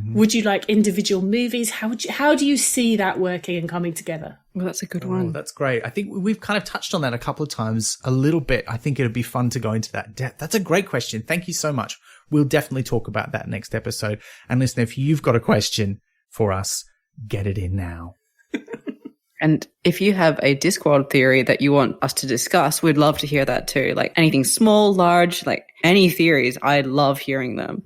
Would you like individual movies? How do you see that working and coming together? Well, that's a good one. That's great. I think we've kind of touched on that a couple of times a little bit. I think it'd be fun to go into that depth. That's a great question. Thank you so much. We'll definitely talk about that next episode. And listen, if you've got a question for us, get it in now. And if you have a Discworld theory that you want us to discuss, we'd love to hear that too. Like anything small, large, like any theories, I love hearing them.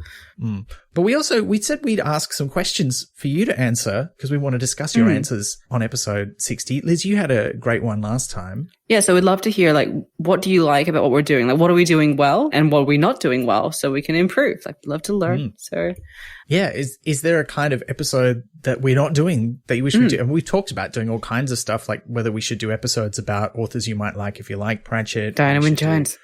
But we said we'd ask some questions for you to answer because we want to discuss your answers on episode 60. Liz, you had a great one last time. Yeah, so we'd love to hear, like, what do you like about what we're doing? Like, what are we doing well and what are we not doing well so we can improve? Like, love to learn. So, yeah, is there a kind of episode that we're not doing that you wish we do? And we've talked about doing all kinds of stuff, like whether we should do episodes about authors you might like if you like Pratchett. Diana Wynne Jones.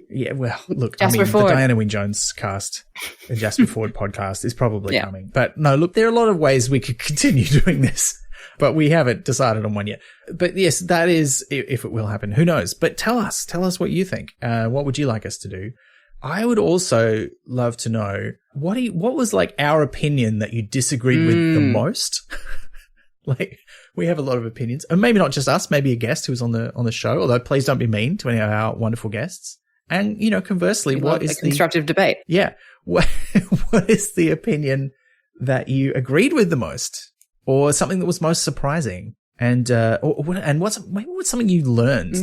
Yeah, well, look, Jasper Ford. The Diana Wynne Jones cast, the Jasper Ford podcast is probably coming. But no, look, there are a lot of ways we could continue doing this, but we haven't decided on one yet. But yes, that is if it will happen. Who knows? But tell us what you think. What would you like us to do? I would also love to know what was like our opinion that you disagreed with the most. Like, we have a lot of opinions, and maybe not just us, maybe a guest who's on the show. Although, please don't be mean to any of our wonderful guests. And, conversely, what is the constructive debate? Yeah. What is the opinion that you agreed with the most, or something that was most surprising? And, what's something you learned,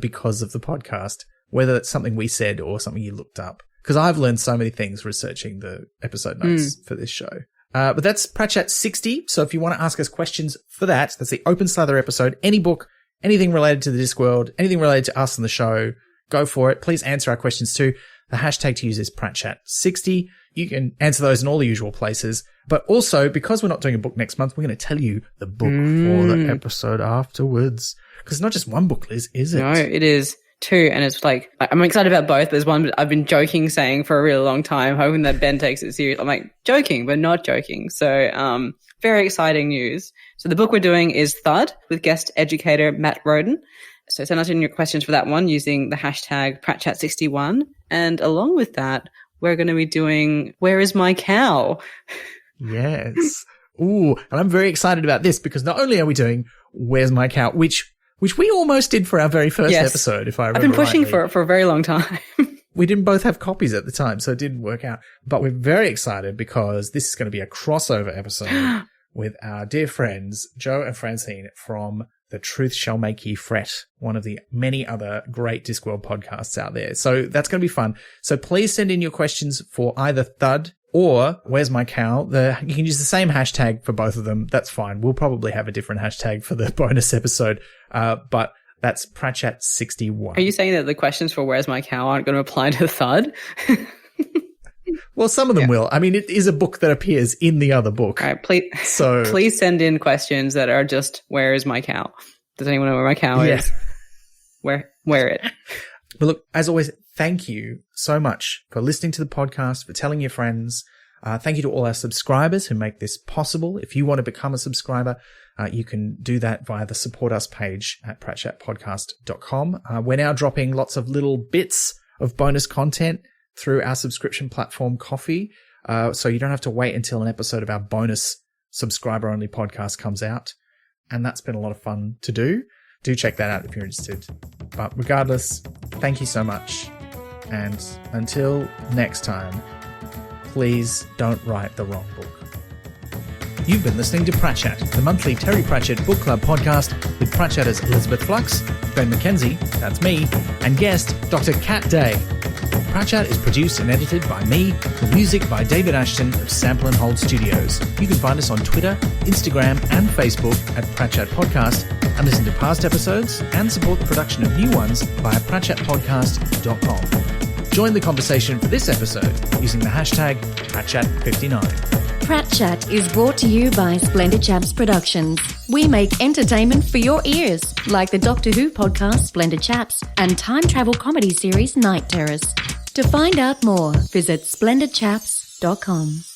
because of the podcast, whether it's something we said or something you looked up? Because I've learned so many things researching the episode notes for this show. But that's Pratt Chat 60. So if you want to ask us questions for that's the open slather episode. Any book, anything related to the Discworld, anything related to us on the show, go for it. Please answer our questions too. The hashtag to use is PratChat60. You can answer those in all the usual places. But also, because we're not doing a book next month, we're going to tell you the book for the episode afterwards. Because it's not just one book, Liz, is it? No, it is 2. And it's like, I'm excited about both. There's one I've been saying for a really long time, hoping that Ben takes it serious. I'm like, joking, but not joking. So, very exciting news. So the book we're doing is Thud with guest educator Matt Roden. So send us in your questions for that one using the hashtag PratChat61. And along with that, we're going to be doing Where is My Cow? Yes. Ooh, and I'm very excited about this because not only are we doing Where's My Cow, which we almost did for our very first episode, if I remember I've been pushing rightly. for a very long time. We didn't both have copies at the time, so it didn't work out. But we're very excited because this is going to be a crossover episode with our dear friends, Joe and Francine from The Truth Shall Make Ye Fret, one of the many other great Discworld podcasts out there. So that's going to be fun. So please send in your questions for either Thud or Where's My Cow. You can use the same hashtag for both of them. That's fine. We'll probably have a different hashtag for the bonus episode, but that's Pratchat61. Are you saying that the questions for Where's My Cow aren't going to apply to Thud? Well, some of them will. I mean, it is a book that appears in the other book. All right, please send in questions that are just, where is my cow? Does anyone know where my cow is? Where it? But look, as always, thank you so much for listening to the podcast, for telling your friends. Thank you to all our subscribers who make this possible. If you want to become a subscriber, you can do that via the Support Us page at pratchatpodcast.com. We're now dropping lots of little bits of bonus content through our subscription platform, Coffee. So you don't have to wait until an episode of our bonus subscriber-only podcast comes out. And that's been a lot of fun to do. Do check that out if you're interested. But regardless, thank you so much. And until next time, please don't write the wrong book. You've been listening to Pratchat, the monthly Terry Pratchett Book Club podcast with Pratchatters Elizabeth Flux, Ben McKenzie, that's me, and guest Dr. Kat Day. Pratchat is produced and edited by me, with music by David Ashton of Sample & Hold Studios. You can find us on Twitter, Instagram and Facebook at Pratchat Podcast, and listen to past episodes and support the production of new ones via pratchatpodcast.com. Join the conversation for this episode using the hashtag Pratchat59. Pratchat is brought to you by Splendid Chaps Productions. We make entertainment for your ears, like the Doctor Who podcast Splendid Chaps and time travel comedy series Night Terrors. To find out more, visit splendidchaps.com.